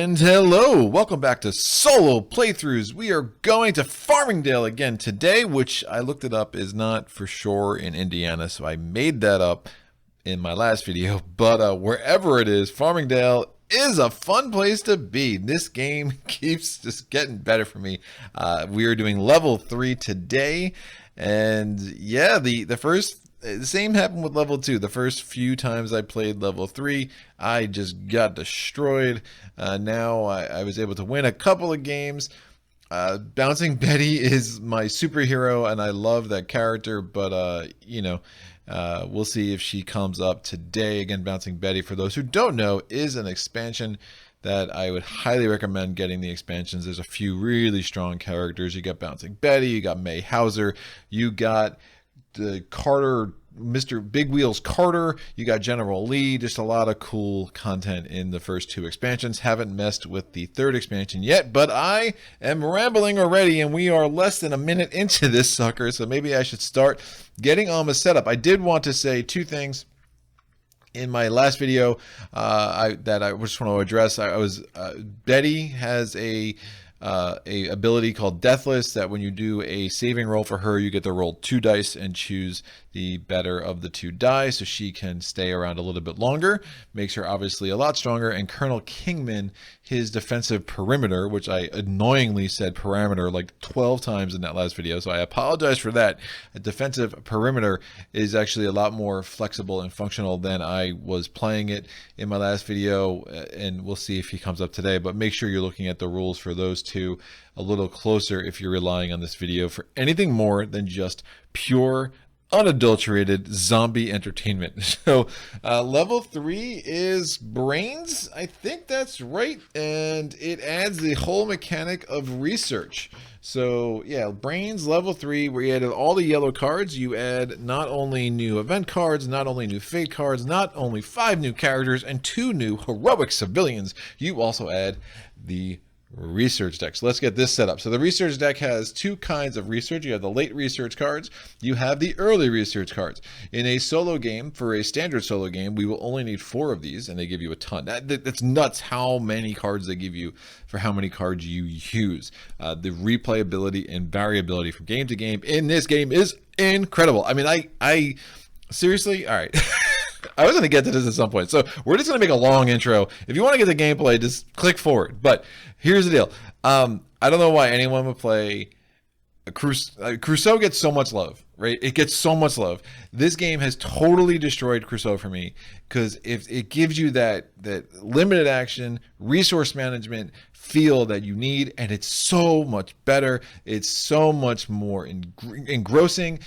And hello, welcome back to Solo Playthroughs. We are going to Farmingdale again today, which I looked it up is not for sure in Indiana, so I made that up in my last video. But wherever it is, Farmingdale is a fun place to be. This game keeps just getting better for me. We are doing level 3 today, and yeah, the same happened with level 2. The first few times I played level 3, I just got destroyed. Now I was able to win a couple of games. Bouncing Betty is my superhero, and I love that character, but we'll see if she comes up today. Again, Bouncing Betty, for those who don't know, is an expansion that I would highly recommend getting the expansions. There's a few really strong characters. You got Bouncing Betty, you got May Hauser, you got the Carter, Mr. Big Wheels Carter, you got General Lee. Just a lot of cool content in the first 2 expansions. Haven't messed with the 3rd expansion yet, but I am rambling already, and we are less than a minute into this sucker, so maybe I should start getting on the setup. I did want to say 2 things in my last video that I just want to address. Betty has a ability called Deathless, that when you do a saving roll for her, you get to roll 2 dice and choose the better of the 2 die, so she can stay around a little bit longer. Makes her obviously a lot stronger. And Colonel Kingman, his defensive perimeter, which I annoyingly said parameter like 12 times in that last video, so I apologize for that. A defensive perimeter is actually a lot more flexible and functional than I was playing it in my last video, and we'll see if he comes up today. But make sure you're looking at the rules for those 2 a little closer if you're relying on this video for anything more than just pure unadulterated zombie entertainment. So level 3 is brains, I think that's right, and it adds the whole mechanic of research. So yeah, brains level 3, where you added all the yellow cards. You add not only new event cards, not only new fate cards, not only 5 new characters and 2 new heroic civilians, you also add the research deck. So let's get this set up. So the research deck has 2 kinds of research. You have the late research cards, you have the early research cards. In a solo game, for a standard solo game, we will only need 4 of these, and they give you a ton. That's nuts how many cards they give you for how many cards you use. The replayability and variability from game to game in this game is incredible. I mean, I seriously, all right. I was going to get to this at some point, so we're just going to make a long intro. If you want to get the gameplay, just click forward. But here's the deal. I don't know why anyone would play Crusoe. Gets so much love, right? It gets so much love. This game has totally destroyed Crusoe for me, because if it gives you that limited action, resource management feel that you need, and it's so much better. It's so much more engrossing.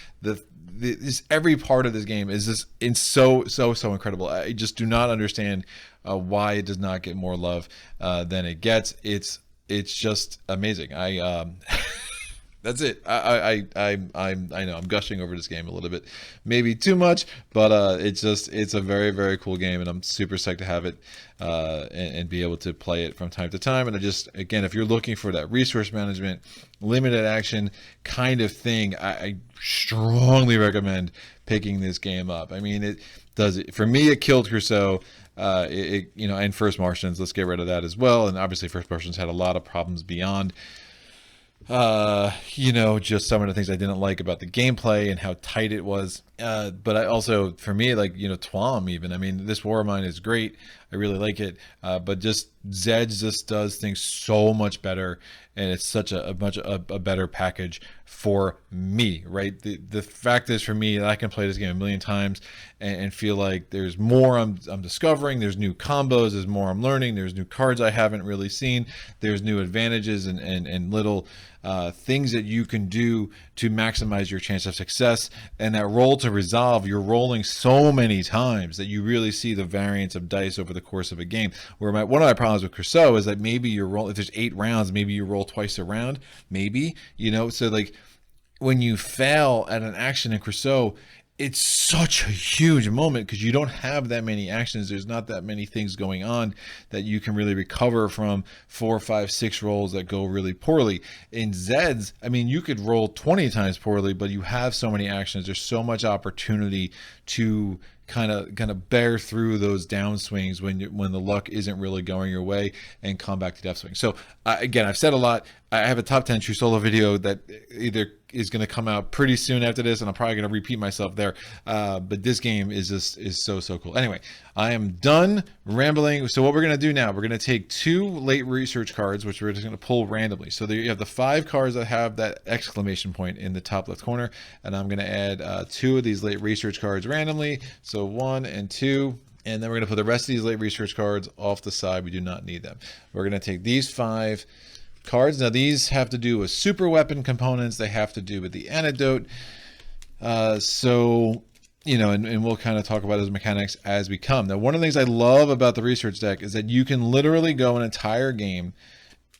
Every part of this game is just so incredible. I just do not understand why it does not get more love than it gets. It's just amazing. That's it. I know I'm gushing over this game a little bit, maybe too much, but it's a very, very cool game, and I'm super psyched to have it and be able to play it from time to time. And again, if you're looking for that resource management, limited action kind of thing, I strongly recommend picking this game up. I mean, it does it for me. It killed Crusoe. And First Martians. Let's get rid of that as well. And obviously, First Martians had a lot of problems beyond just some of the things I didn't like about the gameplay and how tight it was. But I also, for me, like, Twom even. I mean, this War of Mine is great. I really like it. But just Zeds just does things so much better, and it's such a better package for me, right? The fact is, for me, that I can play this game a million times and feel like there's more I'm discovering. There's new combos. There's more I'm learning. There's new cards I haven't really seen. There's new advantages and little things that you can do to maximize your chance of success. And that roll to resolve, you're rolling so many times that you really see the variance of dice over the course of a game. Where one of my problems with Crusoe is that maybe you roll, if there's 8 rounds, maybe you roll twice a round, maybe, so like when you fail at an action in Crusoe, it's such a huge moment because you don't have that many actions. There's not that many things going on that you can really recover from 4, 5, 6 rolls that go really poorly. In Zeds, I mean, you could roll 20 times poorly, but you have so many actions. There's so much opportunity to kind of bear through those downswings when the luck isn't really going your way, and come back to death swing. So again, I've said a lot. I have a top 10 true solo video that either is going to come out pretty soon after this, and I'm probably going to repeat myself there. But this game is so cool. Anyway, I am done rambling. So what we're going to do now, we're going to take 2 late research cards, which we're just going to pull randomly. So there you have the 5 cards that have that exclamation point in the top left corner, and I'm going to add 2 of these late research cards randomly. So 1 and 2. And then we're going to put the rest of these late research cards off the side. We do not need them. We're going to take these 5 cards. Now these have to do with super weapon components. They have to do with the antidote. So, you know, and we'll kind of talk about those mechanics as we come. Now, one of the things I love about the research deck is that you can literally go an entire game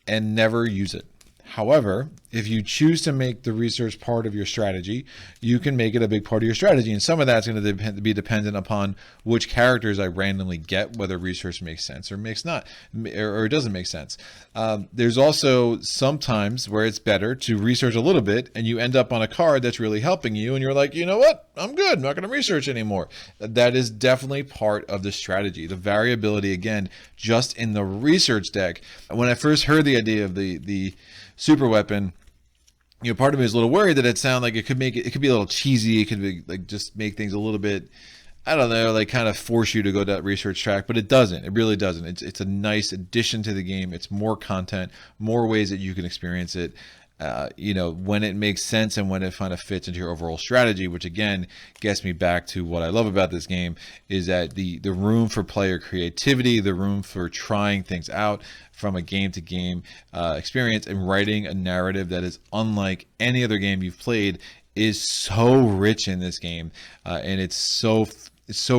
and never use it. However, if you choose to make the research part of your strategy, you can make it a big part of your strategy. And some of that's going to be dependent upon which characters I randomly get, whether research makes sense or or it doesn't make sense. There's also sometimes where it's better to research a little bit and you end up on a card that's really helping you. And you're like, you know what? I'm good. I'm not going to research anymore. That is definitely part of the strategy. The variability, again, just in the research deck. When I first heard the idea of the super weapon, you know, part of me is a little worried that it sounded like it could be a little cheesy. It could be like just make things a little bit, I don't know, like kind of force you to go that research track, but it doesn't. It really doesn't. It's a nice addition to the game. It's more content, more ways that you can experience it. You know, when it makes sense and when it kind of fits into your overall strategy, which again gets me back to what I love about this game, is that the room for player creativity, the room for trying things out from a game to game experience, and writing a narrative that is unlike any other game you've played is so rich in this game, and it's so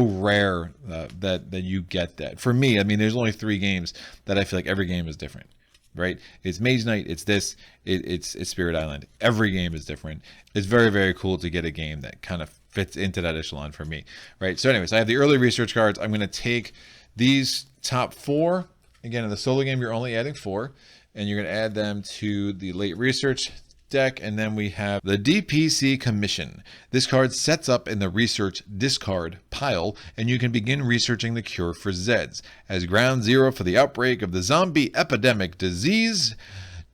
rare that you get that. For me, I mean, there's only 3 games that I feel like every game is different. Right? It's Mage Knight, it's this, it's Spirit Island. Every game is different. It's very, very cool to get a game that kind of fits into that echelon for me. Right? So anyways, I have the early research cards. I'm going to take these top 4. Again, in the solo game, you're only adding 4. And you're going to add them to the late research deck. And then we have the DPC Commission. This card sets up in the research discard pile, and you can begin researching the cure for Zeds. As ground zero for the outbreak of the zombie epidemic disease,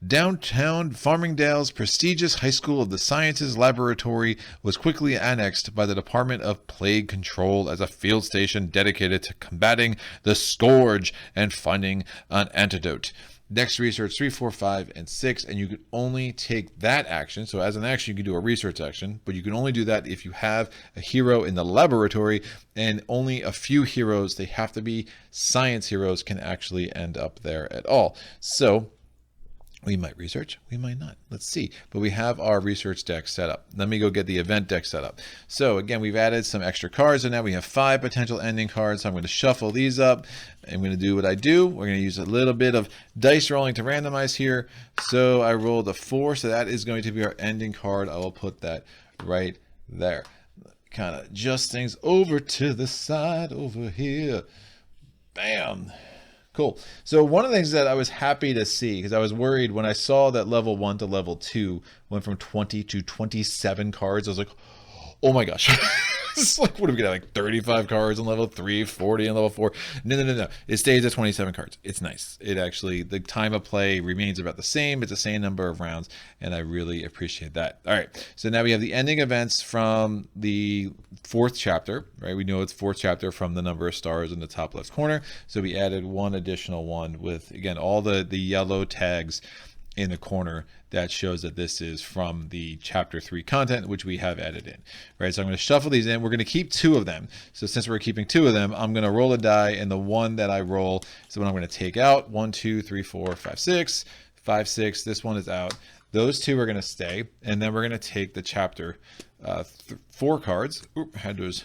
downtown Farmingdale's prestigious High School of the Sciences Laboratory was quickly annexed by the Department of Plague Control as a field station dedicated to combating the scourge and finding an antidote. Next research 3, 4, 5, and 6, and you can only take that action. So as an action, you can do a research action, but you can only do that if you have a hero in the laboratory, and only a few heroes, they have to be science heroes, can actually end up there at all. So we might research, we might not. Let's see. But we have our research deck set up. Let me go get the event deck set up. So again, we've added some extra cards, and now we have 5 potential ending cards. So I'm going to shuffle these up. I'm going to do what I do. We're going to use a little bit of dice rolling to randomize here. So I rolled a 4, so that is going to be our ending card. I will put that right there. Kind of adjust things over to the side over here. Bam. Cool. So one of the things that I was happy to see, because I was worried when I saw that level 1 to level 2 went from 20 to 27 cards, I was like, oh my gosh. It's like, what are we gonna have, like 35 cards on level 3, 40 on level 4? No. It stays at 27 cards. It's nice. It actually, the time of play remains about the same. It's the same number of rounds, and I really appreciate that. All right. So now we have the ending events from the 4th chapter, right? We know it's 4th chapter from the number of stars in the top left corner. So we added one additional one with, again, all the yellow tags in the corner that shows that this is from the chapter 3 content, which we have added in, right? So I'm going to shuffle these in. We're going to keep 2 of them. So since we're keeping 2 of them, I'm going to roll a die, and the one that I roll is the one I'm going to take out. 1, 2, 3, 4, 5, 6, 5, 6. This one is out. Those 2 are going to stay, and then we're going to take the chapter 4 cards. Oop, I had those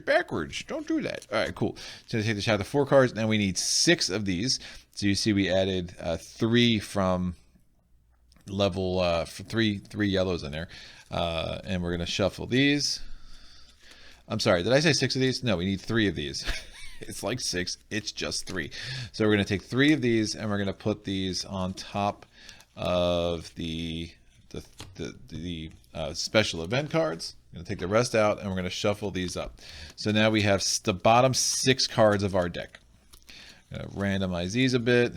backwards. Don't do that. All right, cool. So take the chapter 4 cards. Now we need 6 of these. So you see we added 3 from level 3 yellows in there, and we're going to shuffle these. I'm sorry, did I say 6 of these? No, we need 3 of these. It's like 6, it's just 3. So we're going to take 3 of these, and we're going to put these on top of the special event cards. I'm going to take the rest out, and we're going to shuffle these up. So now we have the bottom 6 cards of our deck. I'm going to randomize these a bit.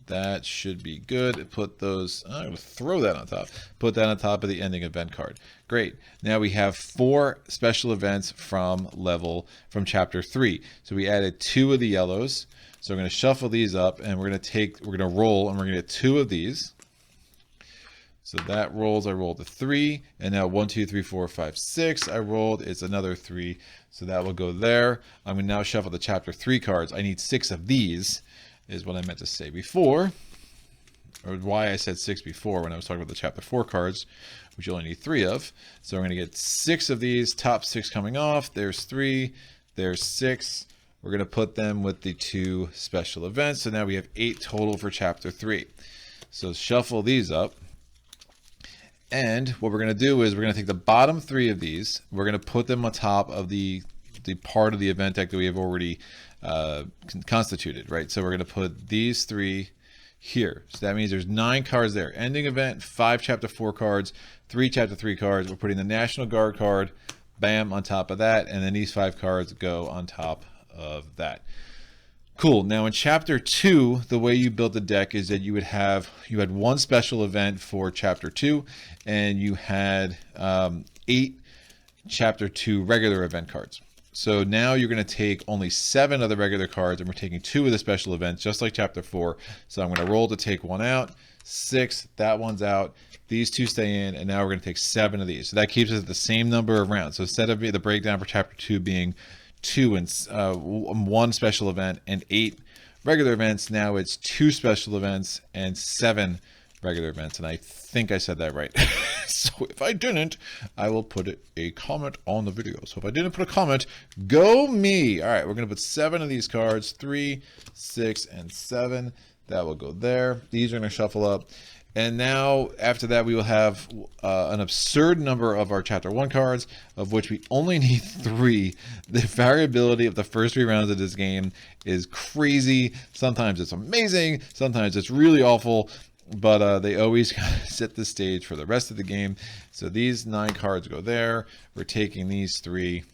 That should be good. Put those, I'm going to throw that on top. Put that on top of the ending event card. Great. Now we have 4 special events from chapter 3. So we added 2 of the yellows. So we're going to shuffle these up, and we're going to roll, and we're going to get 2 of these. So that rolls, I rolled a 3, and now 1, 2, 3, 4, 5, 6. I rolled, it's another 3. So that will go there. I'm going to now shuffle the chapter 3 cards. I need 6 of these, is what I meant to say before, or why I said 6 before when I was talking about the chapter 4 cards, which you only need 3 of. So we're going to get 6 of these, top 6 coming off. There's 3, there's 6. We're going to put them with the 2 special events. So now we have 8 total for chapter 3. So shuffle these up. And what we're going to do is we're going to take the bottom 3 of these. We're going to put them on top of the part of the event deck that we have already constituted, right? So we're going to put these 3 here. So that means there's 9 cards there. Ending event, 5 chapter 4 cards, 3 chapter 3 cards. We're putting the National Guard card, bam, on top of that. And then these 5 cards go on top of that. Cool. Now in chapter 2, the way you built the deck is that you had 1 special event for chapter 2, and you had 8 chapter 2 regular event cards. So now you're going to take only 7 of the regular cards, and we're taking 2 of the special events, just like chapter 4. So I'm going to roll to take 1 out, 6, that one's out, these 2 stay in, and now we're going to take 7 of these. So that keeps us at the same number of rounds. So instead of the breakdown for chapter 2 being 2 and 1 special event and 8 regular events, now it's 2 special events and 7 regular events, and I think I said that right. So if I didn't, I will put a comment on the video. So if I didn't put a comment, go me. All right, we're going to put 7 of these cards, 3, 6, and 7. That will go there. These are going to shuffle up. And now, after that, we will have an absurd number of our Chapter 1 cards, of which we only need 3. The variability of the first 3 rounds of this game is crazy. Sometimes it's amazing. Sometimes it's really awful. But they always set the stage for the rest of the game. So these 9 cards go there. We're taking these 3.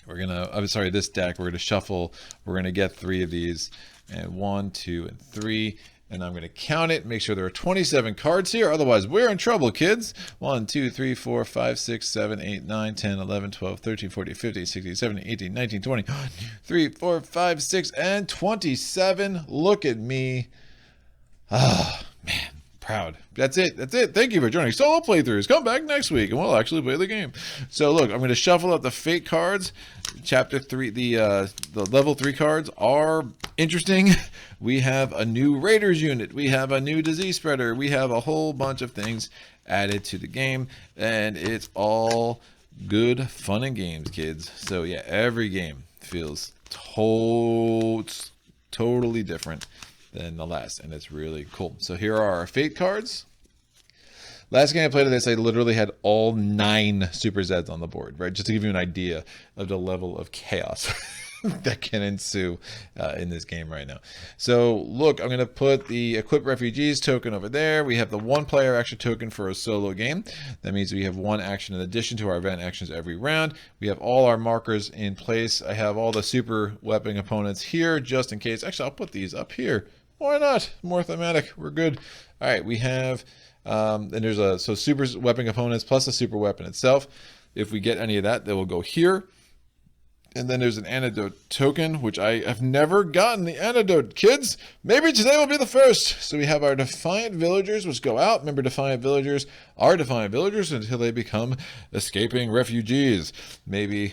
This deck. We're going to shuffle. We're going to get 3 of these. And 1, 2, and 3. And I'm going to count it, make sure there are 27 cards here. Otherwise, we're in trouble, kids. 1, 2, 3, 4, 5, 6, 7, 8, 9, 10, 11, 12, 13, 14, 15, 16, 17, 18, 19, 20, 3, 4, 5, 6, and 27. Look at me. Ah, man, proud. That's it. Thank you for joining Solo Playthroughs. Come back next week and we'll actually play the game. So look, I'm going to shuffle up the fate cards. Chapter 3, the level 3 cards are interesting. We have a new Raiders unit. We have a new disease spreader. We have a whole bunch of things added to the game, and it's all good fun and games, kids. So yeah, every game feels totally different than the last, and it's really cool. So here are our fate cards. Last game I played of this, I literally had all 9 Super Zeds on the board, right? Just to give you an idea of the level of chaos that can ensue in this game right now. So look, I'm going to put the Equip Refugees token over there. We have the 1 player action token for a solo game. That means we have 1 action in addition to our event actions every round. We have all our markers in place. I have all the super weapon components here just in case. Actually, I'll put these up here. Why not? More thematic. We're good. All right, we have, and there's super weapon components plus a super weapon itself. If we get any of that, they will go here. And then there's an antidote token, which I have never gotten the antidote, kids. Maybe today will be the first. So we have our Defiant Villagers, which go out. Remember, Defiant Villagers are Defiant Villagers until they become escaping refugees. Maybe,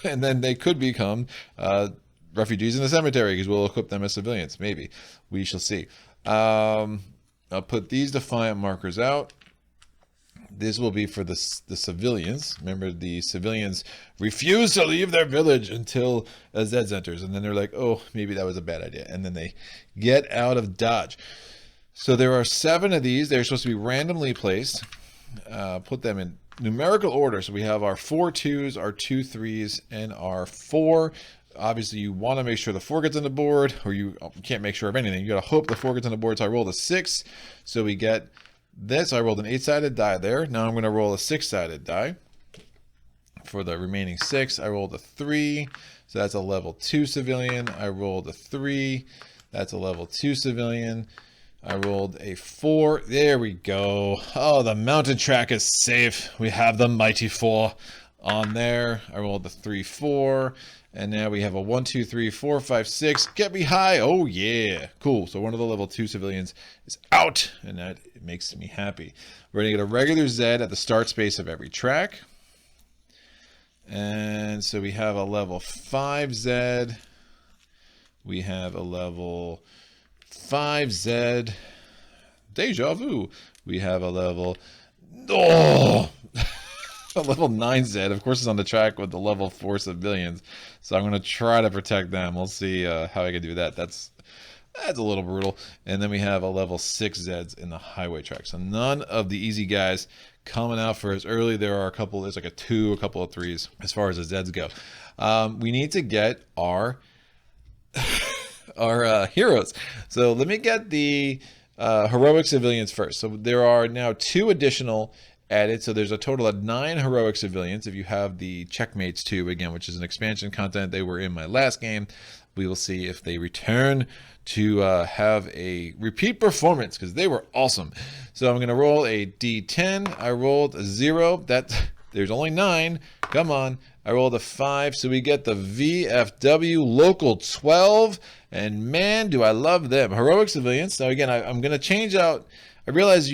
and then they could become refugees in the cemetery because we'll equip them as civilians. Maybe. We shall see. I'll put these Defiant markers out. This will be for the civilians. Remember, the civilians refuse to leave their village until a Zeds enters. And then they're like, oh, maybe that was a bad idea. And then they get out of Dodge. So there are 7 of these. They're supposed to be randomly placed. Put them in numerical order. So we have our 4 2s, our 2 3s, and our 4. Obviously, you want to make sure the 4 gets on the board, or you can't make sure of anything. You got to hope the 4 gets on the board. So I rolled a 6. So we get this. I rolled an 8-sided die there. Now I'm going to roll a 6-sided die. For the remaining 6, I rolled a 3. So that's a level 2 civilian. I rolled a 3. That's a level 2 civilian. I rolled a 4. There we go. Oh, the mountain track is safe. We have the mighty 4 on there. I rolled a 3, 4. And now we have a 1, 2, 3, 4, 5, 6. Get me high. Oh, yeah. Cool. So one of the level 2 civilians is out. And that makes me happy. We're going to get a regular Zed at the start space of every track. And so we have a level 5 Zed. We have a level 5 Zed. Deja vu. We have a level... Oh! A level 9 Zed. Of course, it's on the track with the level 4 civilians. So I'm going to try to protect them. We'll see how I can do that. That's a little brutal. And then we have a level 6 Zeds in the highway track. So none of the easy guys coming out for us early. There are a couple. There's like a 2, a couple of 3s as far as the Zeds go. We need to get our heroes. So let me get the heroic civilians first. So there are now 2 additional added. So there's a total of 9 heroic civilians. If you have the checkmates too, again, which is an expansion content, they were in my last game. We will see if they return to have a repeat performance because they were awesome. So I'm going to roll a D10. I rolled a 0. There's only 9. Come on. I rolled a 5. So we get the VFW Local 12. And man, do I love them. Heroic civilians. Now again, I'm going to change out. I realize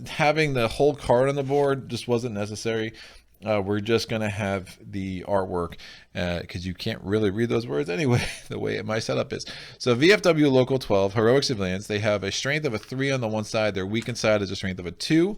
having the whole card on the board just wasn't necessary. We're just going to have the artwork because you can't really read those words anyway, the way my setup is. So VFW Local 12, Heroic Civilians, they have a strength of a 3 on the one side. Their weakened side is a strength of a 2.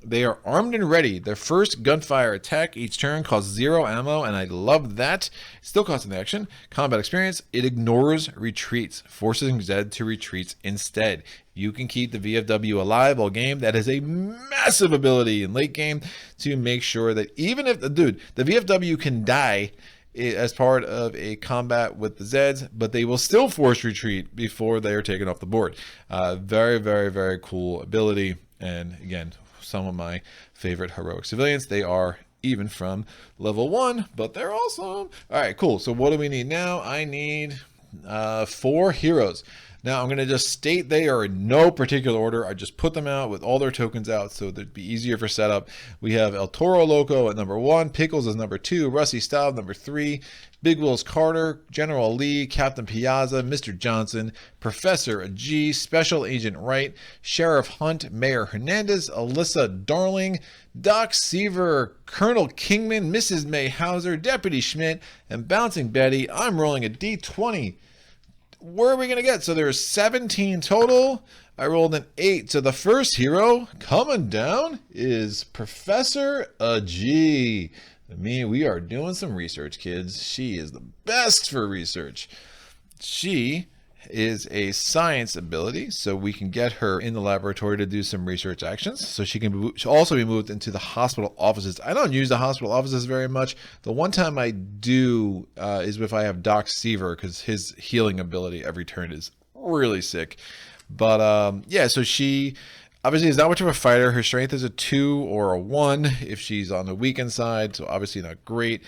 They are armed and ready. Their first gunfire attack each turn costs 0 ammo, and I love that. It still costs an action. Combat experience, it ignores retreats, forcing Zed to retreats instead. You can keep the VFW alive all game. That is a massive ability in late game to make sure that even if the VFW can die as part of a combat with the Zeds, but they will still force retreat before they are taken off the board. Very, very, very cool ability. And again, some of my favorite heroic civilians. They are even from level 1, but they're awesome. All right, cool. So what do we need now? I need 4 heroes. Now I'm going to just state they are in no particular order. I just put them out with all their tokens out so that'd be easier for setup. We have El Toro Loco at number 1, Pickles is number 2, Rusty Staub number 3, Big Will's Carter, General Lee, Captain Piazza, Mr. Johnson, Professor G, Special Agent Wright, Sheriff Hunt, Mayor Hernandez, Alyssa Darling, Doc Seaver, Colonel Kingman, Mrs. May Hauser, Deputy Schmidt, and Bouncing Betty. I'm rolling a D20. Where are we going to get? So there's 17 total. I rolled an 8. So the first hero coming down is Professor G. We are doing some research, kids. She is the best for research. She is a science ability, so we can get her in the laboratory to do some research actions. So she'll also be moved into the hospital offices. I don't use the hospital offices very much. The one time I do is if I have Doc Seaver, because his healing ability every turn is really sick. But yeah, so she obviously is not much of a fighter. Her strength is a 2 or a 1 if she's on the weakened side, so obviously not great.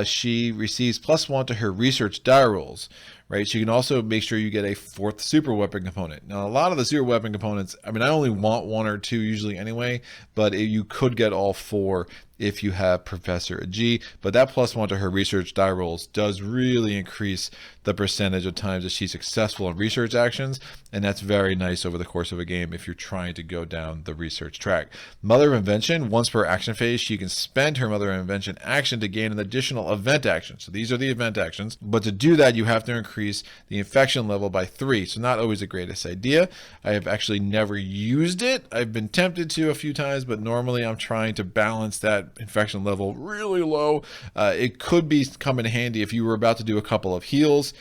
She receives +1 to her research die rolls, right? She can also make sure you get a 4th super weapon component. Now, a lot of the super weapon components, I mean, I only want 1 or 2 usually anyway, but you could get all 4 if you have Professor G. But that +1 to her research die rolls does really increase the percentage of times that she's successful in research actions, and that's very nice over the course of a game if you're trying to go down the research track. Mother of Invention, once per action phase, she can spend her Mother of Invention action to gain an additional event action. So these are the event actions, but to do that, you have to increase the infection level by 3. So not always the greatest idea. I have actually never used it. I've been tempted to a few times, but normally I'm trying to balance that infection level really low. It could come in handy if you were about to do a couple of heals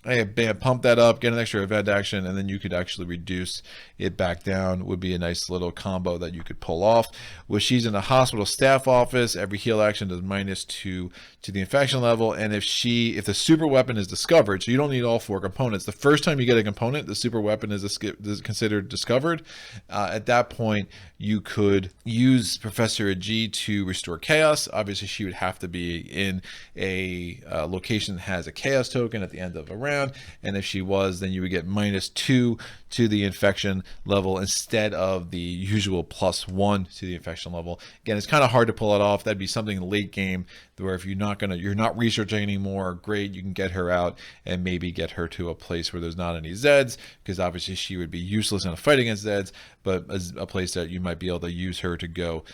Hey, bam, pump that up, get an extra event action, and then you could actually reduce it back down. Would be a nice little combo that you could pull off. When she's in the hospital staff office, every heal action does -2 to the infection level. And if the super weapon is discovered, so you don't need all 4 components. The first time you get a component, the super weapon is considered discovered. At that point, you could use Professor G to restore chaos. Obviously, she would have to be in a location that has a chaos token at the end of a round, and if she was, then you would get -2 to the infection level instead of the usual +1 to the infection level. Again, it's kind of hard to pull it off. That'd be something late game where if you're not researching anymore, great, you can get her out and maybe get her to a place where there's not any Zeds, because obviously she would be useless in a fight against Zeds, but as a place that you might be able to use her to go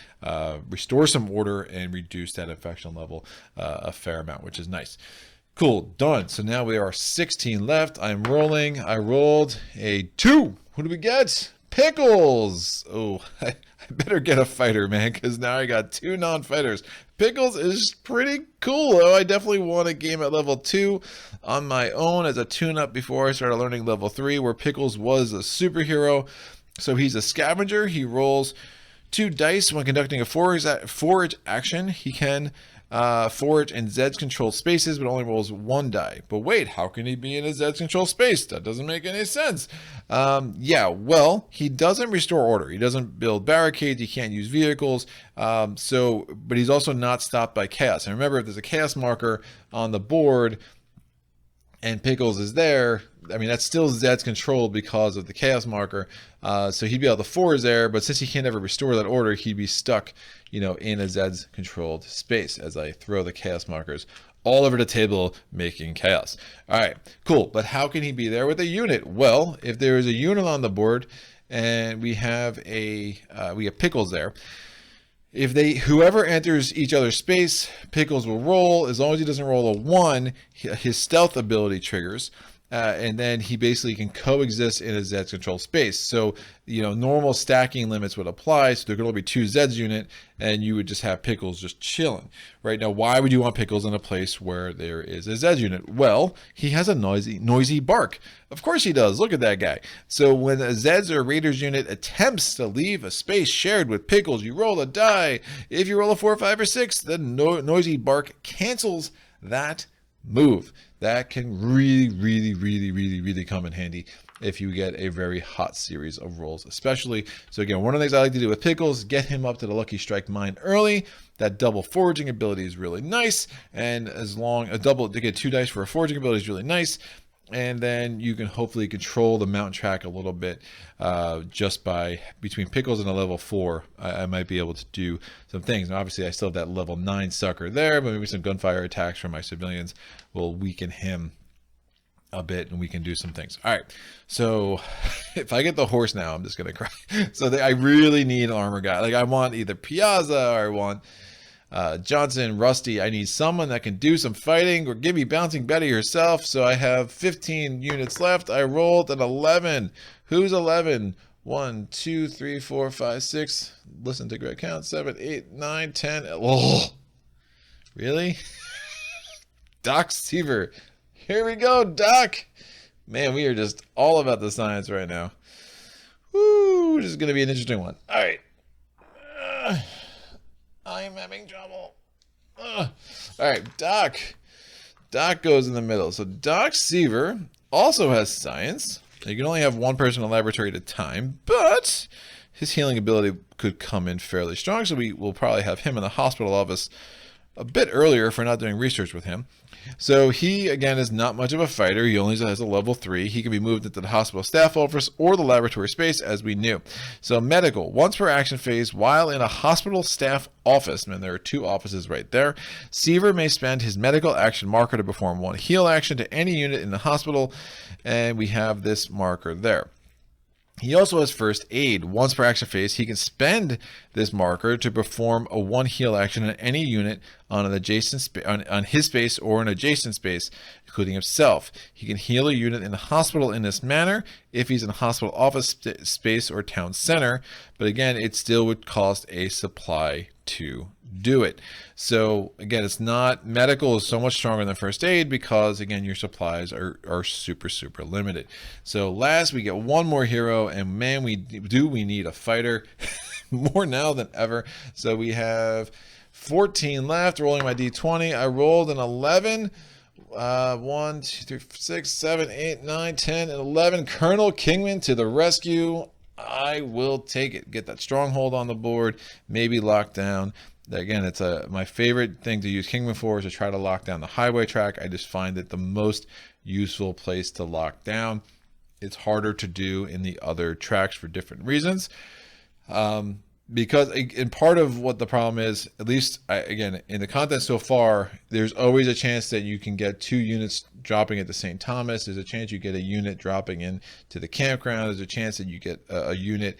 restore some order and reduce that infection level a fair amount, which is nice. Cool, done. So now we are 16 left. I'm rolling. I rolled a 2. Who do we get? Pickles. Oh, I better get a fighter, man, because now I got 2 non-fighters. Pickles is pretty cool, though. I definitely won a game at level 2 on my own as a tune-up before I started learning level 3, where Pickles was a superhero. So he's a scavenger. He rolls 2 dice when conducting a forage action. He can forage in Zed's controlled spaces, but only rolls 1 die. But wait, how can he be in a Zed's controlled space? That doesn't make any sense. Yeah, well, he doesn't restore order. He doesn't build barricades. He can't use vehicles. But he's also not stopped by chaos. And remember, if there's a chaos marker on the board and Pickles is there, I mean, that's still Zed's controlled because of the chaos marker. So he'd be able to forage there, but since he can't ever restore that order, he'd be stuck, in a Zed's controlled space as I throw the chaos markers all over the table, making chaos. All right, cool. But how can he be there with a unit? Well, if there is a unit on the board and we have Pickles there, whoever enters each other's space, Pickles will roll. As long as he doesn't roll a 1, his stealth ability triggers. And then he basically can coexist in a Zed's control space. So, normal stacking limits would apply. So there could only be 2 Zeds unit, and you would just have Pickles just chilling. Right now, why would you want Pickles in a place where there is a Zeds unit? Well, he has a noisy bark. Of course he does. Look at that guy. So when a Zeds or Raiders unit attempts to leave a space shared with Pickles, you roll a die. If you roll a 4, 5, or 6, the noisy bark cancels that move. That can really come in handy if you get a very hot series of rolls, especially. So again, one of the things I like to do with Pickles, get him up to the Lucky Strike mine early. That double foraging ability is really nice, and to get 2 dice for a foraging ability is really nice. And then you can hopefully control the mountain track a little bit just by between Pickles and a level 4. I might be able to do some things. And obviously, I still have that level 9 sucker there, but maybe some gunfire attacks from my civilians will weaken him a bit, and we can do some things. All right, so if I get the horse now, I'm just gonna cry. So I really need an armor guy. Like I want either Piazza or I want Johnson, Rusty. I need someone that can do some fighting or give me Bouncing Betty herself. So I have 15 units left. I rolled an 11. Who's 11? 1, 2, 3, 4, 5, 6. Listen to Greg count. 7, 8, 9, 10. Oh, really? Doc Seaver. Here we go, Doc. Man, we are just all about the science right now. Woo, this is going to be an interesting one. All right. I'm having trouble. All right, Doc. Doc goes in the middle. So Doc Seaver also has science. You can only have 1 person in the laboratory at a time, but his healing ability could come in fairly strong. So we will probably have him in the hospital office a bit earlier if we're not doing research with him. So he, again, is not much of a fighter. He only has a level 3. He can be moved into the hospital staff office or the laboratory space, as we knew. So medical, once per action phase, while in a hospital staff office, and there are 2 offices right there, Seaver may spend his medical action marker to perform 1 heal action to any unit in the hospital, and we have this marker there. He also has first aid. Once per action phase, he can spend this marker to perform a 1 heal action on any unit on an adjacent on his space or an adjacent space, including himself. He can heal a unit in the hospital in this manner if he's in a hospital office space or town center, but again, it still would cost a supply to do it. So again, it's not, medical is so much stronger than first aid because again, your supplies are super limited. So last, we get one more hero, and man, we need a fighter more now than ever. So we have 14 left. Rolling my d20, I rolled an 11. 1, 2, 3, 6, 7, 8, 9, 10, and 11. Colonel Kingman to the rescue. I will take it. Get that stronghold on the board. Maybe lock down. Again, it's my favorite thing to use Kingman for is to try to lock down the highway track. I just find it the most useful place to lock down. It's harder to do in the other tracks for different reasons. Because in part of what the problem is, at least again in the content so far, there's always a chance that you can get 2 units dropping at the St. Thomas. There's a chance you get a unit dropping in to the campground. There's a chance that you get a unit.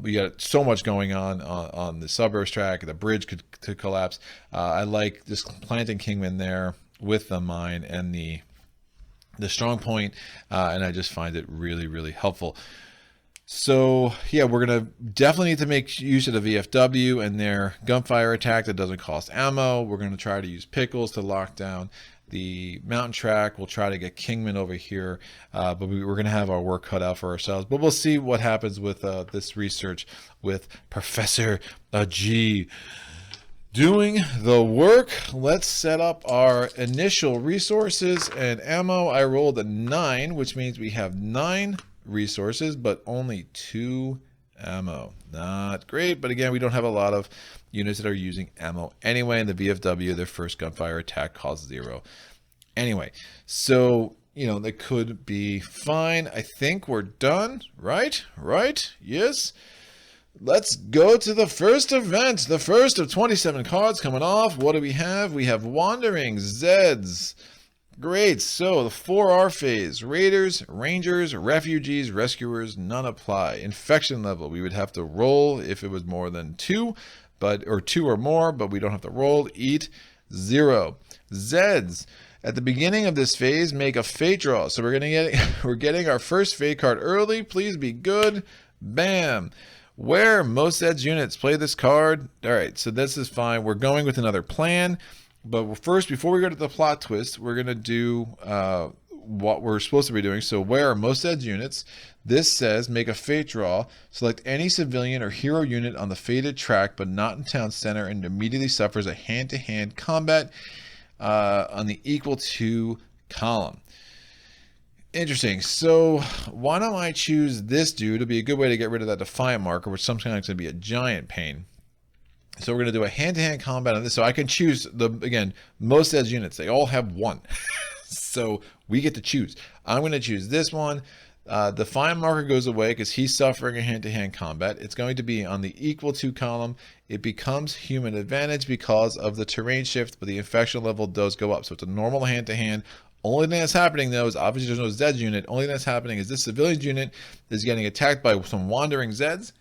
We got so much going on the suburbs track. The bridge could collapse. I like just planting Kingman there with the mine and the strong point, and I just find it really helpful. So yeah, we're gonna definitely need to make use of the VFW and their gunfire attack that doesn't cost ammo. We're gonna try to use pickles to lock down the mountain track. We'll try to get Kingman over here, but we're gonna have our work cut out for ourselves. But we'll see what happens with this research with Professor G doing the work. Let's set up our initial resources and ammo. I rolled a 9, which means we have 9 resources, but only 2 ammo. Not great, but again, we don't have a lot of units that are using ammo anyway, and the VFW, their first gunfire attack, costs 0 anyway. So, you know, that could be fine. I think we're done, right? Yes. Let's go to the first event, the first of 27 cards coming off. What do we have? We have Wandering Zeds. Great, so the 4R phase, Raiders, Rangers, Refugees, Rescuers, none apply. Infection level, we would have to roll if it was more than 2, or 2 or more, but we don't have to roll. Eat, 0. Zeds, at the beginning of this phase, make a fate draw. So we're getting our first fate card early. Please be good. Bam. Where most Zeds units play this card. All right, so this is fine. We're going with another plan. But first, before we go to the plot twist, we're going to do what we're supposed to be doing. So where are most Zeds units? This says make a fate draw. Select any civilian or hero unit on the fated track, but not in town center, and immediately suffers a hand-to-hand combat on the equal to column. Interesting. So why don't I choose this dude? It'll be a good way to get rid of that Defiant marker, which sometimes going to be a giant pain. So we're going to do a hand-to-hand combat on this. So I can choose, again, most Zeds units. They all have 1. So we get to choose. I'm going to choose this one. The Defiant marker goes away because he's suffering a hand-to-hand combat. It's going to be on the equal to column. It becomes human advantage because of the terrain shift, but the infection level does go up. So it's a normal hand-to-hand. Only thing that's happening, though, is obviously there's no Zeds unit. Only thing that's happening is this civilian unit is getting attacked by some Wandering Zeds,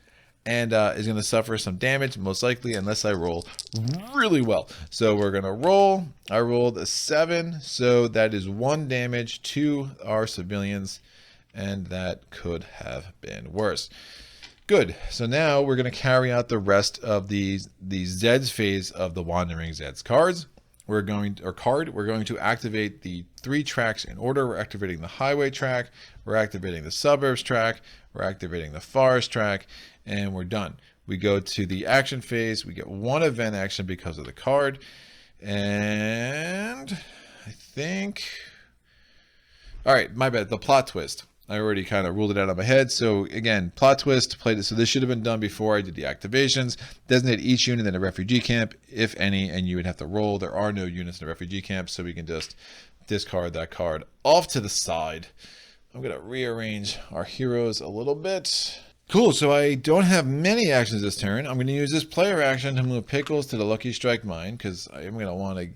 and is going to suffer some damage, most likely, unless I roll really well. So we're going to roll. I rolled a 7, so that is 1 damage to our civilians, and that could have been worse. Good. So now we're going to carry out the rest of the Zeds phase of the Wandering Zeds cards. We're going to activate the 3 tracks in order. We're activating the highway track, we're activating the suburbs track, we're activating the forest track, and we're done. We go to the action phase. We get 1 event action because of the card. And I think, all right, my bad, the plot twist. I already kind of ruled it out of my head. So again, plot twist, played it. So this should have been done before I did the activations. Designate each unit in a refugee camp, if any, and you would have to roll. There are no units in a refugee camp, so we can just discard that card off to the side. I'm going to rearrange our heroes a little bit. Cool, so I don't have many actions this turn. I'm going to use this player action to move Pickles to the Lucky Strike mine, because I'm going to want to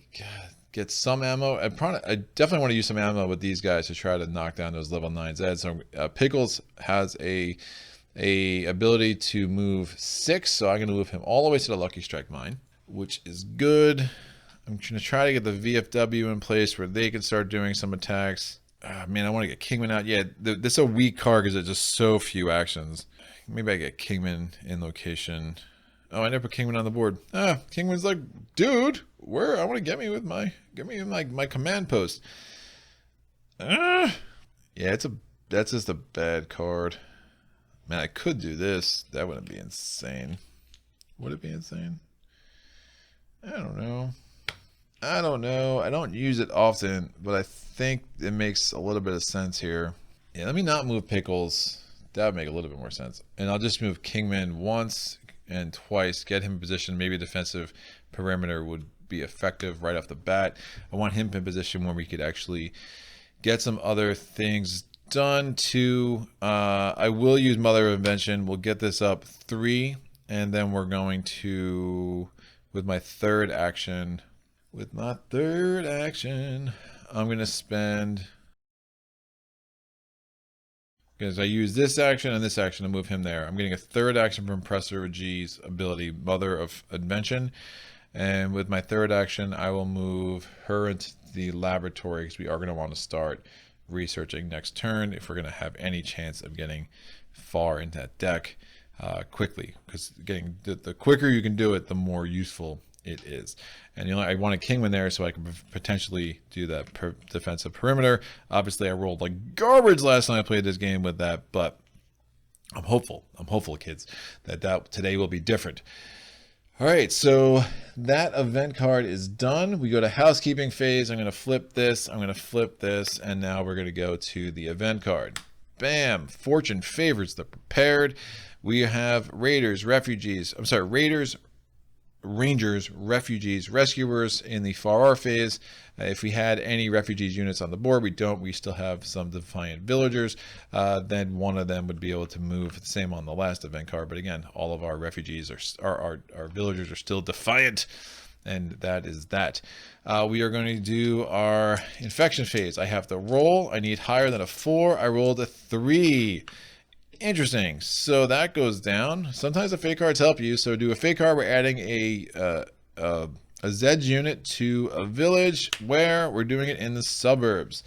get some ammo. I definitely want to use some ammo with these guys to try to knock down those level 9 Zeds. So Pickles has a ability to move 6, so I'm going to move him all the way to the Lucky Strike mine, which is good. I'm going to try to get the VFW in place where they can start doing some attacks. Man, I want to get Kingman out. Yeah, this is a weak card because there's just so few actions. Maybe I get Kingman in location. Oh, I never put Kingman on the board. Ah, Kingman's like, dude, where? I want to get me with my command post. Ah, yeah, that's just a bad card. Man, I could do this. That wouldn't be insane. Would it be insane? I don't know. I don't know. I don't use it often, but I think it makes a little bit of sense here. Yeah, let me not move Pickles. That would make a little bit more sense. And I'll just move Kingman once and twice, get him in position. Maybe a defensive perimeter would be effective right off the bat. I want him in position where we could actually get some other things done too. I will use Mother of Invention. We'll get this up 3, and then we're going to, with my third action, I'm going to spend, because I use this action and this action to move him there. I'm getting a third action from Professor G's ability, Mother of Invention. And with my third action, I will move her into the laboratory because we are going to want to start researching next turn if we're going to have any chance of getting far into that deck quickly. Because getting the quicker you can do it, the more useful it is. And I want a Kingman there so I can potentially do that defensive perimeter. Obviously, I rolled like garbage last time I played this game with that, but I'm hopeful. I'm hopeful, kids, that today will be different. All right, so that event card is done. We go to housekeeping phase. I'm going to flip this. I'm going to flip this. And now we're going to go to the event card. Bam. Fortune favors the prepared. We have Raiders, Refugees. I'm sorry, Raiders, Rangers, Refugees, Rescuers in the far R phase. If we had any Refugees units on the board, we don't. We still have some Defiant Villagers. Then one of them would be able to move. The same on the last event card. But again, all of our Refugees our Villagers are still Defiant. And that is that. We are going to do our Infection phase. I have to roll. I need higher than a 4. I rolled a 3. Interesting. So that goes down. Sometimes the fake cards help you. So do a fake card. We're adding a Zeds unit to a village where we're doing it in the suburbs.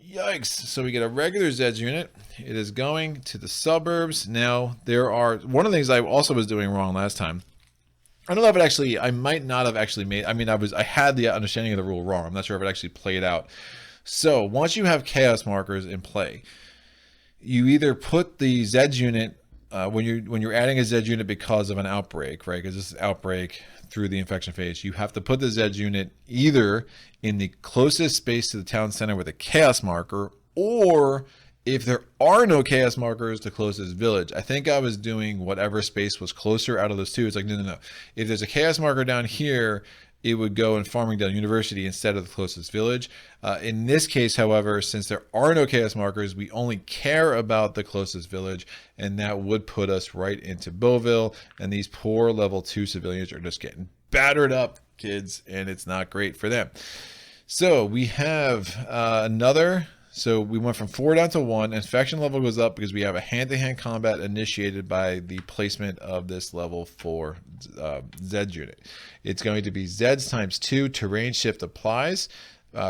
Yikes. So we get a regular Zeds unit. It is going to the suburbs. Now there are, one of the things I also was doing wrong last time. I don't know if it actually, I might not have actually made, I had the understanding of the rule wrong. I'm not sure if it actually played out. So once you have chaos markers in play, you either put the Zeds unit when you're adding a Zeds unit because of an outbreak, right? Because this is outbreak through the infection phase. You have to put the Zeds unit either in the closest space to the town center with a chaos marker, or if there are no chaos markers, the closest village. I think I was doing whatever space was closer out of those two. It's like, no. If there's a chaos marker down here, it would go in Farmingdale University instead of the closest village. In this case, however, since there are no chaos markers, we only care about the closest village, and that would put us right into Beauville. And these poor level 2 civilians are just getting battered up, kids, and it's not great for them. So we have another. So we went from 4 down to 1. Infection level goes up because we have a hand-to-hand combat initiated by the placement of this level 4 Zeds unit. It's going to be Zeds times 2. Terrain shift applies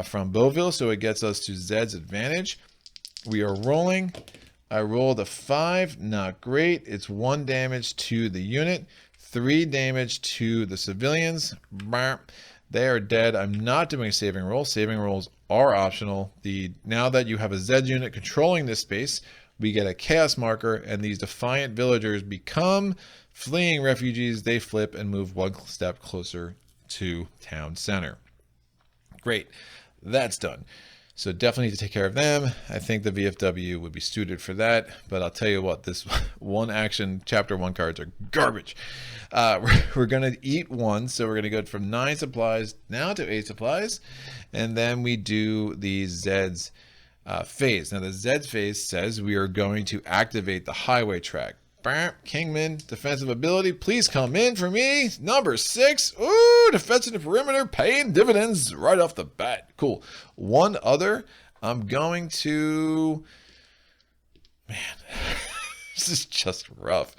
from Beauville, so it gets us to Zeds advantage. We are rolling. I rolled a 5. Not great. It's 1 damage to the unit, 3 damage to the civilians. They are dead. I'm not doing a saving roll. Saving rolls are optional. Now that you have a Zed unit controlling this space, we get a chaos marker, and these Defiant Villagers become fleeing refugees. They flip and move 1 step closer to town center. Great. That's done. So definitely need to take care of them. I think the VFW would be suited for that, but I'll tell you what, this one action chapter 1 cards are garbage. We're going to eat 1, so we're going to go from 9 supplies now to 8 supplies, and then we do the Zeds phase. Now the Zeds phase says we are going to activate the highway track. Kingman, defensive ability, please come in for me. Number 6. Ooh, defensive perimeter, paying dividends right off the bat. Cool. One other, I'm going to, man, this is just rough.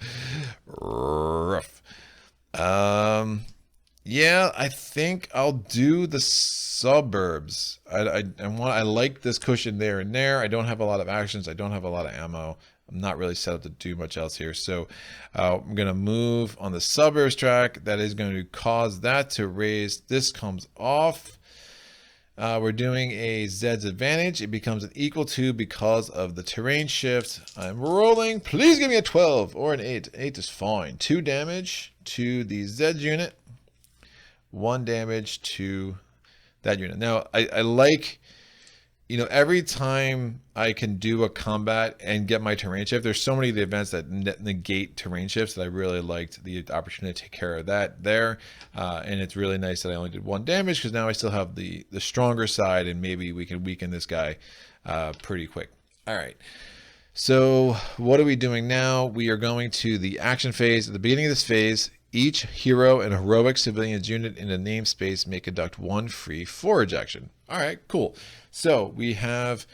Yeah, I think I'll do the suburbs. I like this cushion there and there. I don't have a lot of actions. I don't have a lot of ammo. I'm not really set up to do much else here. So I'm going to move on the suburbs track. That is going to cause that to raise. This comes off. We're doing a Zed's advantage. It becomes an equal to because of the terrain shift. I'm rolling. Please give me a 12 or an 8. 8 is fine. 2 damage to the Zed's unit. 1 damage to that unit. Now, I like, you know, every time I can do a combat and get my terrain shift, there's so many of the events that negate terrain shifts that I really liked the opportunity to take care of that there. And it's really nice that I only did 1 damage because now I still have the stronger side and maybe we can weaken this guy pretty quick. All right. So what are we doing now? We are going to the action phase. At the beginning of this phase, each hero and heroic civilians unit in a namespace may conduct 1 free forage action. All right, cool. So we have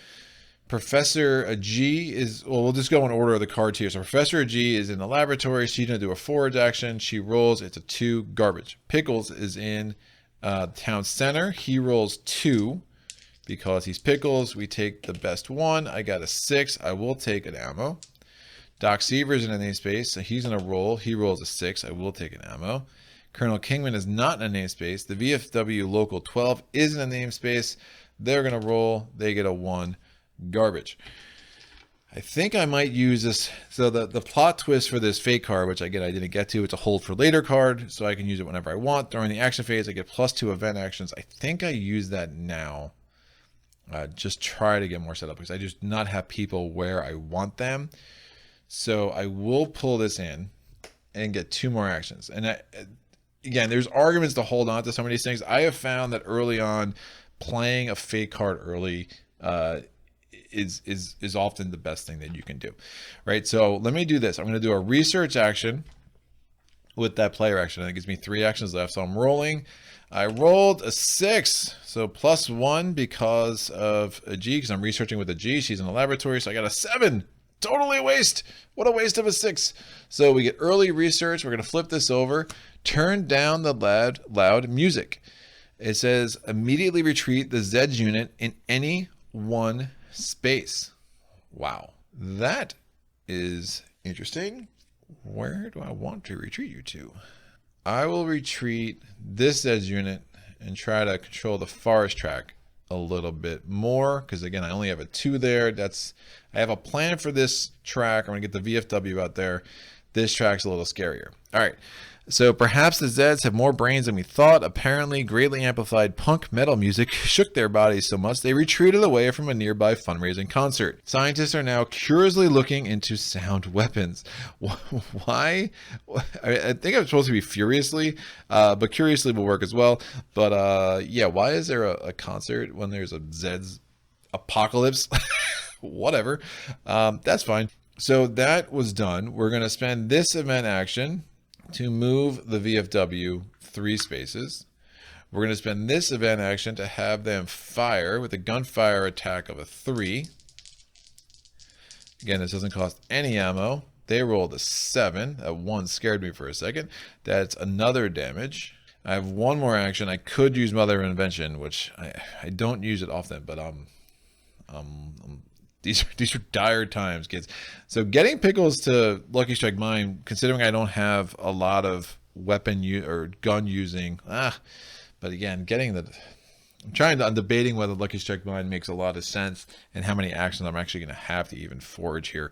Professor G is, well, we'll just go in order of the cards here. So Professor G is in the laboratory. She's going to do a forage action. She rolls. It's a 2 garbage. Pickles is in town center. He rolls 2 because he's Pickles. We take the best one. I got a 6. I will take an ammo. Doc Seaver's in a namespace, so he's going to roll. He rolls a 6. I will take an ammo. Colonel Kingman is not in a namespace. The VFW Local 12 is in a namespace. They're going to roll. They get a 1 garbage. I think I might use this. So the plot twist for this fate card, which again I didn't get to, it's a hold for later card, so I can use it whenever I want. During the action phase, I get +2 event actions. I think I use that now. Just try to get more set up because I just not have people where I want them. So I will pull this in and get 2 more actions. And again, there's arguments to hold on to some of these things. I have found that early on, playing a fate card early is often the best thing that you can do, right? So let me do this. I'm going to do a research action with that player action. That gives me 3 actions left. So I'm rolling. I rolled a 6, so +1 because of a G, because I'm researching with a G. She's in the laboratory, so I got a 7. Totally a waste. What a waste of a 6. So we get early research. We're going to flip this over. Turn down the loud music. It says immediately retreat the Zeds unit in any 1 space. Wow. That is interesting. Where do I want to retreat you to? I will retreat this Zeds unit and try to control the forest track a little bit more because again I only have a 2 there. I have a plan for this track. I'm gonna get the VFW out there. This track's a little scarier. All right, so perhaps the Zeds have more brains than we thought. Apparently greatly amplified punk metal music shook their bodies so much they retreated away from a nearby fundraising concert. Scientists are now curiously looking into sound weapons. Why? I think I'm supposed to be furiously, but curiously will work as well. But yeah, why is there a concert when there's a Zeds apocalypse? Whatever, that's fine. So that was done. We're going to spend this event action to move the VFW 3 spaces. We're going to spend this event action to have them fire with a gunfire attack of a 3. Again, this doesn't cost any ammo. They rolled a 7. That 1 scared me for a second. That's another damage. I have 1 more action. I could use Mother of Invention, which I don't use it often, but these are dire times, kids. So getting Pickles to Lucky Strike Mine, considering I don't have a lot of weapon or gun using, but again, I'm debating whether Lucky Strike Mine makes a lot of sense and how many actions I'm actually going to have to even forage here.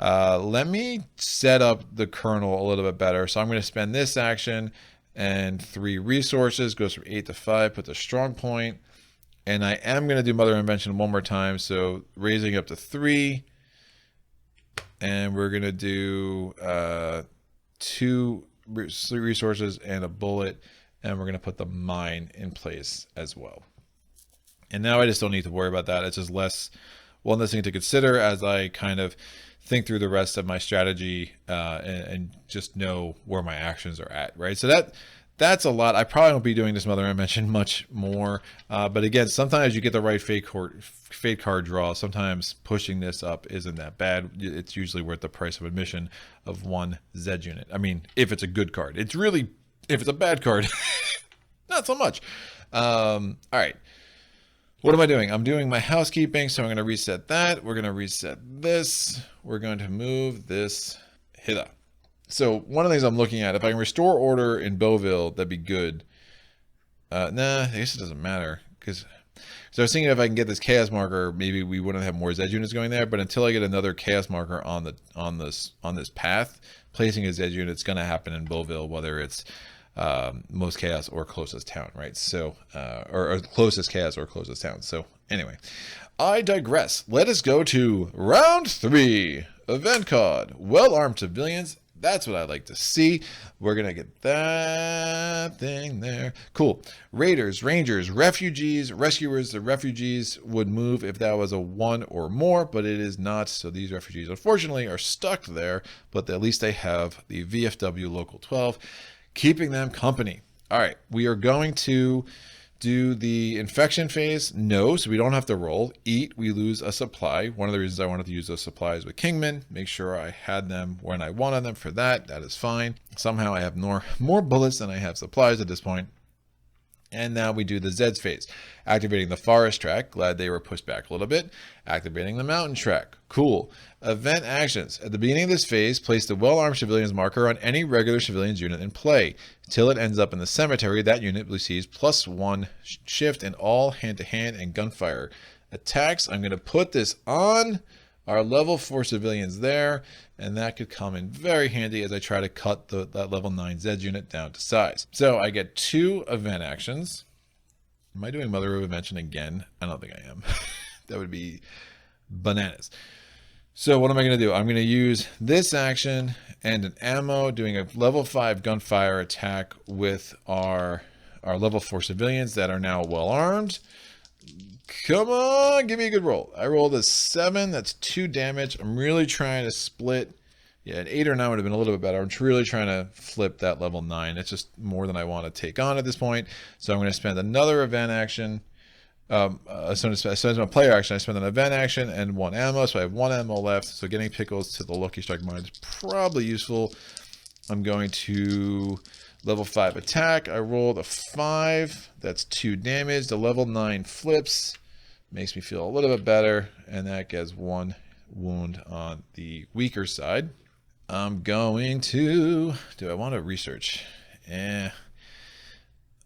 Let me set up the Colonel a little bit better. So I'm going to spend this action and 3 resources, goes from 8 to 5, put the strong point. And I am going to do Mother Invention 1 more time. So raising up to 3. And we're going to do 2 resources and a bullet. And we're going to put the mine in place as well. And now I just don't need to worry about that. It's just one less thing to consider as I kind of think through the rest of my strategy and just know where my actions are at, right? So that's a lot. I probably won't be doing this Mother Invention much more. But again, sometimes you get the right fate card draw. Sometimes pushing this up isn't that bad. It's usually worth the price of admission of 1 Zed unit. I mean, if it's a good card. If it's a bad card, not so much. All right. What am I doing? I'm doing my housekeeping, so I'm going to reset that. We're going to reset this. We're going to move this Hida. So one of the things I'm looking at, if I can restore order in Beauville, that'd be good. Nah, I guess it doesn't matter. So I was thinking if I can get this chaos marker, maybe we wouldn't have more Zed units going there. But until I get another chaos marker on this path, placing a Zed unit is going to happen in Beauville, whether it's most chaos or closest town, right? So, or closest chaos or closest town. So anyway, I digress. Let us go to round 3. Event card. Well-armed civilians. That's what I like to see. We're going to get that thing there. Cool. Raiders, Rangers, Refugees, Rescuers. The Refugees would move if that was a 1 or more, but it is not. So these refugees, unfortunately, are stuck there, but at least they have the VFW Local 12, keeping them company. All right, we are going to do the infection phase. No, so we don't have to roll. Eat, we lose a supply. One of the reasons I wanted to use those supplies with Kingman, make sure I had them when I wanted them for that. That is fine. Somehow I have more bullets than I have supplies at this point. And now we do the Zeds phase. Activating the forest track. Glad they were pushed back a little bit. Activating the mountain track. Cool. Event actions. At the beginning of this phase, place the well-armed civilians marker on any regular civilians unit in play. Till it ends up in the cemetery, that unit receives +1 shift in all hand-to-hand and gunfire attacks. I'm going to put this on our level 4 civilians there, and that could come in very handy as I try to cut that level 9 Zed unit down to size. So I get 2 event actions. Am I doing Mother of Invention again? I don't think I am. That would be bananas. So what am I going to do? I'm going to use this action and an ammo, doing a level 5 gunfire attack with our level 4 civilians that are now well armed. Come on, give me a good roll. I rolled a 7. That's 2 damage. I'm really trying to split. Yeah, an 8 or 9 would have been a little bit better. I'm really trying to flip that level 9. It's just more than I want to take on at this point. So I'm going to spend another event action. As soon as my player action, I spend an event action and 1 ammo. So I have 1 ammo left. So getting pickles to the Lucky Strike Mine is probably useful. I'm going to level 5 attack. I rolled a 5. That's 2 damage. The level 9 flips. Makes me feel a little bit better. And that gets 1 wound on the weaker side. I'm going to... Do I want to research? I'm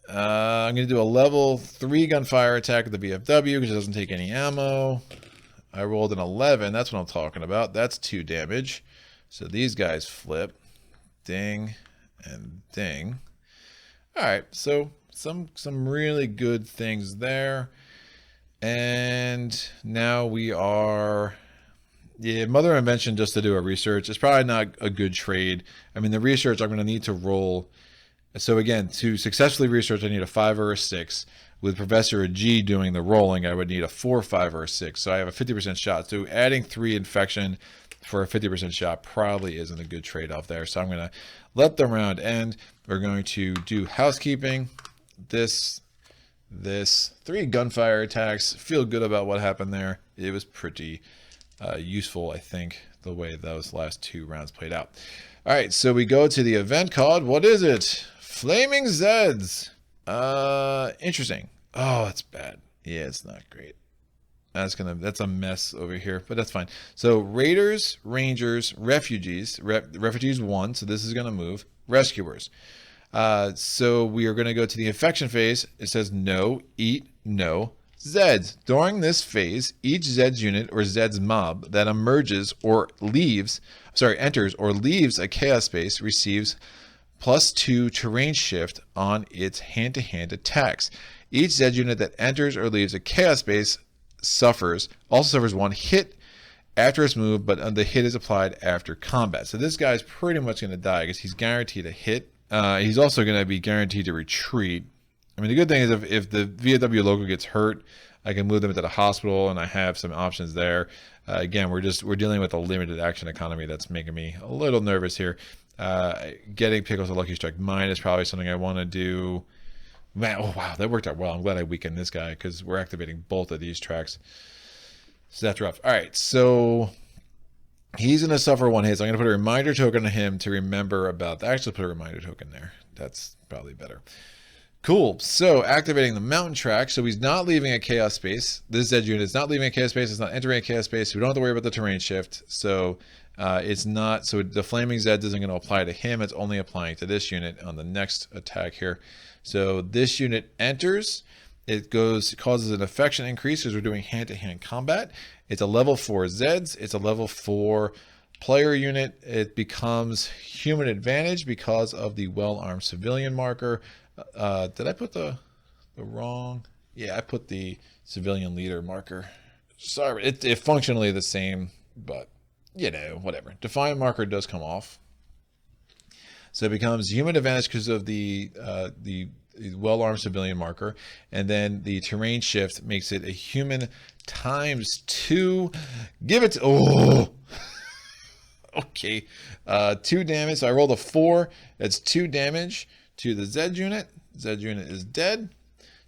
going to do a level 3 gunfire attack at the BFW because it doesn't take any ammo. I rolled an 11. That's what I'm talking about. That's 2 damage. So these guys flip. Ding and ding. All right, so some really good things there. And now we are... Yeah, Mother Invention just to do a research. It's probably not a good trade. I mean, the research I'm going to need to roll. So again, to successfully research, I need a 5 or a 6. With Professor G doing the rolling, I would need a 4, 5, or a 6. So I have a 50% shot. So adding 3 infection for a 50% shot probably isn't a good trade-off there. So I'm going to let the round end. We're going to do housekeeping. This 3 gunfire attacks. Feel good about what happened there. It was pretty useful, I think, the way those last 2 rounds played out. All right, so we go to the event card. What is it? Flaming Zeds. Interesting. Oh, it's bad. Yeah, it's not great. That's a mess over here, but that's fine. So Raiders, Rangers, Refugees. Refugees 1, so this is going to move. Rescuers. So we are going to go to the infection phase. It says no, eat, no. Zeds. During this phase, each Zeds unit or Zeds mob that enters or leaves a chaos space receives +2 terrain shift on its hand-to-hand attacks. Each Zed unit that enters or leaves a chaos space also suffers 1 hit after its move, but the hit is applied after combat. So this guy's pretty much going to die because he's guaranteed a hit. He's also going to be guaranteed to retreat. I mean, the good thing is if the VFW local gets hurt, I can move them into the hospital, and I have some options there. Again, we're dealing with a limited action economy that's making me a little nervous here. Getting pickles to Lucky Strike Mine is probably something I want to do. Man, oh wow, that worked out well. I'm glad I weakened this guy because we're activating both of these tracks. So that's rough. All right, so he's going to suffer 1 hit. So I'm going to put a reminder token on him to remember about that. Actually, put a reminder token there. That's probably better. Cool. So activating the mountain track. So he's not leaving a chaos space. This Zed unit is not leaving a chaos space. It's not entering a chaos space. We don't have to worry about the terrain shift. So it's not. So the flaming Zed isn't going to apply to him. It's only applying to this unit on the next attack here. So this unit enters. It causes an affection increase because we're doing hand-to-hand combat. It's a level 4 Zeds. It's a level 4 player unit. It becomes human advantage because of the well-armed civilian marker. Did I put the wrong? Yeah, I put the civilian leader marker. Sorry, it's functionally the same, but you know, whatever. Defiant marker does come off. So it becomes human advantage because of the well-armed civilian marker, and then the terrain shift makes it a human ×2. Give it to, oh okay, 2 damage. So I rolled a 4. That's 2 damage to the Zed unit. Zed unit is dead.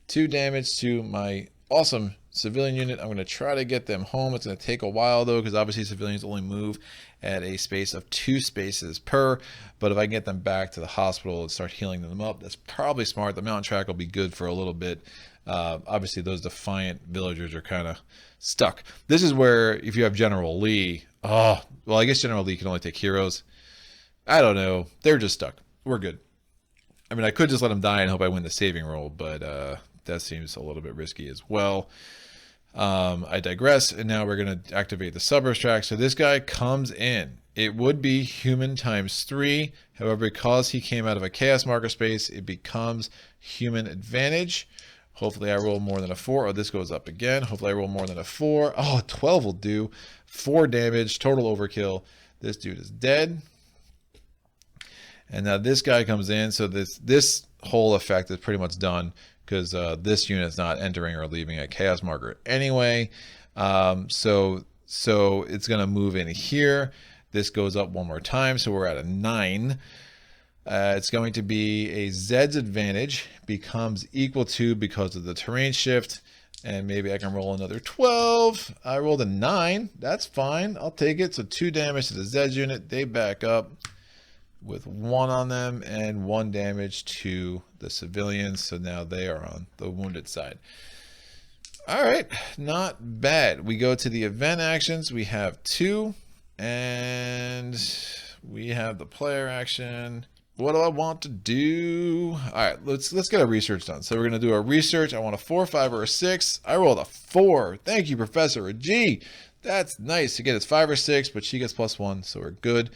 2 damage to my awesome civilian unit. I'm going to try to get them home. It's going to take a while though, because obviously civilians only move at a space of 2 spaces per. But if I can get them back to the hospital and start healing them up, that's probably smart. The mountain track will be good for a little bit. Obviously those defiant villagers are kind of stuck. This is where if you have General Lee, well, I guess General Lee can only take heroes. I don't know. They're just stuck. We're good. I mean, I could just let him die and hope I win the saving roll, but that seems a little bit risky as well. I digress, and now we're going to activate the suburbs track. So this guy comes in. It would be human ×3. However, because he came out of a chaos marker space, it becomes human advantage. Hopefully I roll more than a 4. Oh, this goes up again. Hopefully I roll more than a 4. Oh, 12 will do. 4 damage, total overkill. This dude is dead. And now this guy comes in. So this whole effect is pretty much done because this unit is not entering or leaving a chaos marker anyway. So it's going to move in here. This goes up one more time. So we're at a 9. It's going to be a Zed's advantage becomes equal to because of the terrain shift. And maybe I can roll another 12. I rolled a 9. That's fine. I'll take it. So 2 damage to the Zed unit. They back up with 1 on them and 1 damage to the civilians. So now they are on the wounded side. All right, not bad. We go to the event actions. We have 2 and we have the player action. What do I want to do? All right, let's get a research done. So we're going to do a research. I want a 4, 5, or a 6. I rolled a 4. Thank you, Professor G. That's nice. Again, it's 5 or 6, but she gets +1, so we're good.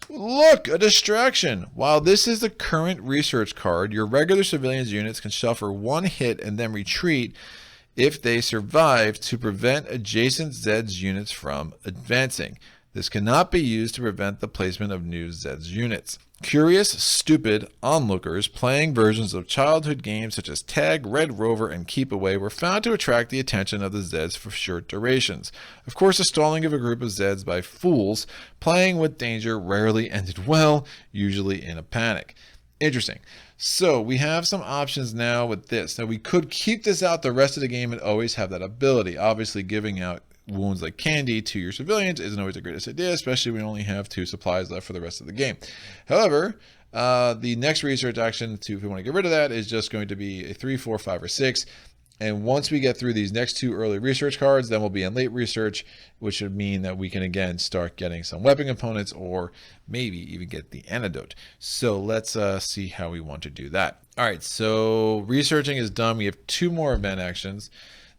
Look, a distraction. While this is the current research card, your regular civilians units can suffer 1 hit and then retreat if they survive to prevent adjacent Zeds units from advancing. This cannot be used to prevent the placement of new Zeds units. Curious, stupid onlookers playing versions of childhood games such as Tag, Red Rover, and Keep Away were found to attract the attention of the Zeds for short durations. Of course, the stalling of a group of Zeds by fools playing with danger rarely ended well, usually in a panic. Interesting. So we have some options now with this. Now we could keep this out the rest of the game and always have that ability. Obviously, giving out wounds like candy to your civilians isn't always the greatest idea, especially when we only have 2 supplies left for the rest of the game. However, the next research action if we want to get rid of that is just going to be a 3, 4, 5, or 6. And once we get through these next 2 early research cards, then we'll be in late research, which would mean that we can again start getting some weapon components or maybe even get the antidote. So let's see how we want to do that. All right, so researching is done. We have 2 more event actions.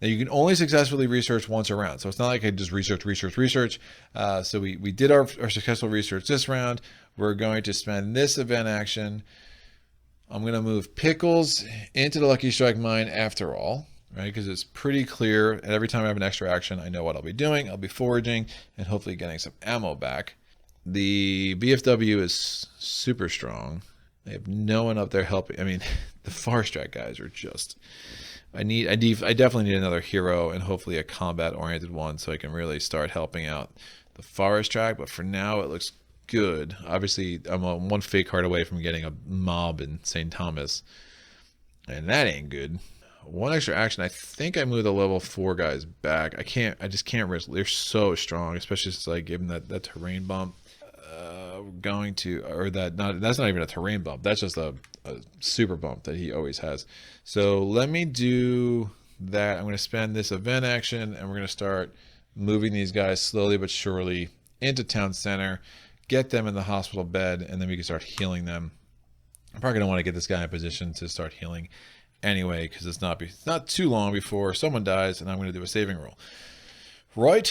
Now you can only successfully research once a round. So it's not like I just research. So we did our successful research this round. We're going to spend this event action. I'm going to move Pickles into the Lucky Strike mine after all, right? Because it's pretty clear. And every time I have an extra action, I know what I'll be doing. I'll be foraging and hopefully getting some ammo back. The BFW is super strong. I have no one up there helping. I mean, the Forest Track guys are just... I definitely need another hero and hopefully a combat-oriented one so I can really start helping out the Forest Track. But for now, it looks good. Obviously, I'm 1 fake card away from getting a mob in St. Thomas, and that ain't good. 1 extra action. I think I moved the level 4 guys back. I just can't risk. They're so strong, especially since I gave them that terrain bump. going to, or that's not even a terrain bump. That's just a super bump that he always has. So let me do that. I'm going to spend this event action, and we're going to start moving these guys slowly but surely into town center, get them in the hospital bed, and then we can start healing them. I'm probably going to want to get this guy in position to start healing anyway, because it's not too long before someone dies, and I'm going to do a saving roll. Right.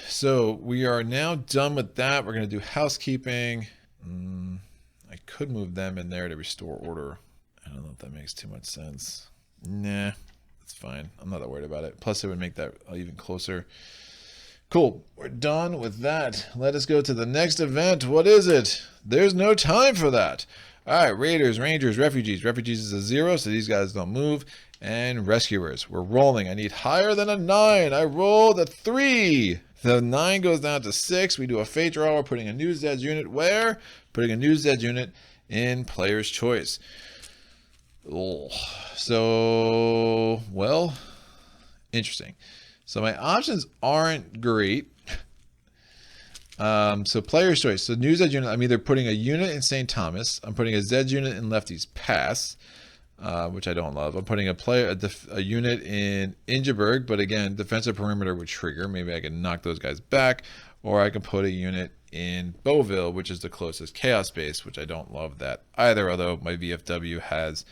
So we are now done with that. We're going to do housekeeping. I could move them in there to restore order. I don't know if that makes too much sense. Nah, it's fine. I'm not that worried about it. Plus, it would make that even closer. Cool. We're done with that. Let us go to the next event. What is it? There's no time for that. All right, raiders, rangers, refugees. Refugees is a 0, so these guys don't move. And rescuers. We're rolling. I need higher than a 9. I rolled a 3. The 9 goes down to 6. We do a fate draw. We're putting a new Zeds unit where? Putting a new Zeds unit in player's choice. So, well, interesting. So my options aren't great. So player's choice. So new Zeds unit. I'm either putting a unit in St. Thomas. I'm putting a Zeds unit in Lefty's Pass. Which I don't love. I'm putting a unit in Ingeborg, but again, defensive perimeter would trigger. Maybe I can knock those guys back, or I can put a unit in Beauville, which is the closest chaos base, which I don't love that either, although my VFW has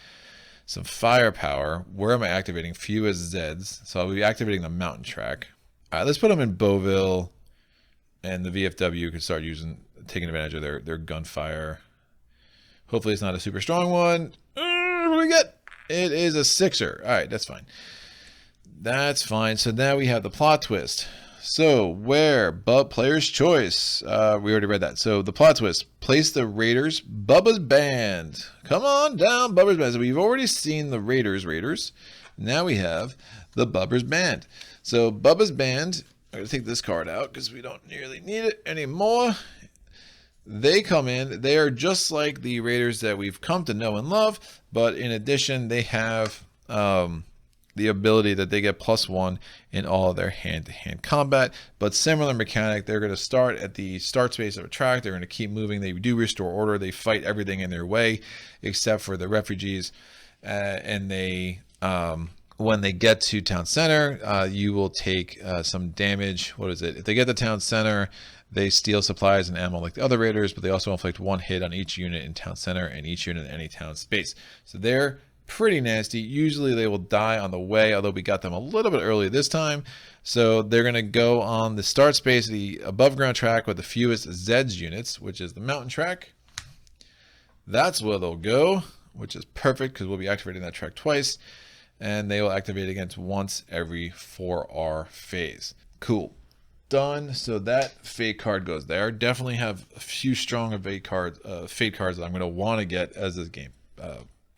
some firepower. Where am I activating? Few as Zeds, so I'll be activating the mountain track. All right, let's put them in Beauville, and the VFW can start taking advantage of their gunfire. Hopefully it's not a super strong one. What do we get? It is a 6er. All right, that's fine. That's fine. So now we have the plot twist. So player's choice. We already read that. So the plot twist. Place the raiders. Bubba's band. Come on down, Bubba's band. So we've already seen the raiders. Now we have the Bubba's band. So Bubba's band. I'm going to take this card out because we don't nearly need it anymore. They come in, they are just like the raiders that we've come to know and love, but in addition, they have the ability that they get +1 in all of their hand-to-hand combat, but similar mechanic. They're going to start at the start space of a track. They're going to keep moving. They do restore order. They fight everything in their way, except for the refugees, and they... when they get to town center, you will take some damage. What is it? If they get to town center, they steal supplies and ammo like the other raiders, but they also inflict 1 hit on each unit in town center and each unit in any town space. So they're pretty nasty. Usually they will die on the way, although we got them a little bit early this time. So they're going to go on the start space, the above ground track with the fewest Zeds units, which is the mountain track. That's where they'll go, which is perfect because we'll be activating that track twice. And they will activate against once every 4R phase. Cool. Done. So that fate card goes there. Definitely have a few strong fate cards that I'm going to want to get as this game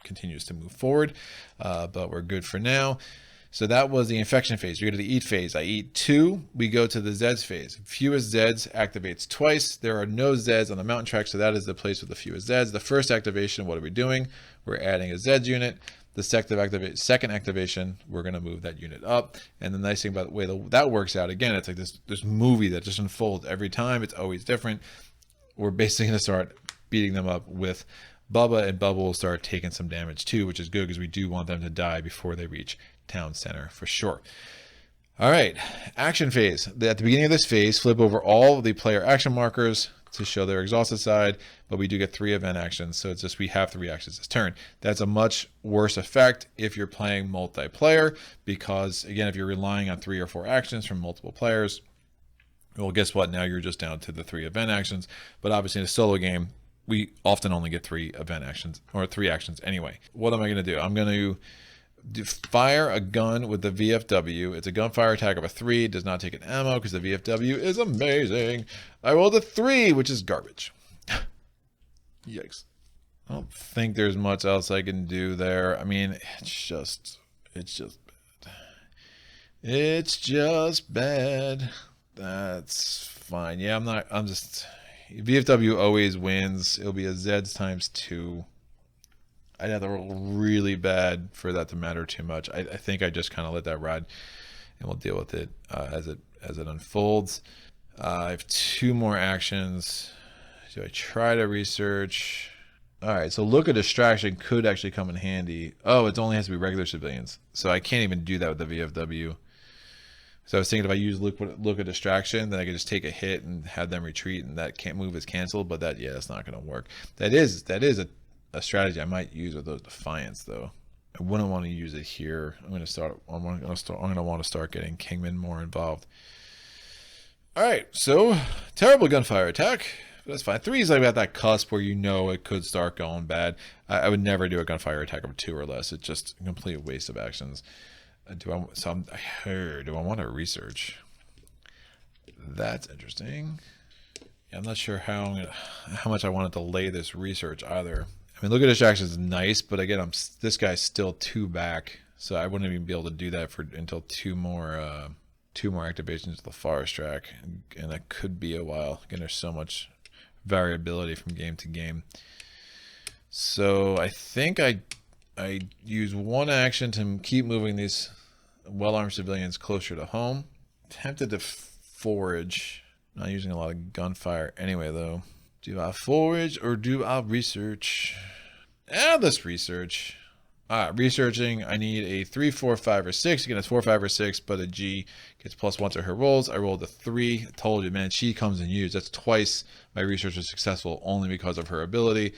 continues to move forward. But we're good for now. So that was the infection phase. We go to the eat phase. I eat 2. We go to the Zeds phase. Fewest Zeds activates twice. There are no Zeds on the mountain track, so that is the place with the fewest Zeds. The first activation, what are we doing? We're adding a Zeds unit. The second activation, we're going to move that unit up. And the nice thing about the way that works out, again, it's like this movie that just unfolds every time. It's always different. We're basically going to start beating them up with Bubba, and Bubba will start taking some damage too, which is good because we do want them to die before they reach town center for sure. All right, action phase. At the beginning of this phase, flip over all of the player action markers to show their exhausted side, but we do get 3 event actions, so it's just we have 3 actions this turn. That's a much worse effect if you're playing multiplayer, because again, if you're relying on 3 or 4 actions from multiple players, well, guess what? Now you're just down to the 3 event actions. But obviously in a solo game, we often only get 3 event actions, or 3 actions anyway. What am I going to do? I'm going to fire a gun with the VFW. It's a gunfire attack of a 3. It does not take an ammo because the VFW is amazing. I rolled a 3, which is garbage. Yikes. I don't think there's much else I can do there. I mean, it's just bad. It's just bad. That's fine. Yeah, VFW always wins. It'll be a Zeds × 2. I'd have to roll really bad for that to matter too much. I think I just kind of let that ride, and we'll deal with it as it unfolds. I have 2 more actions. Do I try to research? All right, so look at distraction could actually come in handy. Oh, it only has to be regular civilians. So I can't even do that with the VFW. So I was thinking if I use look at distraction, then I could just take a hit and have them retreat, and that can't move is canceled. But that, yeah, that's not going to work. That is a strategy I might use with those defiance though. I wouldn't want to use it here. I'm going to want to start getting Kingman more involved. All right, so terrible gunfire attack. That's fine. 3 is like at that cusp where you know it could start going bad. I would never do a gunfire attack of 2 or less. It's just a complete waste of actions. Do I want to research? That's interesting. Yeah, I'm not sure how much I want to delay this research either. I mean, look at distraction is nice, but again, this guy's still 2 back, so I wouldn't even be able to do that until 2 more activations of the forest track, and that could be a while. Again, there's so much variability from game to game. So I think I use 1 action to keep moving these well-armed civilians closer to home. Tempted to forage. Not using a lot of gunfire anyway, though. Do I forage or do I research? Let's research. Researching, I need a 3, 4, 5, or 6. Again, it's 4, 5, or 6, but a G gets +1 to her rolls. I rolled a 3. I told you, man, she comes in used. That's twice my research was successful only because of her ability.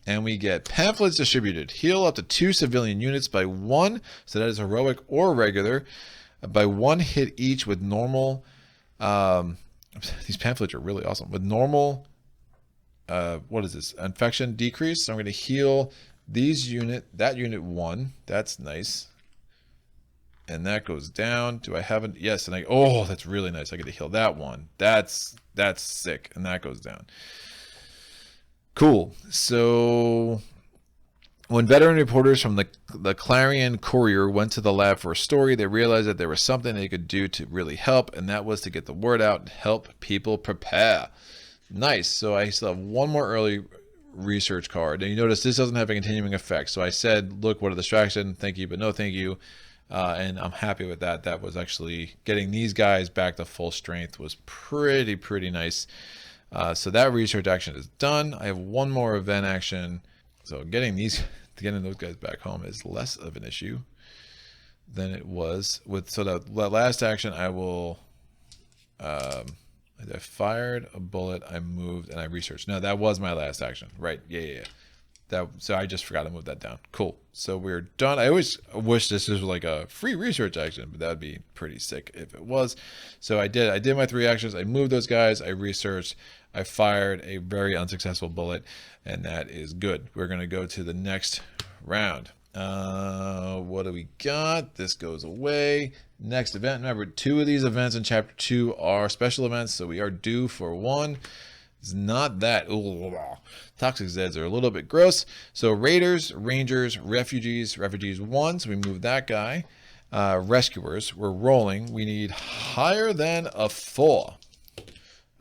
And we get pamphlets distributed. Heal up to 2 civilian units by 1. So that is heroic or regular. By 1 hit each with normal. These pamphlets are really awesome. With normal, what is this? Infection decrease. So I'm going to heal that unit 1. That's nice. And that goes down. Do I have it? Yes. And oh, that's really nice. I get to heal that one. That's sick. And that goes down. Cool. So when veteran reporters from the Clarion Courier went to the lab for a story, they realized that there was something they could do to really help, and that was to get the word out and help people prepare. Nice. So I still have 1 more early research card. And you notice this doesn't have a continuing effect. So I said, look, what a distraction. Thank you, but no thank you. And I'm happy with that. That was actually getting these guys back to full strength was pretty nice. So that research action is done. I have 1 more event action. So getting those guys back home is less of an issue than it was with. So that last action, I fired a bullet, I moved, and I researched. No, that was my last action, right? Yeah. So I just forgot to move that down. Cool. So we're done. I always wish this was like a free research action, but that would be pretty sick if it was. So I did my 3 actions. I moved those guys. I researched. I fired a very unsuccessful bullet, and that is good. We're going to go to the next round. What do we got? This goes away. Next event. Remember, 2 of these events in chapter 2 are special events, so we are due for 1. It's not that. Ooh, toxic Zeds are a little bit gross. So Raiders, Rangers, Refugees 1. So we move that guy. Rescuers, we're rolling. We need higher than a 4.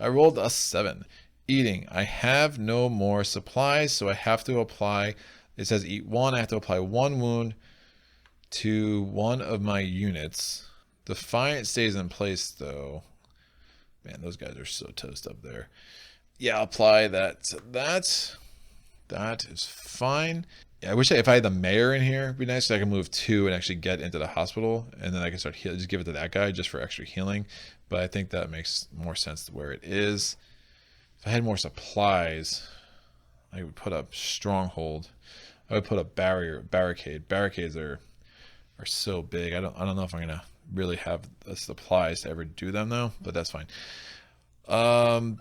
I rolled a 7. Eating, I have no more supplies, so I have to apply. It says eat 1. I have to apply 1 wound to 1 of my units. Defiant stays in place though. Man, those guys are so toast up there. Yeah, I'll apply that to that. That is fine. Yeah, I wish if I had the mayor in here, it'd be nice so I can move 2 and actually get into the hospital, and then I can start healing. Just give it to that guy just for extra healing. But I think that makes more sense to where it is. If I had more supplies, I would put up stronghold. I would put up barricade. Barricades are so big. I don't know if I'm gonna really have the supplies to ever do them though, but that's fine.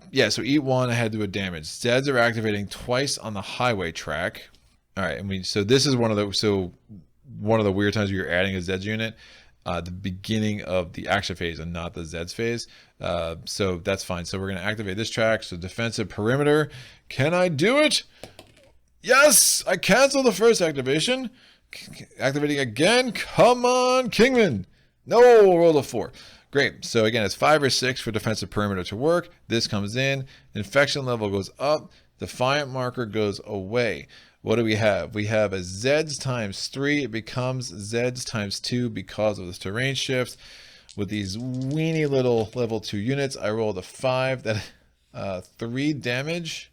Yeah, so eat 1, I had to do a damage. Zeds are activating twice on the highway track. All right, so this is one of the weird times where you're adding a Zeds unit, the beginning of the action phase and not the Zeds phase. So that's fine. So we're gonna activate this track. So defensive perimeter. Can I do it? Yes, I cancel the first activation. Activating again. Come on, Kingman. No, roll a 4. Great. So again, it's 5 or 6 for defensive perimeter to work. This comes in. Infection level goes up. Defiant marker goes away. What do we have? We have a Zeds times 3. It becomes Zeds times 2 because of this terrain shift. With these weenie little level 2 units, I rolled a 5. That 3 damage.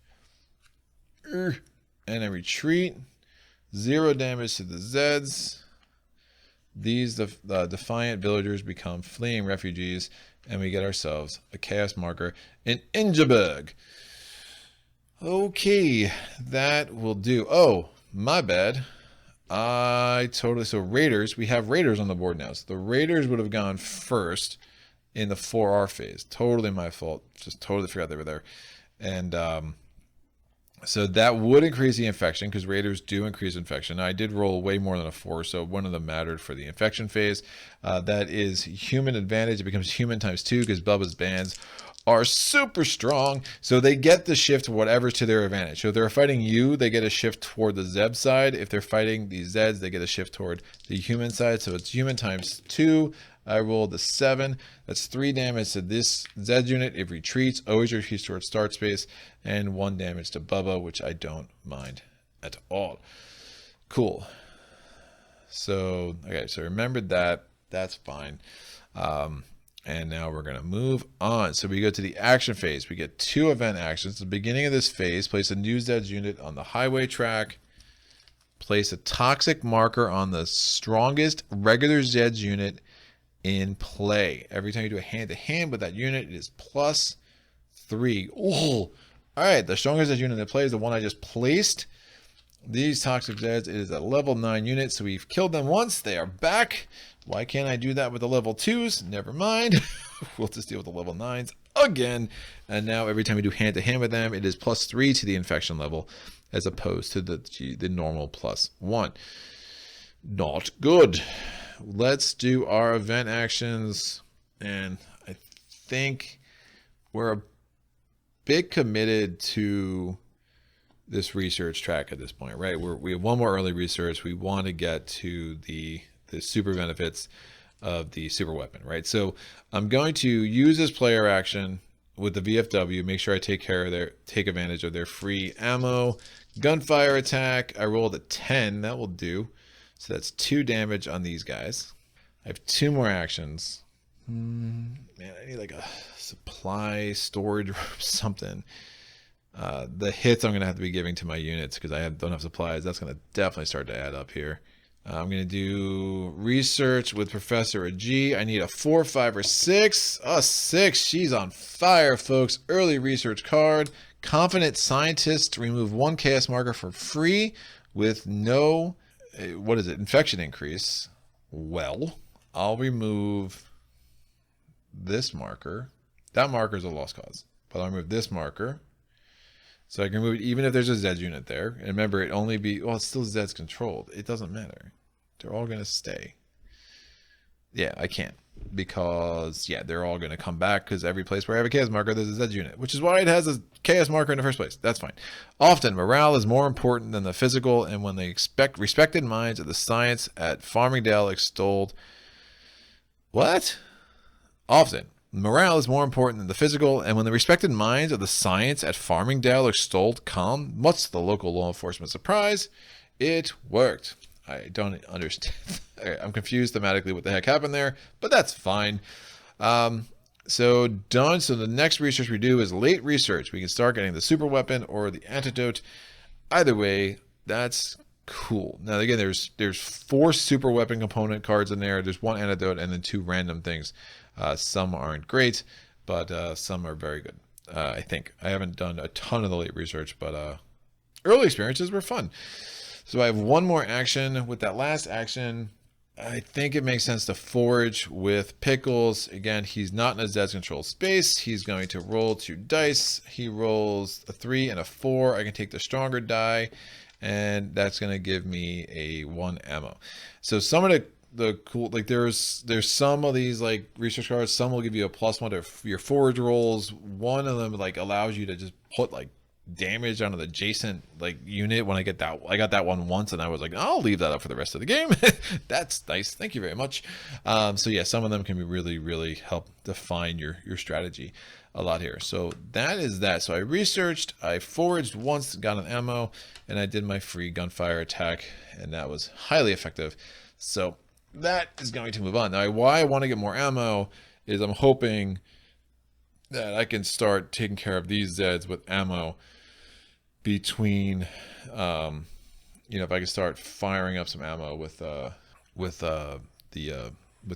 And I retreat. 0 damage to the Zeds. These defiant villagers become fleeing refugees, and we get ourselves a chaos marker in Ingeborg. Okay, that will do. Oh, my bad. So raiders, we have raiders on the board now. So the raiders would have gone first in the 4R phase. Totally my fault. Just totally forgot they were there. And so that would increase the infection because raiders do increase infection. Now, I did roll way more than a 4, so one of them mattered for the infection phase. That is human advantage. It becomes human times 2 because Bubba's bands are super strong, so they get the shift whatever's to their advantage. So if they're fighting you, they get a shift toward the Zeb side. If they're fighting the Zeds, they get a shift toward the human side. So it's human times 2. I rolled a 7. That's 3 damage to this Zed unit. It retreats, always retreats towards start space, and 1 damage to Bubba, which I don't mind at all. Cool. So, okay, so remembered that. That's fine. And now we're going to move on. So we go to the action phase. We get 2 event actions. At the beginning of this phase, place a new Zeds unit on the highway track. Place a toxic marker on the strongest regular Zeds unit in play. Every time you do a hand-to-hand with that unit, it is +3. Oh, all right. The strongest Zeds unit in play is the one I just placed. These toxic Zeds, it is a level 9 unit, so we've killed them once. They are back. Why can't I do that with the level 2s? Never mind. We'll just deal with the level 9s again. And now every time we do hand-to-hand with them, it is +3 to the infection level as opposed to the normal +1. Not good. Let's do our event actions. And I think we're a bit committed to this research track at this point, right? We have one more early research. We want to get to the super benefits of the super weapon, right? So I'm going to use this player action with the VFW, make sure I take advantage of their free ammo. Gunfire attack, I rolled a 10, that will do. So that's 2 damage on these guys. I have 2 more actions. Man, I need like a supply storage or something. The hits I'm going to have to be giving to my units because I don't have supplies. That's going to definitely start to add up here. I'm going to do research with Professor G. I need a 4, 5, or 6. A 6. She's on fire, folks. Early research card. Confident scientist. Remove 1 chaos marker for free with no, what is it, infection increase. Well, I'll remove this marker. That marker is a lost cause. But I'll remove this marker. So I can remove it even if there's a Zed unit there. And remember, it only be, well, it's still Zeds controlled. It doesn't matter. They're all going to stay. Yeah, I can't. Because, yeah, they're all going to come back because every place where I have a chaos marker, there's a Zed unit. Which is why it has a chaos marker in the first place. That's fine. Often, morale is more important than the physical. And when the respected minds of the science at Farmingdale extolled... What? Often. Morale is more important than the physical, and when the respected minds of the science at Farmingdale extolled calm, much to the local law enforcement surprise, it worked. I don't understand. I'm confused thematically what the heck happened there, but that's fine. So done. So the next research we do is late research. We can start getting the super weapon or the antidote. Either way, that's cool. Now again, there's 4 super weapon component cards in there. There's 1 antidote and then 2 random things. Some aren't great, but some are very good. I think I haven't done a ton of the late research, but early experiences were fun. So I have 1 more action. With that last action, I think it makes sense to forage with Pickles. Again, he's not in a Zed's control space. He's going to roll 2 dice. He rolls a 3 and a 4. I can take the stronger die, and that's going to give me a 1 ammo. So some of the cool, like there's some of these like research cards, some will give you a +1 to your forage rolls. One of them like allows you to just put like damage on an adjacent like unit. When I got that one once, and I was like, I'll leave that up for the rest of the game. That's nice, thank you very much. So yeah, some of them can be really help define your strategy a lot here. So that is that. So I researched, I foraged once, got an ammo, and I did my free gunfire attack, and that was highly effective. So that is going to move on. Now, why I want to get more ammo is I'm hoping that I can start taking care of these Zeds with ammo between, if I could start firing up some ammo with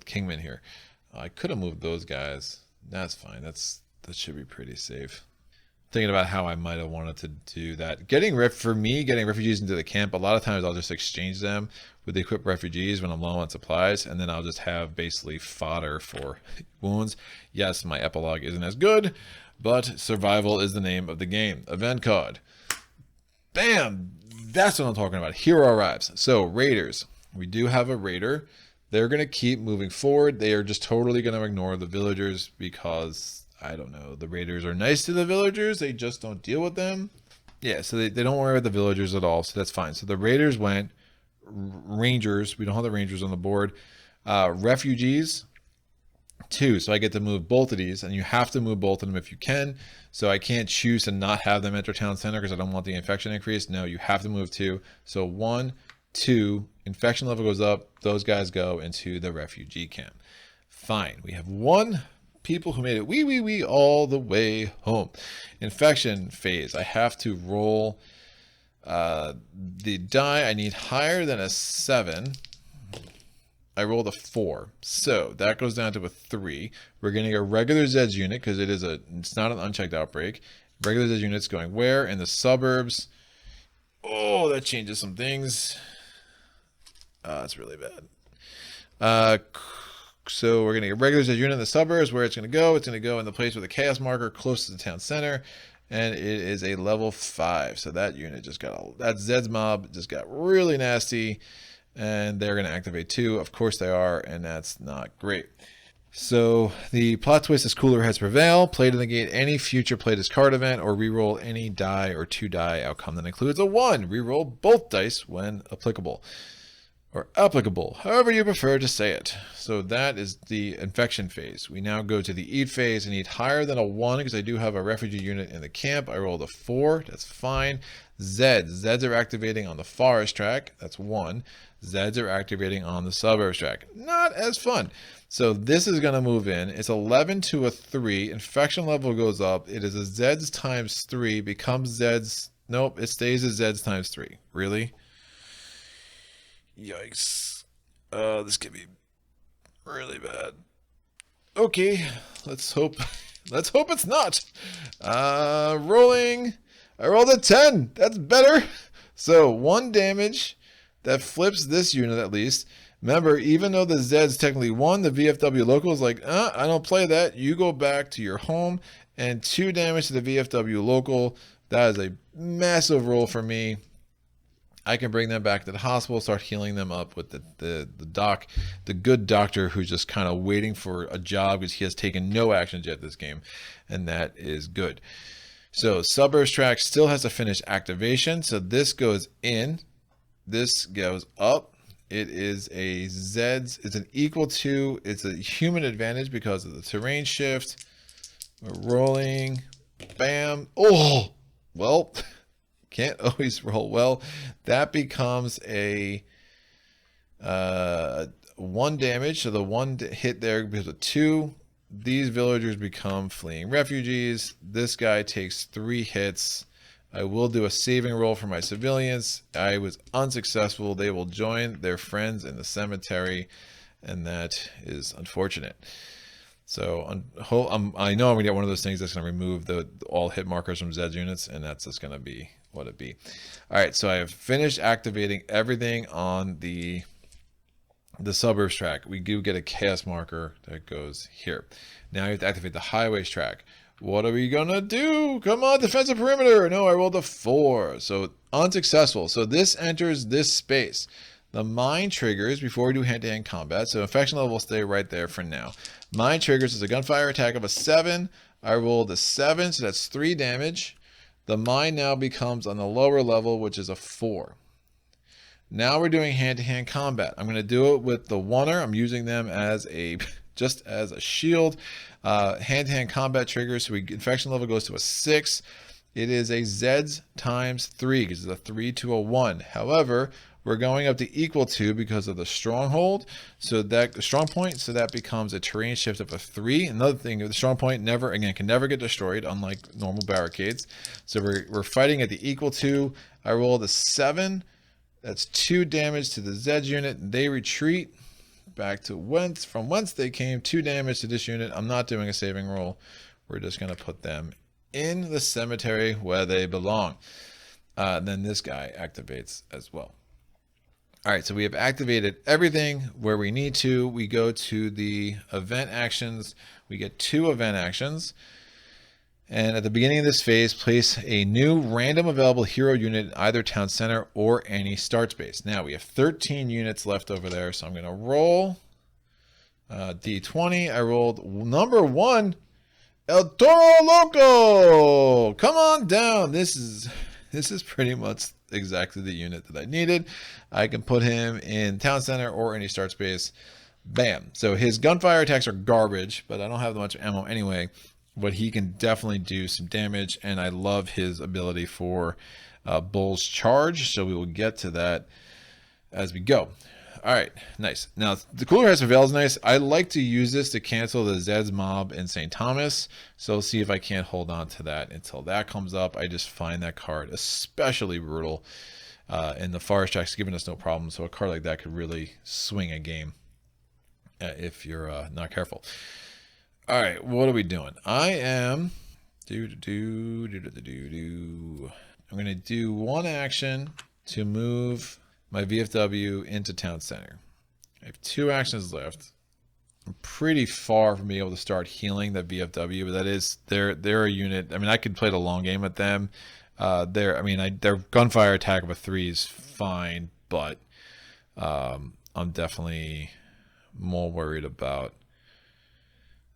Kingman here. I could have moved those guys. That's fine. That should be pretty safe. Thinking about how I might have wanted to do that. Getting refugees into the camp, a lot of times I'll just exchange them with the equipped refugees when I'm low on supplies, and then I'll just have basically fodder for wounds. Yes, my epilogue isn't as good, but survival is the name of the game. Event card. Bam! That's what I'm talking about. Hero arrives. So, raiders. We do have a raider. They're going to keep moving forward. They are just totally going to ignore the villagers because, I don't know, the raiders are nice to the villagers. They just don't deal with them. Yeah, so they don't worry about the villagers at all, so that's fine. So the raiders went. Rangers. We don't have the rangers on the board. Refugees. 2. So I get to move both of these, and you have to move both of them if you can. So I can't choose to not have them enter town center because I don't want the infection increase. No, you have to move 2. So 1, 2, infection level goes up. Those guys go into the refugee camp. Fine. We have 1 people who made it wee all the way home. Infection phase. I have to roll the die. I need higher than a 7. I rolled a 4, so that goes down to a 3. We're getting a regular Zeds unit because it's not an unchecked outbreak. Regular Zeds units going where? In the suburbs. Oh, that changes some things. It's really bad. So we're getting a regular Zeds unit in the suburbs. Where it's going to go? It's going to go in the place with a chaos marker close to the town center, and it is a level 5. So that unit that Zeds mob just got really nasty. And they're going to activate 2. Of course they are, and that's not great. So the plot twist is cooler heads prevail. Play to negate any future play discard event or reroll any die or 2 die outcome that includes a 1. Reroll both dice when applicable. Or applicable, however you prefer to say it. So that is the infection phase. We now go to the eat phase. I need higher than a 1 because I do have a refugee unit in the camp. I rolled a 4. That's fine. Zeds. Zeds are activating on the forest track. That's 1. Zeds are activating on the suburbs track. Not as fun. So this is going to move in. It's 11 to a 3. Infection level goes up. It is a Zeds times 3. Becomes Zeds. Nope, it stays as Zeds times 3. Really? Yikes. This could be really bad. Okay, let's hope it's not. Rolling. I rolled a 10. That's better. So 1 damage. That flips this unit at least. Remember, even though the Zeds technically won, the VFW local is like, I don't play that. You go back to your home. And 2 damage to the VFW local. That is a massive roll for me. I can bring them back to the hospital, start healing them up with the doc, the good doctor who's just kind of waiting for a job because he has taken no actions yet this game. And that is good. So suburbs track still has to finish activation. So this goes in. This goes up. It is a Zeds. It's an equal to. It's a human advantage because of the terrain shift. We're rolling. Bam. Oh, well, can't always roll well. That becomes a 1 damage. So the 1 hit there becomes a 2. These villagers become fleeing refugees. This guy takes 3 hits. I will do a saving roll for my civilians. I was unsuccessful. They will join their friends in the cemetery, and that is unfortunate. So I know I'm going to get one of those things that's going to remove all hit markers from Zeds units, and that's just going to be what it be. All right, so I have finished activating everything on the suburbs track. We do get a chaos marker that goes here. Now you have to activate the highways track. What are we gonna do? Come on, defensive perimeter. No, I rolled a 4. So unsuccessful. So this enters this space. The mine triggers before we do hand-to-hand combat. So infection level will stay right there for now. Mine triggers is a gunfire attack of a 7. I rolled a 7, so that's 3 damage. The mine now becomes on the lower level, which is a 4. Now we're doing hand-to-hand combat. I'm going to do it with the oneer. I'm using them as just as a shield. Hand-to-hand combat triggers, so infection level goes to a 6. It is a Zeds times 3 because it's a 3 to a 1. However, we're going up to equal to because of the stronghold. So that the strong point, so that becomes a terrain shift of a 3. Another thing, the strong point never, again, can never get destroyed, unlike normal barricades. So we're fighting at the equal to. I rolled a 7. That's 2 damage to the Zeds unit. They retreat back to from whence they came. 2 damage to this unit. I'm not doing a saving roll. We're just going to put them in the cemetery where they belong. Then this guy activates as well. All right, so we have activated everything where we need to. We go to the event actions. We get 2 event actions. And at the beginning of this phase, place a new random available hero unit in either town center or any start space. Now we have 13 units left over there, so I'm going to roll D20. I rolled number 1, El Toro Loco. Come on down. This is pretty much exactly the unit that I needed. I can put him in town center or any start space. Bam. So his gunfire attacks are garbage, but I don't have that much ammo anyway. But he can definitely do some damage, and I love his ability for Bull's Charge, so we will get to that as we go. All right, nice. Now, the Cooler Heads Prevail is nice. I like to use this to cancel the Zeds mob in St. Thomas, so we'll see if I can't hold on to that until that comes up. I just find that card especially brutal, and the Forest Track's giving us no problem, so a card like that could really swing a game if you're not careful. All right, what are we doing? I am I'm going to do 1 action to move my VFW into town center. I have 2 actions left. I'm pretty far from being able to start healing that VFW, but that is they're a unit. I mean, I could play the long game with them. Their gunfire attack of a 3 is fine, but I'm definitely more worried about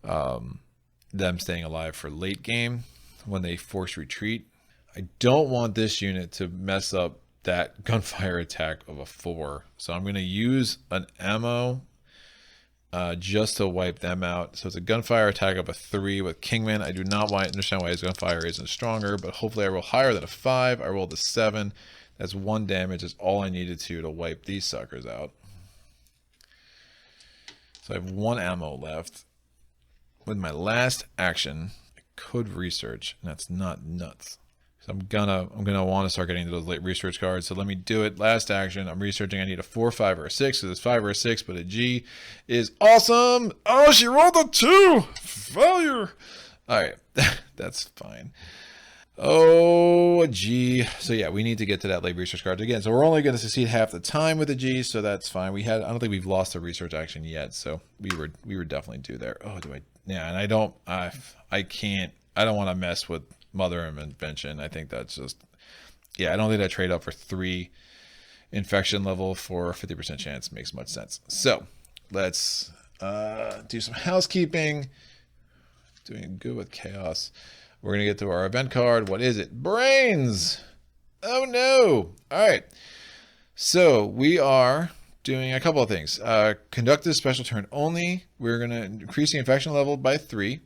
them staying alive for late game when they force retreat. I don't want this unit to mess up that gunfire attack of a 4, so I'm going to use an ammo just to wipe them out. So it's a gunfire attack of a 3 with Kingman. I do not understand why his gunfire isn't stronger, but hopefully I roll higher than a 5. I rolled a 7. That's 1 damage. That's all I needed to wipe these suckers out. So I have 1 ammo left. With my last action, I could research, and that's not nuts. So I'm gonna want to start getting to those late research cards. So let me do it. Last action, I'm researching. I need a 4, 5, or a 6. So there's 5 or a 6, but a G is awesome. Oh, she rolled a 2. Failure. All right, that's fine. Oh, a G. So yeah, we need to get to that late research cards again. So we're only going to succeed half the time with a G, so that's fine. I don't think we've lost a research action yet, so we were definitely due there. Oh, yeah, and I don't want to mess with Mother of Invention. I think that's just, yeah, I don't think that trade up for 3 infection level for a 50% chance makes much sense. So let's do some housekeeping. Doing good with chaos. We're going to get to our event card. What is it? Brains! Oh no! All right. So we are doing a couple of things. Conduct this special turn only. We're going to increase the infection level by 3.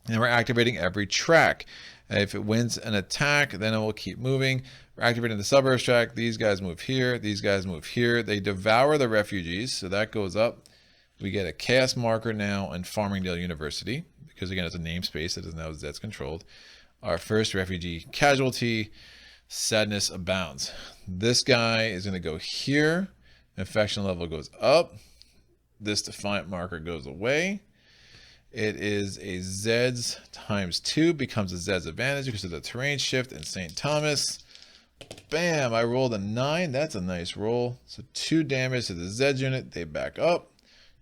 And we're activating every track. If it wins an attack, then it will keep moving. We're activating the suburbs track. These guys move here. These guys move here. They devour the refugees, so that goes up. We get a chaos marker now in Farmingdale University, because again, it's a namespace that is now Zeds controlled. Our first refugee casualty, sadness abounds. This guy is going to go here. Infection level goes up. This defiant marker goes away. It is a Zeds times 2, becomes a Zeds advantage because of the terrain shift in St. Thomas. Bam, I rolled a 9. That's a nice roll. So 2 damage to the Zeds unit, they back up.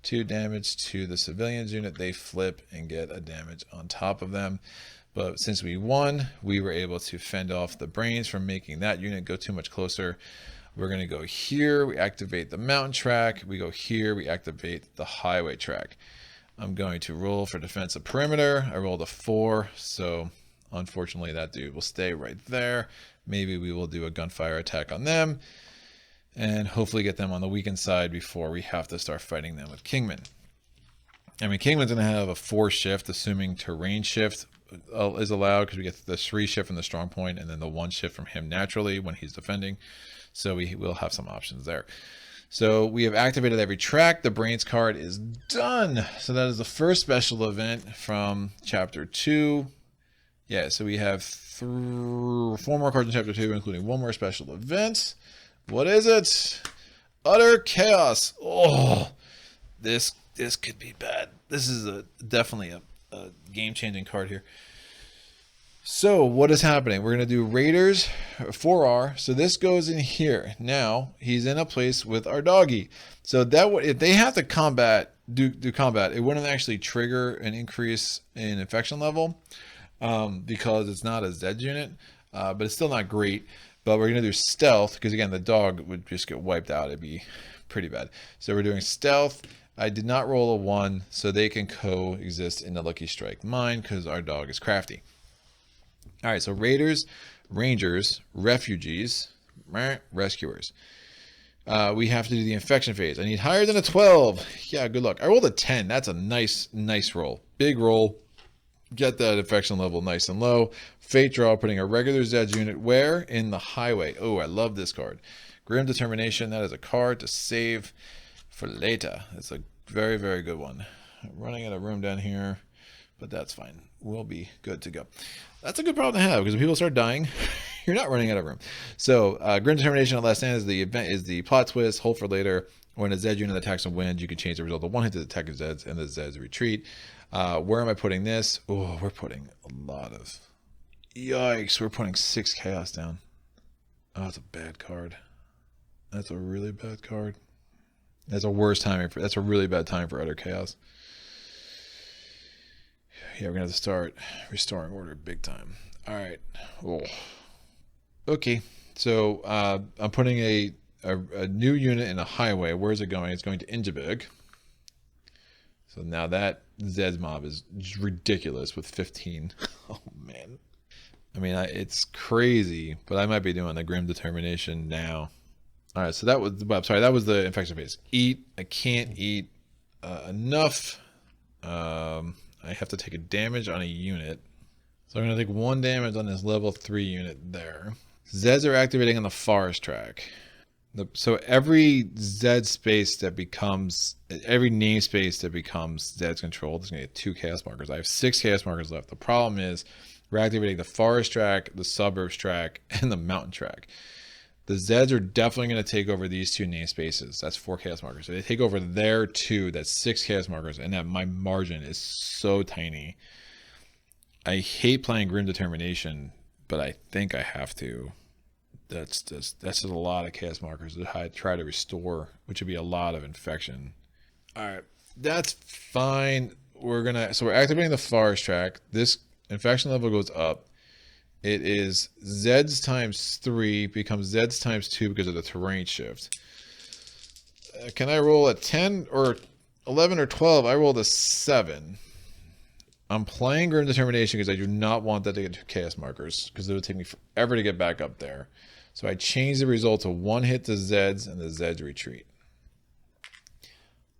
2 damage to the civilians unit, they flip and get a damage on top of them. But since we won, we were able to fend off the brains from making that unit go too much closer. We're going to go here, we activate the mountain track. We go here, we activate the highway track. I'm going to roll for defensive perimeter. I rolled a 4, so unfortunately that dude will stay right there. Maybe we will do a gunfire attack on them and hopefully get them on the weakened side before we have to start fighting them with Kingman. I mean, Kingman's going to have a 4 shift, assuming terrain shift is allowed, because we get the 3 shift from the strong point and then the 1 shift from him naturally when he's defending. So we will have some options there. So we have activated every track. The brains card is done. So that is the first special event from chapter 2. Yeah, so we have 4 more cards in chapter 2, including 1 more special event. What is it? Utter chaos. Oh, this could be bad. This is definitely a game-changing card here. So what is happening? We're going to do Raiders 4R. So this goes in here. Now he's in a place with our doggy. So that if they have to do combat, it wouldn't actually trigger an increase in infection level because it's not a Zed unit, but it's still not great. But we're going to do stealth because, again, the dog would just get wiped out. It'd be pretty bad. So we're doing stealth. I did not roll a 1, so they can coexist in the Lucky Strike mine because our dog is crafty. All right, so Raiders, Rangers, Refugees, Rescuers. We have to do the infection phase. I need higher than a 12. Yeah, good luck. I rolled a 10. That's a nice roll. Big roll. Get that infection level nice and low. Fate draw, putting a regular Zeds unit where? In the highway. Oh, I love this card. Grim Determination. That is a card to save for later. It's a very, very good one. I'm running out of room down here, but that's fine. We'll be good to go. That's a good problem to have because when people start dying, you're not running out of room. So Grim Determination at last stand is the event, is the plot twist. Hold for later. When a Zed unit attacks and wins, you can change the result of 1 hit to the attack of Zeds and the Zeds retreat. Where am I putting this? Oh, we're putting a lot of... Yikes, we're putting 6 chaos down. Oh, that's a bad card. That's a really bad card. That's a worse timing for... That's a really bad time for utter chaos. Yeah, we're going to have to start restoring order big time. All right. Oh. Okay, so I'm putting a new unit in a highway. Where is it going? It's going to Ingeborg. So now that Zed's mob is ridiculous with 15. Oh, man. I mean, it's crazy, but I might be doing the Grim Determination now. All right, so that was... I'm sorry, that was the infection phase. Eat. I can't eat enough. I have to take a damage on a unit. So I'm going to take 1 damage on this level 3 unit there. Zeds are activating on the forest track. So every Zed space that becomes... Every namespace that becomes Zed's controlled is going to get 2 chaos markers. I have 6 chaos markers left. The problem is we're activating the forest track, the suburbs track, and the mountain track. The Zeds are definitely going to take over these 2 namespaces. That's 4 chaos markers. So they take over there 2. That's 6 chaos markers. And that my margin is so tiny. I hate playing Grim Determination, but I think I have to. That's just a lot of chaos markers that I try to restore, which would be a lot of infection. All right, that's fine. So we're activating the forest track. This infection level goes up. It is Zeds times 3 becomes Zeds times 2 because of the terrain shift. Can I roll a 10 or 11 or 12? I rolled a 7. I'm playing Grim Determination because I do not want that to get 2 chaos markers because it would take me forever to get back up there. So I changed the result to 1 hit to Zeds and the Zeds retreat.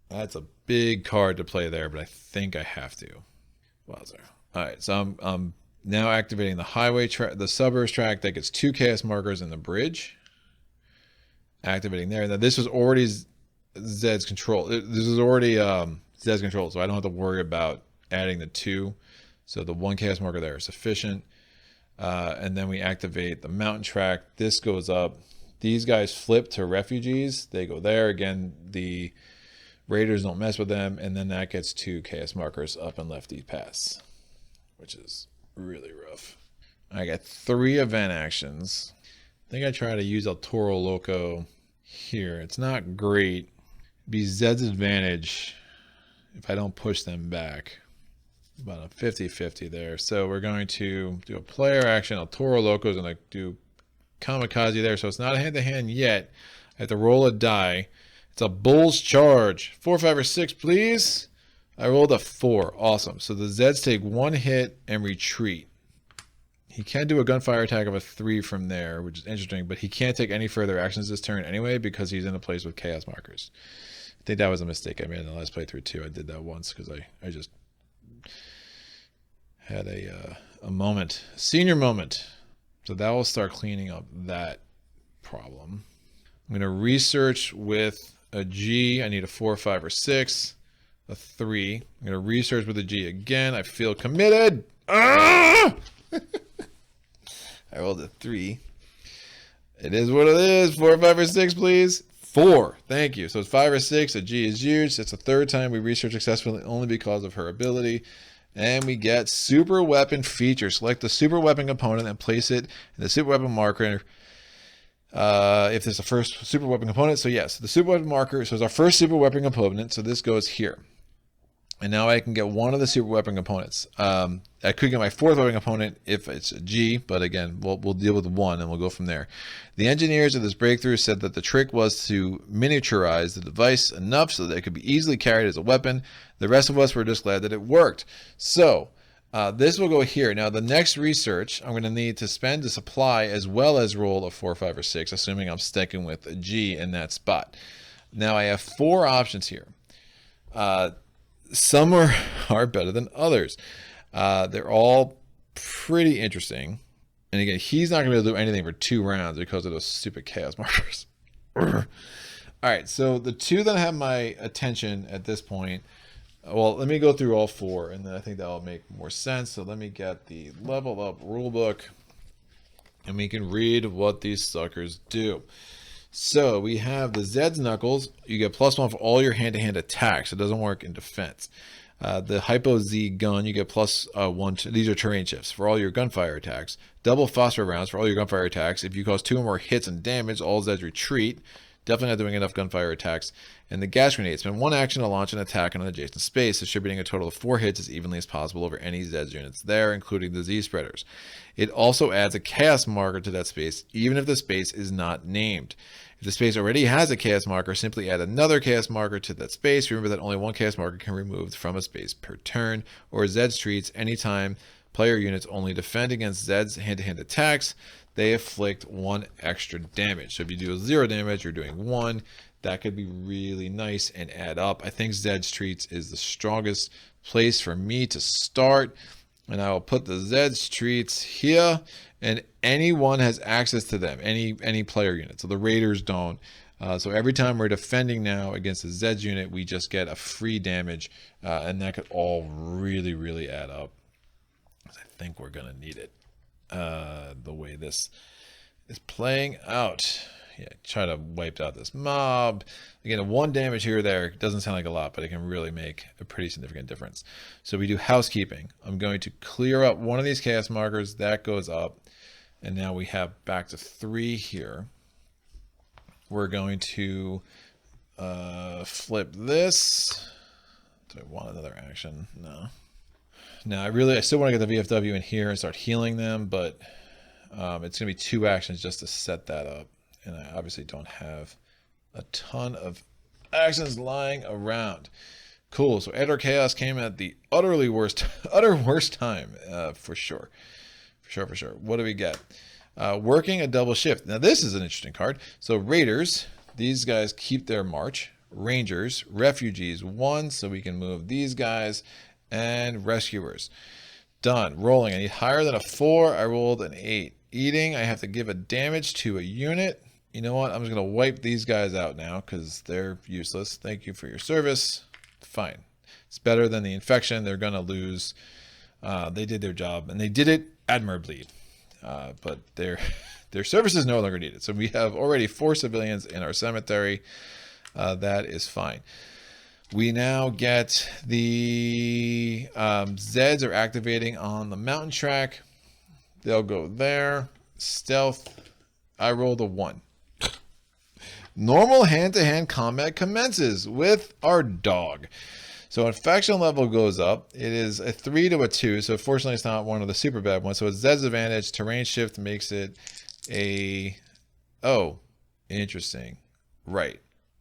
That's a big card to play there, but I think I have to. Wowzer. All right, so I'm now activating the highway track, the suburbs track that gets 2 chaos markers in the bridge. Activating there. Now this was already Zed's control. This is already Zed's control, so I don't have to worry about adding the 2. So the 1 chaos marker there is sufficient. And then we activate the mountain track. This goes up. These guys flip to refugees. They go there. Again, the Raiders don't mess with them. And then that gets 2 chaos markers up and lefty pass, which is really rough. I got 3 event actions. I think I try to use El Toro Loco here. It's not great. It'd be Zed's advantage if I don't push them back. About a 50-50 there. So we're going to do a player action. El Toro Loco is going to do kamikaze there. So it's not a hand-to-hand yet. I have to roll a die. It's a bull's charge. 4, 5, or 6, please. I rolled a 4. Awesome. So the Zeds take 1 hit and retreat. He can do a gunfire attack of a 3 from there, which is interesting, but he can't take any further actions this turn anyway because he's in a place with chaos markers. I think that was a mistake I made in the last playthrough too. I did that once because I just had a moment, a senior moment. So that will start cleaning up that problem. I'm going to research with a G. I need a 4, 5, or 6. A 3. I'm going to research with a G again. I feel committed. Ah! I rolled a 3. It is what it is. 4, 5, or 6, please. 4. Thank you. So it's 5 or 6. A G is used. It's the third time we research successfully only because of her ability. And we get super weapon feature. Select the super weapon component and place it in the super weapon marker. If there's a first super weapon component. So yes, the super weapon marker. So it's our first super weapon component. So this goes here. And now I can get one of the super weapon components. I could get my fourth weapon component if it's a G, but again, we'll deal with one and we'll go from there. The engineers of this breakthrough said that the trick was to miniaturize the device enough so that it could be easily carried as a weapon. The rest of us were just glad that it worked. So this will go here. Now the next research, I'm going to need to spend a supply as well as roll a 4, 5, or 6, assuming I'm sticking with a G in that spot. Now I have 4 options here. Some are better than others. They're all pretty interesting. And again, he's not going to be able to do anything for 2 rounds because of those stupid chaos markers. All right, so the 2 that have my attention at this point, well, let me go through all 4, and then I think that will make more sense. So let me get the level up rulebook, and we can read what these suckers do. So we have the Zeds Knuckles. You get +1 for all your hand-to-hand attacks. It doesn't work in defense. The Hypo Z Gun, you get +1. These are terrain shifts for all your gunfire attacks. Double phosphor rounds for all your gunfire attacks. If you cause 2 or more hits and damage, all Zeds retreat. Definitely not doing enough gunfire attacks. And the gas grenade. Spend 1 action to launch an attack on an adjacent space, distributing a total of 4 hits as evenly as possible over any Zeds units there, including the Z spreaders. It also adds a chaos marker to that space, even if the space is not named. If the space already has a chaos marker, simply add another chaos marker to that space. Remember that only 1 chaos marker can be removed from a space per turn, or Zeds treats anytime player units only defend against Zeds hand-to-hand attacks, they inflict 1 extra damage. So if you do 0 damage, you're doing 1. That could be really nice and add up. I think Zeds treats is the strongest place for me to start. And I will put the Zeds treats here, and anyone has access to them, any player unit. So the Raiders don't. So every time we're defending now against the Zeds unit, we just get a free damage, and that could all really, really add up. I think we're gonna need it. The way this is playing out. Yeah, try to wipe out this mob. Again, 1 damage here or there doesn't sound like a lot, but it can really make a pretty significant difference. So we do housekeeping. I'm going to clear up one of these chaos markers. That goes up. And now we have back to 3 here. We're going to flip this. Do I want another action? No. Now, I still want to get the VFW in here and start healing them, but it's going to be 2 actions just to set that up. And I obviously don't have a ton of actions lying around. Cool. So Edward Chaos came at the utter worst time, for sure. For sure. What do we get? Working a double shift. Now this is an interesting card. So Raiders, these guys keep their march. Rangers, refugees 1, so we can move these guys, and rescuers. Done. Rolling. I need higher than a 4. I rolled an 8. Eating, I have to give a damage to a unit. You know what? I'm just going to wipe these guys out now because they're useless. Thank you for your service. Fine. It's better than the infection. They're going to lose. They did their job, and they did it admirably. But their service is no longer needed. So we have already 4 civilians in our cemetery. That is fine. We now get the Zeds are activating on the mountain track. They'll go there. Stealth. I rolled a 1. Normal hand-to-hand combat commences with our dog. So infection level goes up. It is a 3 to a 2. So fortunately, it's not one of the super bad ones. So it's Zed's advantage. Terrain shift makes it a... Oh, interesting. Right.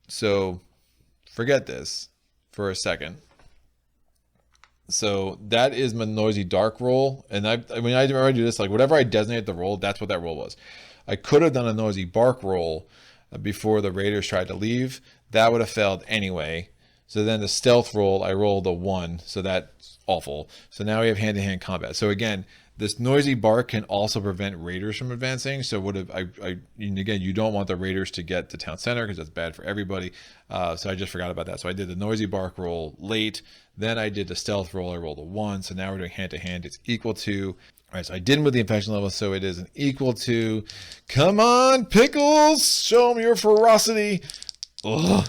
So forget this for a second. So that is my noisy dark roll. And I already do this, like whatever I designate the roll, that's what that roll was. I could have done a noisy bark roll before the Raiders tried to leave. That would have failed anyway. So then the stealth roll, I rolled a 1. So that's awful. So now we have hand-to-hand combat. So again, This noisy bark can also prevent raiders from advancing. So and again, you don't want the raiders to get to town center because that's bad for everybody. So I just forgot about that. So I did the noisy bark roll late. Then I did the stealth roll. I rolled a 1. So now we're doing hand to hand. It's equal to. All right, so I didn't with the infection level, so it is an equal to. Come on, Pickles, show them your ferocity. Ugh,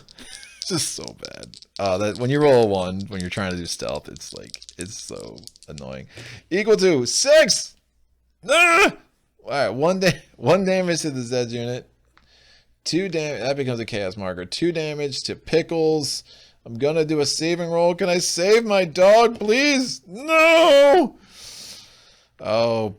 it's just so bad. That when you roll a 1, when you're trying to do stealth, it's so annoying. Equal to 6. Ah! All right, one damage to the Zeds unit. 2 damage. That becomes a chaos marker. 2 damage to Pickles. I'm gonna do a saving roll. Can I save my dog, please? No. Oh,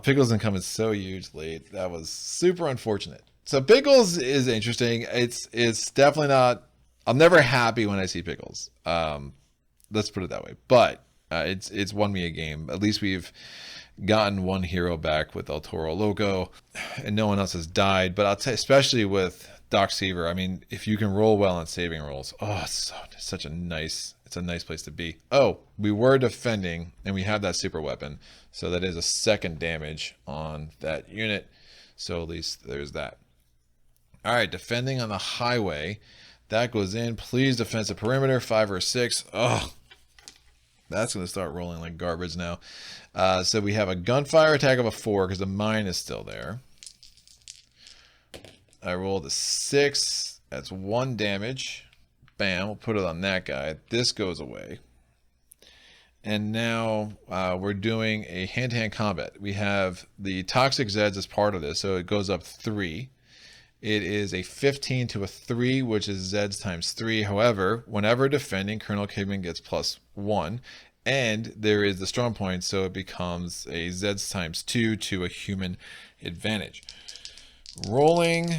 Pickles income is so huge late. That was super unfortunate. So Pickles is interesting. It's definitely not. I'm never happy when I see Pickles. Let's put it that way. But it's won me a game. At least we've gotten one hero back with El Toro Loco, and no one else has died. But I'll tell you, especially with Doc Seaver. I mean, if you can roll well on saving rolls, it's such a nice. It's a nice place to be. Oh, we were defending, and we have that super weapon. So that is a 2nd damage on that unit. So at least there's that. All right, defending on the highway. That goes in. Please defensive perimeter, 5 or 6. Oh, that's going to start rolling like garbage now. So we have a gunfire attack of a 4 because the mine is still there. I rolled a 6. That's 1 damage. Bam, we'll put it on that guy. This goes away. And now we're doing a hand-to-hand combat. We have the Toxic Zeds as part of this, so it goes up 3. It is a 15 to a 3, which is Zeds times 3. However, whenever defending, Colonel Kidman gets +1. And there is the strong point, so it becomes a Zeds times 2 to a human advantage. Rolling...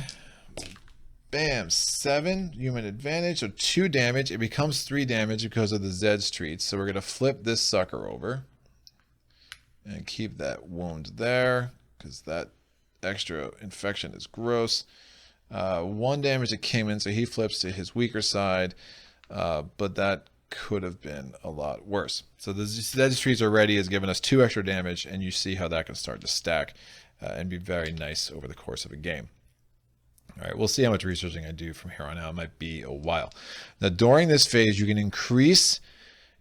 Bam, 7 human advantage, so 2 damage. It becomes 3 damage because of the Zed treats. So we're going to flip this sucker over and keep that wound there because that extra infection is gross. 1 damage that came in, so he flips to his weaker side, but that could have been a lot worse. So the Zed treats already has given us 2 extra damage, and you see how that can start to stack and be very nice over the course of a game. All right, we'll see how much researching I do from here on out. It might be a while. Now, during this phase, you can increase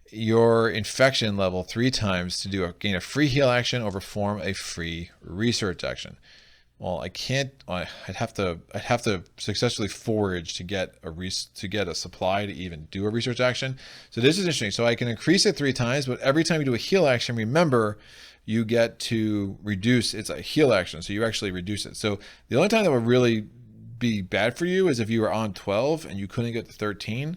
your infection level 3 times to gain a free heal action or perform a free research action. Well, I can't. I'd have to successfully forage to get a supply to even do a research action. So this is interesting. So I can increase it 3 times, but every time you do a heal action, remember you get to reduce. It's a heal action, so you actually reduce it. So the only time that would really be bad for you is if you were on 12 and you couldn't get to 13.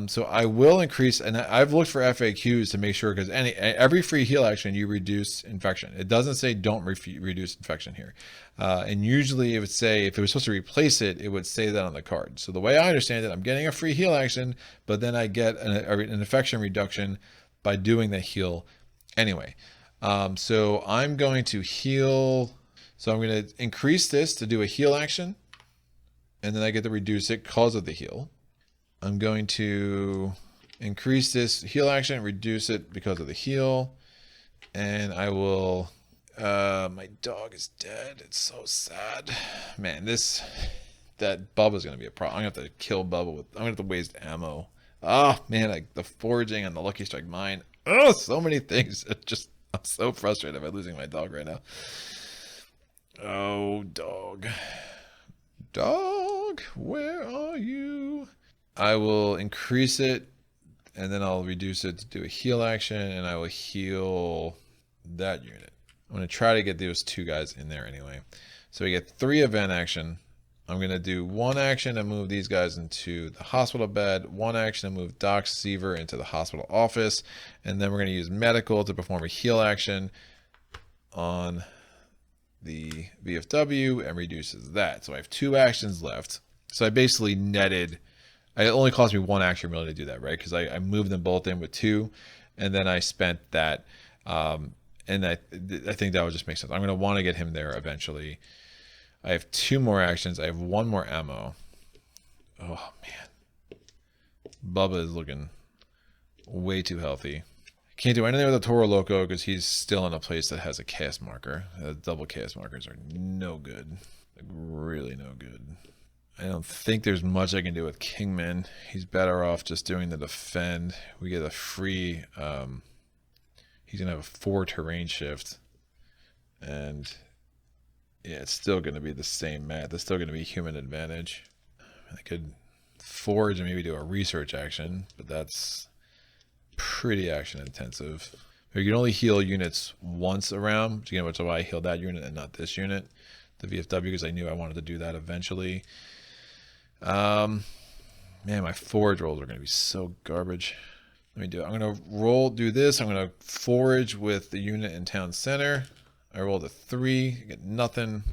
So I will increase, and I've looked for FAQs to make sure, because every free heal action you reduce infection. It doesn't say don't reduce infection here, and usually it would say, if it was supposed to replace it, it would say that on the card. So the way I understand it, I'm getting a free heal action, but then I get an infection reduction by doing the heal anyway. So I'm going to heal. So I'm going to increase this to do a heal action, and then I get to reduce it because of the heal. I'm going to increase this heal action, reduce it because of the heal, and I will... my dog is dead. It's so sad. Man, that Bubba's going to be a problem. I'm going to have to kill Bubba with... I'm going to have to waste ammo. Oh, man, the foraging and the Lucky Strike mine. Oh, so many things. I'm so frustrated by losing my dog right now. Oh, dog. Dog, where are you? I will increase it, and then I'll reduce it to do a heal action, and I will heal that unit. I'm going to try to get those 2 guys in there anyway. So we get 3 event action. I'm going to do 1 action and move these guys into the hospital bed, 1 action and move Doc Seaver into the hospital office, and then we're going to use medical to perform a heal action on the VFW and reduces that. So I have 2 actions left. So I basically netted, it only cost me 1 action really to do that, right? Because I moved them both in with 2, and then I spent that, and I think that would just make sense. I'm going to want to get him there eventually. I have 2 more actions. I have 1 more ammo. Oh man, Bubba is looking way too healthy. Can't do anything with the Toro Loco because he's still in a place that has a chaos marker. Double chaos markers are no good. Like, really no good. I don't think there's much I can do with Kingman. He's better off just doing the defend. We get a free... he's going to have a 4 terrain shift. And yeah, it's still going to be the same math. It's still going to be human advantage. I could forge and maybe do a research action, but that's pretty action intensive. You can only heal units once around, which is why I healed that unit and not this unit, the VFW, because I knew I wanted to do that eventually. Man, my forage rolls are going to be so garbage. Let me do it. I'm going to do this. I'm going to forage with the unit in town center. I rolled a 3, I get nothing.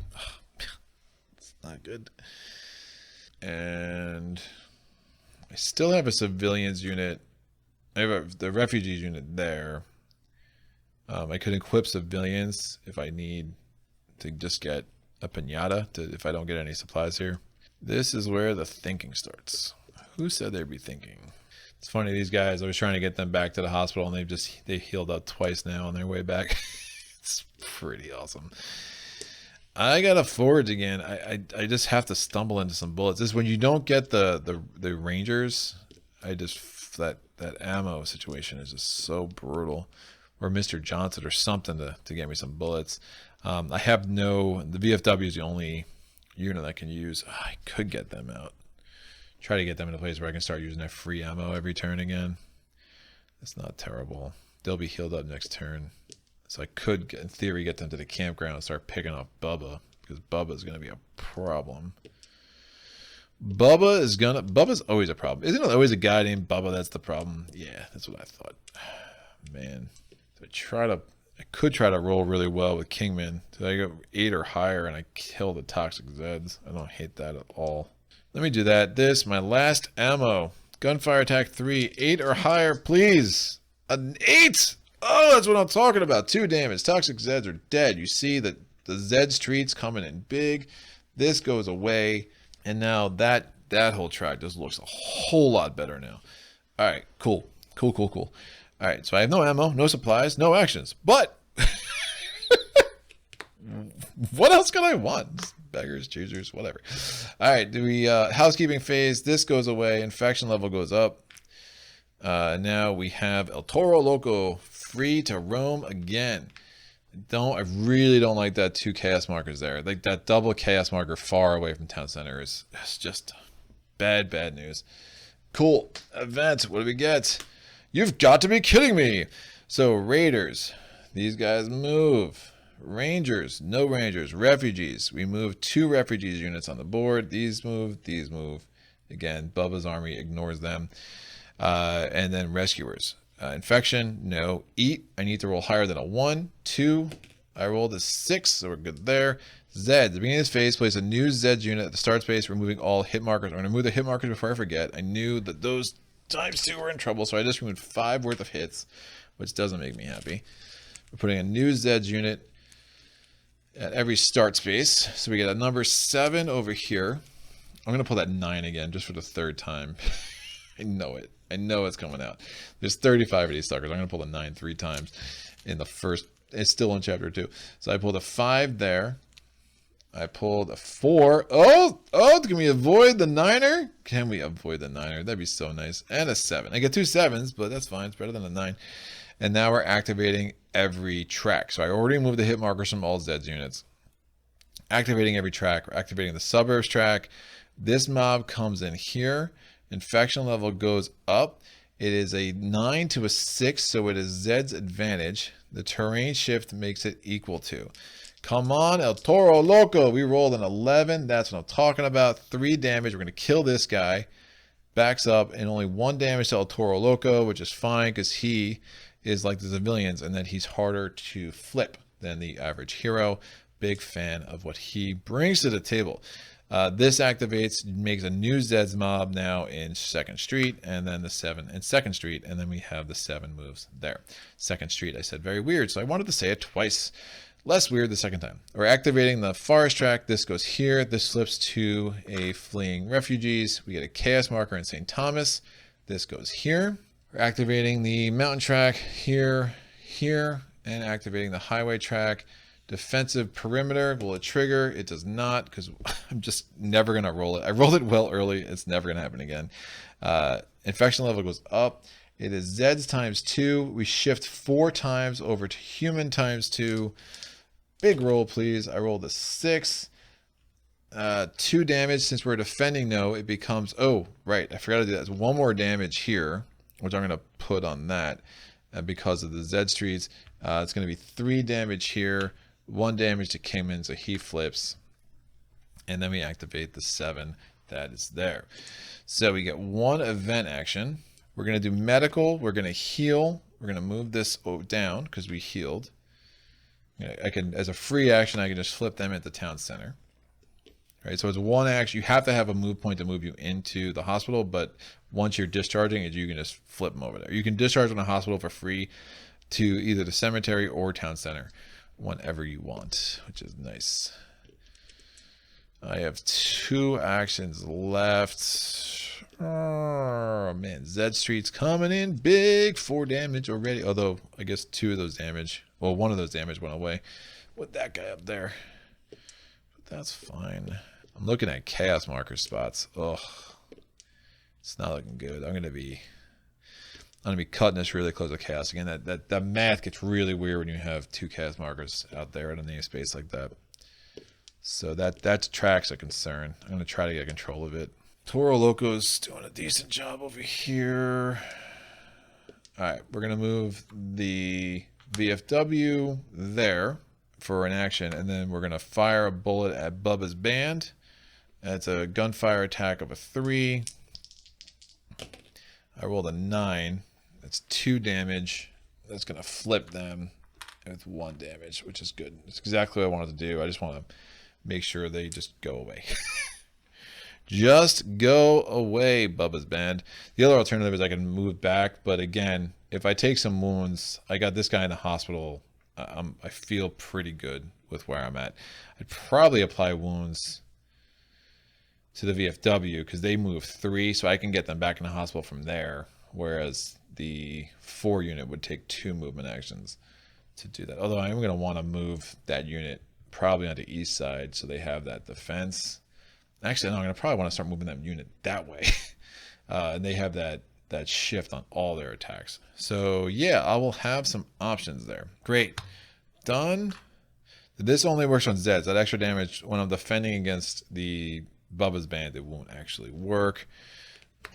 It's not good. And I still have a civilians unit. I have the refugees unit there. I could equip civilians if I need to just get a pinata if I don't get any supplies here. This is where the thinking starts. Who said they'd be thinking? It's funny, these guys, I was trying to get them back to the hospital and they healed up twice now on their way back. It's pretty awesome. I got to forage again. I just have to stumble into some bullets. This is when you don't get the rangers. That ammo situation is just so brutal. Or Mr. Johnson or something to get me some bullets. I have the VFW is the only unit I can use. I could get them out. Try to get them in a place where I can start using that free ammo every turn again. That's not terrible. They'll be healed up next turn. So I could, in theory, get them to the campground and start picking off Bubba, because Bubba's going to be a problem. Bubba's always a problem. Isn't it always a guy named Bubba that's the problem? Yeah, that's what I thought. Man, so I could try to roll really well with Kingman. So I go 8 or higher and I kill the toxic Zeds. I don't hate that at all. Let me do that. My last ammo. Gunfire attack 3, 8 or higher, please. An 8! Oh, that's what I'm talking about. 2 damage. Toxic Zeds are dead. You see that the Zed streets coming in big. This goes away. And now that whole track just looks a whole lot better now. All right, cool. All right, so I have no ammo, no supplies, no actions. But what else can I want? Just beggars, choosers, whatever. All right, housekeeping phase. This goes away. Infection level goes up. Now we have El Toro Loco free to roam again. I really don't like that 2 chaos markers there. Like that double chaos marker far away from town center is just bad news. Cool. Event. What do we get? You've got to be kidding me. So Raiders, these guys move. Rangers, no Rangers. Refugees, we move 2 refugees units on the board. These move. Again, Bubba's army ignores them. And then rescuers. Infection, no. Eat, I need to roll higher than a 1. 2, I rolled a 6, so we're good there. Zeds, at the beginning of this phase, place a new Zeds unit at the start space, removing all hit markers. I'm going to remove the hit markers before I forget. I knew that those ×2 were in trouble, so I just removed 5 worth of hits, which doesn't make me happy. We're putting a new Zeds unit at every start space. So we get a number 7 over here. I'm going to pull that 9 again, just for the 3rd time. I know it. I know it's coming out. There's 35 of these suckers. I'm going to pull the 9 3 times in the first. It's still in chapter 2. So I pulled a 5 there. I pulled a 4. Oh, can we avoid the 9er? Can we avoid the 9er? That'd be so nice. And a 7. I get 2 7s, but that's fine. It's better than a 9. And now we're activating every track. So I already removed the hit markers from all Zeds units. Activating every track. We're activating the suburbs track. This mob comes in here. Infection level goes up. It is a 9 to a 6, so it is Zed's advantage. The terrain shift makes it equal to. Come on, El Toro Loco. We rolled an 11. That's what I'm talking about. 3 damage. We're going to kill this guy. Backs up, and only 1 damage to El Toro Loco, which is fine because he is like the civilians, and then he's harder to flip than the average hero. Big fan of what he brings to the table. This activates, makes a new Zeds mob now in 2nd Street, and then the 7 in 2nd Street, and then we have the 7 moves there. 2nd Street, I said very weird, so I wanted to say it twice. Less weird the 2nd time. We're activating the forest track. This goes here. This flips to a fleeing refugees. We get a chaos marker in St. Thomas. This goes here. We're activating the mountain track here, here, and activating the highway track. Defensive perimeter, will it trigger? It does not, because I'm just never going to roll it. I rolled it well early. It's never going to happen again. Infection level goes up. It is Zeds times 2. We shift 4 times over to human times 2. Big roll, please. I rolled a 6. 2 damage. Since we're defending, no, it becomes... Oh, right. I forgot to do that. It's 1 more damage here, which I'm going to put on that because of the Zed streets. It's going to be 3 damage here. 1 damage to Kingman, so he flips. And then we activate the 7 that is there. So we get 1 event action. We're going to do medical. We're going to heal. We're going to move this down because we healed. I can, as a free action, I can just flip them at the town center. Right, so it's 1 action. You have to have a move point to move you into the hospital, but once you're discharging it, you can just flip them over there. You can discharge in a hospital for free to either the cemetery or town center whenever you want, which is nice. I have 2 actions left. Oh man, Zed Street's coming in big. 4 damage already, although I guess 2 of those damage, well, 1 of those damage went away with that guy up there. But that's fine. I'm looking at chaos marker spots. Ugh, it's not looking good. I'm gonna be cutting this really close to chaos again. That math gets really weird when you have 2 chaos markers out there in a namespace like that. So that tracks a concern. I'm gonna try to get control of it. Toro Loco's doing a decent job over here. All right, we're gonna move the VFW there for an action, and then we're gonna fire a bullet at Bubba's band. It's a gunfire attack of a 3. I rolled a 9. That's 2 damage. That's going to flip them with 1 damage, which is good. It's exactly what I wanted to do. I just want to make sure they just go away. Just go away, Bubba's band. The other alternative is I can move back, but again, if I take some wounds, I got this guy in the hospital. I feel pretty good with where I'm at. I'd probably apply wounds to the VFW because they move 3, so I can get them back in the hospital from there, whereas the 4 unit would take 2 movement actions to do that. Although I'm going to want to move that unit probably onto east side so they have that defense. Actually, no, I'm going to probably want to start moving that unit that way. And they have that shift on all their attacks. So yeah, I will have some options there. Great. Done. This only works on Zeds. That extra damage when I'm defending against the Bubba's band, it won't actually work.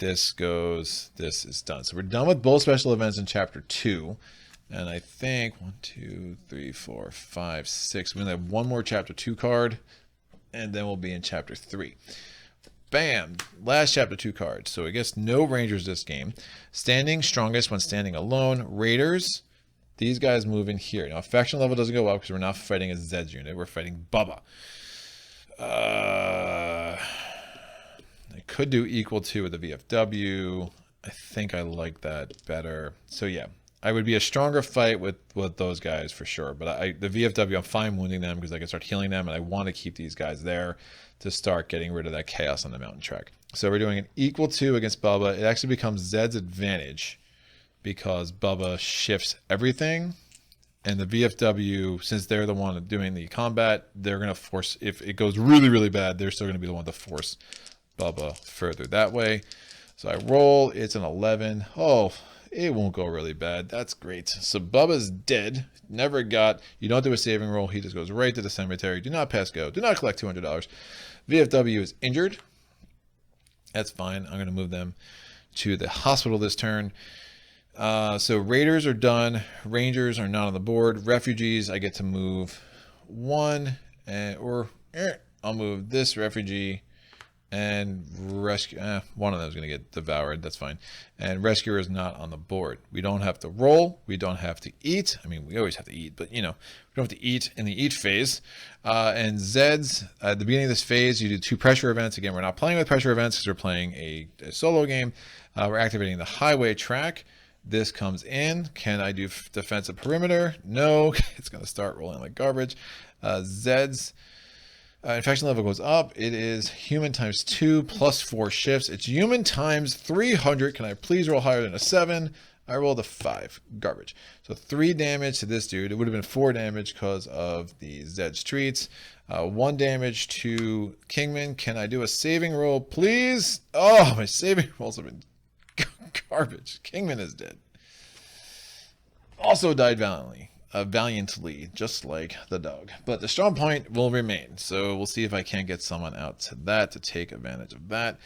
This goes, this is done. So we're done with both special events in chapter 2. And I think 1, 2, 3, 4, 5, 6. We're gonna have 1 more chapter 2 card, and then we'll be in chapter 3. Bam! Last chapter 2 card. So I guess no Rangers this game. Standing strongest when standing alone. Raiders. These guys move in here. Now faction level doesn't go up because we're not fighting a Zeds unit. We're fighting Bubba. I could do equal to with the VFW. I think I like that better. So yeah, I would be a stronger fight with those guys for sure. But the VFW, I'm fine wounding them because I can start healing them, and I want to keep these guys there to start getting rid of that chaos on the mountain track. So we're doing an equal to against Bubba. It actually becomes Zed's advantage because Bubba shifts everything. And the VFW, since they're the one doing the combat, they're going to force, if it goes really, really bad, they're still going to be the one to force Bubba further that way. So I roll, it's an 11. Oh, it won't go really bad. That's great. So Bubba's dead. Never got, you don't do a saving roll. He just goes right to the cemetery. Do not pass go. Do not collect $200. VFW is injured. That's fine. I'm going to move them to the hospital this turn. So Raiders are done. Rangers are not on the board. Refugees, I get to move 1, I'll move this refugee and rescue. One of them is going to get devoured. That's fine. And rescuer is not on the board. We don't have to roll. We don't have to eat. I mean, we always have to eat, but you know, we don't have to eat in the eat phase. And Zeds, at the beginning of this phase, you do 2 pressure events. Again, we're not playing with pressure events because we're playing a solo game. We're activating the highway track. This comes in. Can I do defensive perimeter? No. It's going to start rolling like garbage. Zeds. Infection level goes up. It is human times 2 plus 4 shifts. It's human times 300. Can I please roll higher than a 7? I rolled a 5. Garbage. So 3 damage to this dude. It would have been 4 damage because of the Zed streets. 1 damage to Kingman. Can I do a saving roll, please? Oh, my saving rolls have been garbage. Kingman is dead. Also died valiantly, just like the dog. But the strong point will remain. So we'll see if I can't get someone out to that to take advantage of that.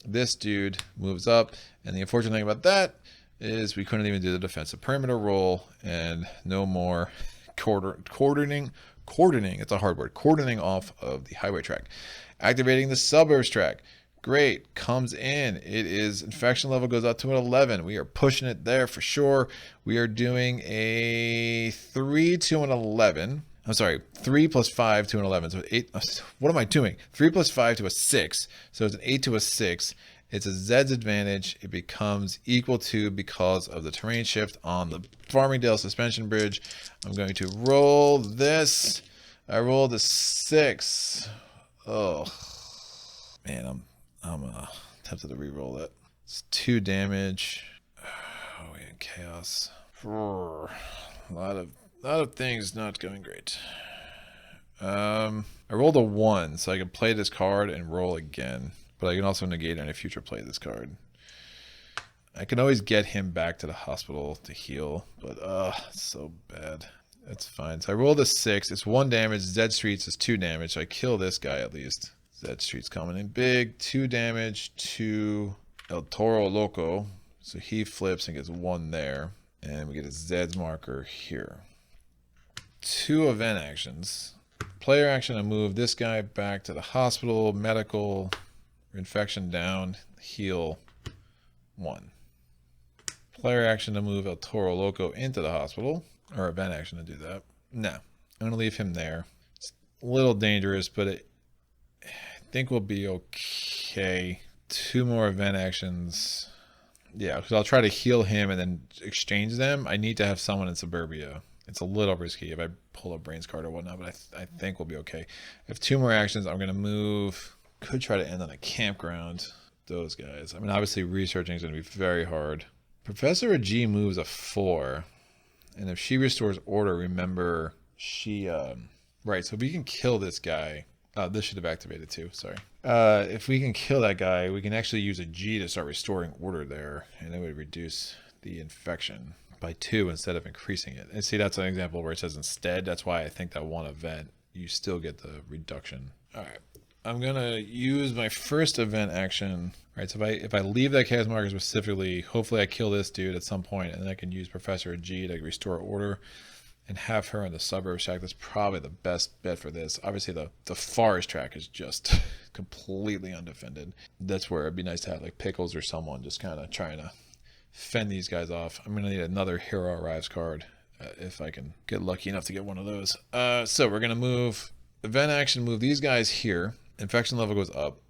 This dude moves up. And the unfortunate thing about that is we couldn't even do the defensive perimeter roll, and no more cordoning. It's a hard word. Cordoning off of the highway track. Activating the suburbs track. Great. Comes in. It is infection level goes up to an 11. We are pushing it there for sure. We are doing a 3 to an 11. I'm sorry, 3 plus 5 to an 11. So 8. What am I doing? 3 plus 5 to a 6. So it's an 8 to a 6. It's a Zed's advantage. It becomes equal to because of the terrain shift on the Farmingdale suspension bridge. I'm going to roll this. I rolled a 6. Oh, man, I'm tempted to re-roll that. It's 2 damage. Oh, we had chaos. A lot of things not going great. I rolled a 1, so I can play this card and roll again. But I can also negate any future play of this card. I can always get him back to the hospital to heal, but it's so bad. That's fine. So I rolled a 6. It's 1 damage. Zed Streets is 2 damage. So I kill this guy at least. Zed Streets coming in big. 2 damage to El Toro Loco. So he flips and gets 1 there. And we get a Zed's marker here. 2 event actions. Player action to move this guy back to the hospital. Medical. Infection down, heal 1. Player action to move El Toro Loco into the hospital, or event action to do that. No, I'm going to leave him there. It's a little dangerous, but I think we'll be okay. 2 more event actions. Yeah, because I'll try to heal him and then exchange them. I need to have someone in Suburbia. It's a little risky if I pull a brains card or whatnot, but I think we'll be okay. I have 2 more actions. I'm going to move. Could try to end on a campground. Those guys. I mean, obviously researching is going to be very hard. Professor G moves a 4. And if she restores order, remember she... Right, so if we can kill this guy... this should have activated too, sorry. If we can kill that guy, we can actually use a G to start restoring order there. And it would reduce the infection by 2 instead of increasing it. And see, that's an example where it says instead. That's why I think that 1 event, you still get the reduction. All right. I'm going to use my first event action. Right, so if I leave that chaos marker specifically, hopefully I kill this dude at some point, and then I can use Professor G to restore order and have her in the suburbs track. That's probably the best bet for this. Obviously, the forest track is just completely undefended. That's where it'd be nice to have like Pickles or someone just kind of trying to fend these guys off. I'm going to need another Hero Arrives card if I can get lucky enough to get one of those. So we're going to move event action, move these guys here. Infection level goes up.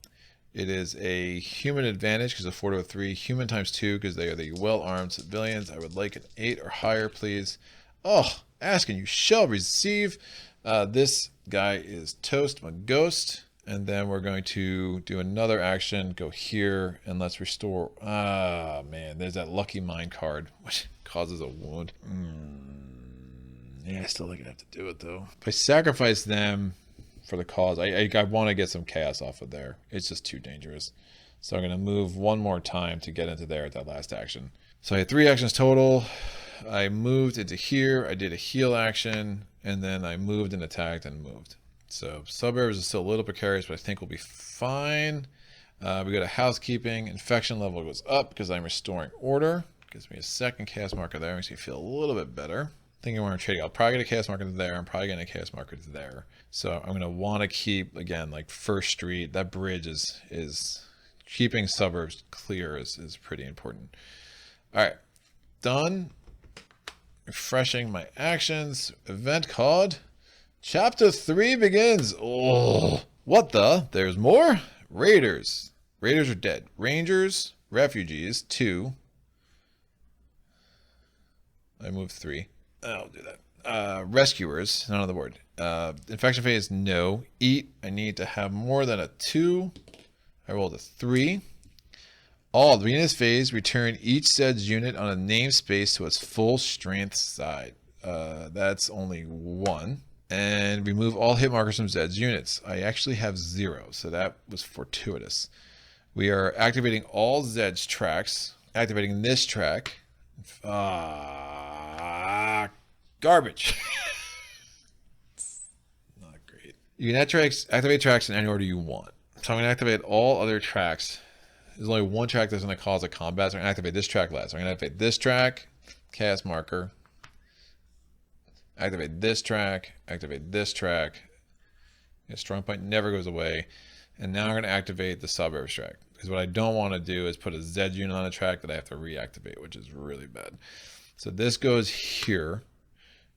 It is a human advantage because of 4 to a 3. Human times 2 because they are the well-armed civilians. I would like an 8 or higher, please. Oh, ask and you shall receive. This guy is toast, my ghost. And then we're going to do another action. Go here and let's restore. Ah, man, there's that lucky mind card, which causes a wound. Yeah, I still think I have to do it, though. If I sacrifice them... for the cause. I want to get some chaos off of there. It's just too dangerous. So I'm going to move 1 more time to get into there at that last action. So I had 3 actions total. I moved into here. I did a heal action. And then I moved and attacked and moved. So suburbs is still a little precarious, but I think we'll be fine. We go to housekeeping. Infection level goes up because I'm restoring order. Gives me a second chaos marker there. Makes me feel a little bit better. Thinking where I'm trading. I'll probably get a chaos marker there. I'm probably getting a chaos marker there. So I'm going to want to keep, again, like First Street. That bridge is keeping suburbs clear is pretty important. All right. Done. Refreshing my actions. Event card. Chapter 3 begins. Oh, what the? There's more? Raiders. Raiders are dead. Rangers. Refugees. 2. I moved 3. I'll do that. Rescuers, none on the board. Infection phase, no. Eat, I need to have more than a 2. I rolled a 3. All, the beginning of this phase, return each Zed's unit on a namespace to its full strength side. That's only 1. And remove all hit markers from Zed's units. I actually have 0, so that was fortuitous. We are activating all Zed's tracks. Activating this track. Garbage. Not great. You can activate tracks in any order you want. So I'm going to activate all other tracks. There's only one track that's going to cause a combat, so I'm going to activate this track last. So I'm going to activate this track, chaos marker. Activate this track, activate this track. Strong point never goes away. And now I'm going to activate the suburbs track. Because what I don't want to do is put a Z unit on a track that I have to reactivate, which is really bad. So this goes here.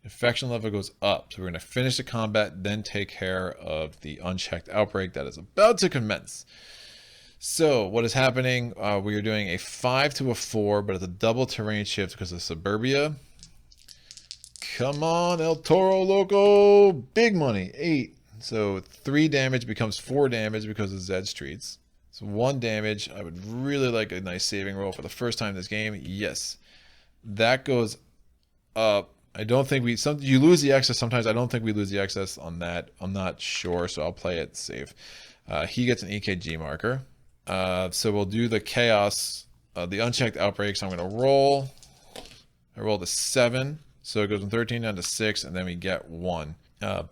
Infection level goes up. So we're going to finish the combat, then take care of the unchecked outbreak that is about to commence. So what is happening? We are doing a 5 to a 4, but it's a double terrain shift because of suburbia. Come on, El Toro Loco. Big money. 8. So 3 damage becomes 4 damage because of Zed Streets. So 1 damage. I would really like a nice saving roll for the first time in this game. Yes. That goes up. I don't think you lose the excess sometimes. I don't think we lose the excess on that. I'm not sure, so I'll play it safe. He gets an EKG marker. So we'll do the chaos, the unchecked outbreak. So I'm going to roll. I rolled a 7. So it goes from 13 down to 6, and then we get 1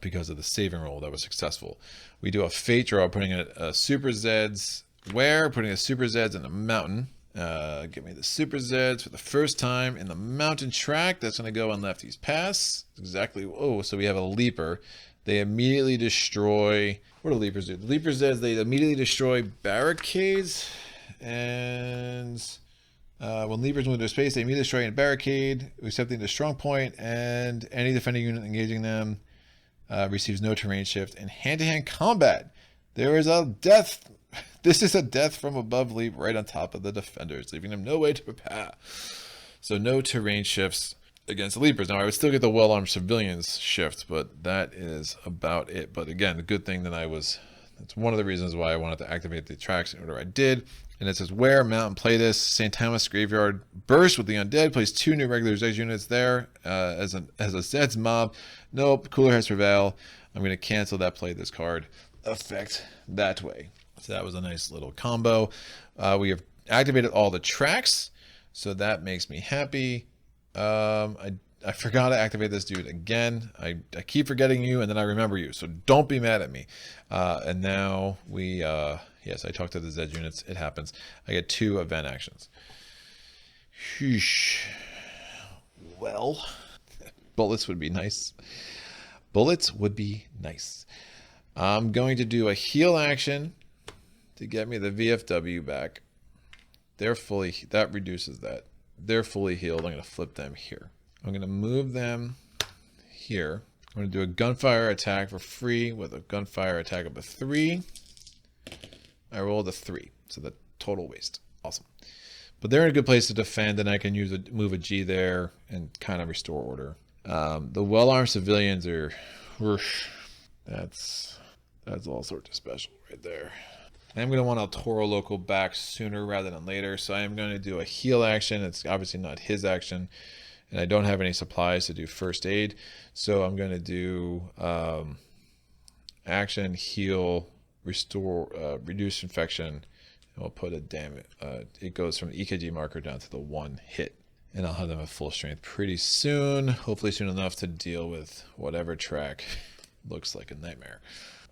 because of the saving roll that was successful. We do a fate draw, putting in a Super Zeds. Putting a Super Zeds in a mountain. Give me the Super Zeds for the first time in the mountain track. That's going to go on Lefty's Pass. Exactly. Oh, so we have a leaper. They immediately destroy. What do leapers do? The leaper Zeds, they immediately destroy barricades. And when leapers move into space, they immediately destroy a barricade, accepting the strong point, and any defending unit engaging them receives no terrain shift. In hand-to-hand combat, there is a death. This is a death from above leap right on top of the defenders, leaving them no way to prepare. So no terrain shifts against the leapers. Now I would still get the well-armed civilians shift, but that is about it. But again, the good thing that that's one of the reasons why I wanted to activate the tracks in order I did. And it says where, mount, and play this. St. Thomas Graveyard burst with the undead. Place 2 new regular Zeds units there as a Zeds mob. Nope, cooler heads prevail. I'm going to cancel that play this card effect that way. So that was a nice little combo. We have activated all the tracks, so that makes me happy. I forgot to activate this dude again. I keep forgetting you, and then I remember you, so don't be mad at me. And now we, yes, I talked to the Zed units. It happens. I get 2 event actions. Sheesh. Well, bullets would be nice. Bullets would be nice. I'm going to do a heal action to get me the VFW back. That reduces that. They're fully healed. I'm going to flip them here. I'm going to move them here. I'm going to do a gunfire attack for free with a gunfire attack of a 3. I rolled a 3, so the total waste. Awesome. But they're in a good place to defend, and I can move a G there and kind of restore order. The well-armed civilians are, that's all sorts of special right there. I'm going to want El Toro Loco back sooner rather than later, so I am going to do a heal action. It's obviously not his action, and I don't have any supplies to do first aid, so I'm going to do action, heal, restore, reduce infection, and we'll put a damage. It goes from the EKG marker down to the 1 hit, and I'll have them at full strength pretty soon, hopefully soon enough to deal with whatever track looks like a nightmare.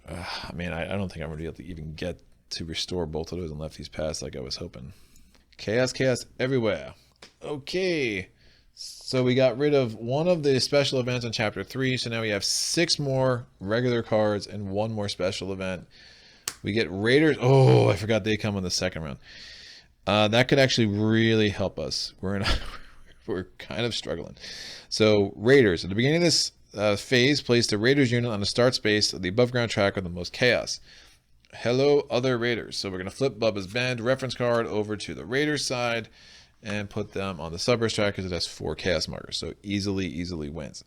I mean, I don't think I'm going to be able to even get to restore both of those and Lefty's Pass like I was hoping. Chaos everywhere. Okay, so we got rid of one of the special events in Chapter 3, so now we have 6 more regular cards and 1 more special event. We get Raiders. Oh, I forgot they come in the second round. That could actually really help us. We're kind of struggling. So Raiders, at the beginning of this phase, place the Raiders unit on the start space of the above ground track with the most chaos. Hello, other Raiders. So we're going to flip Bubba's Bend reference card over to the Raiders side and put them on the suburbs track because it has 4 chaos markers. So easily wins.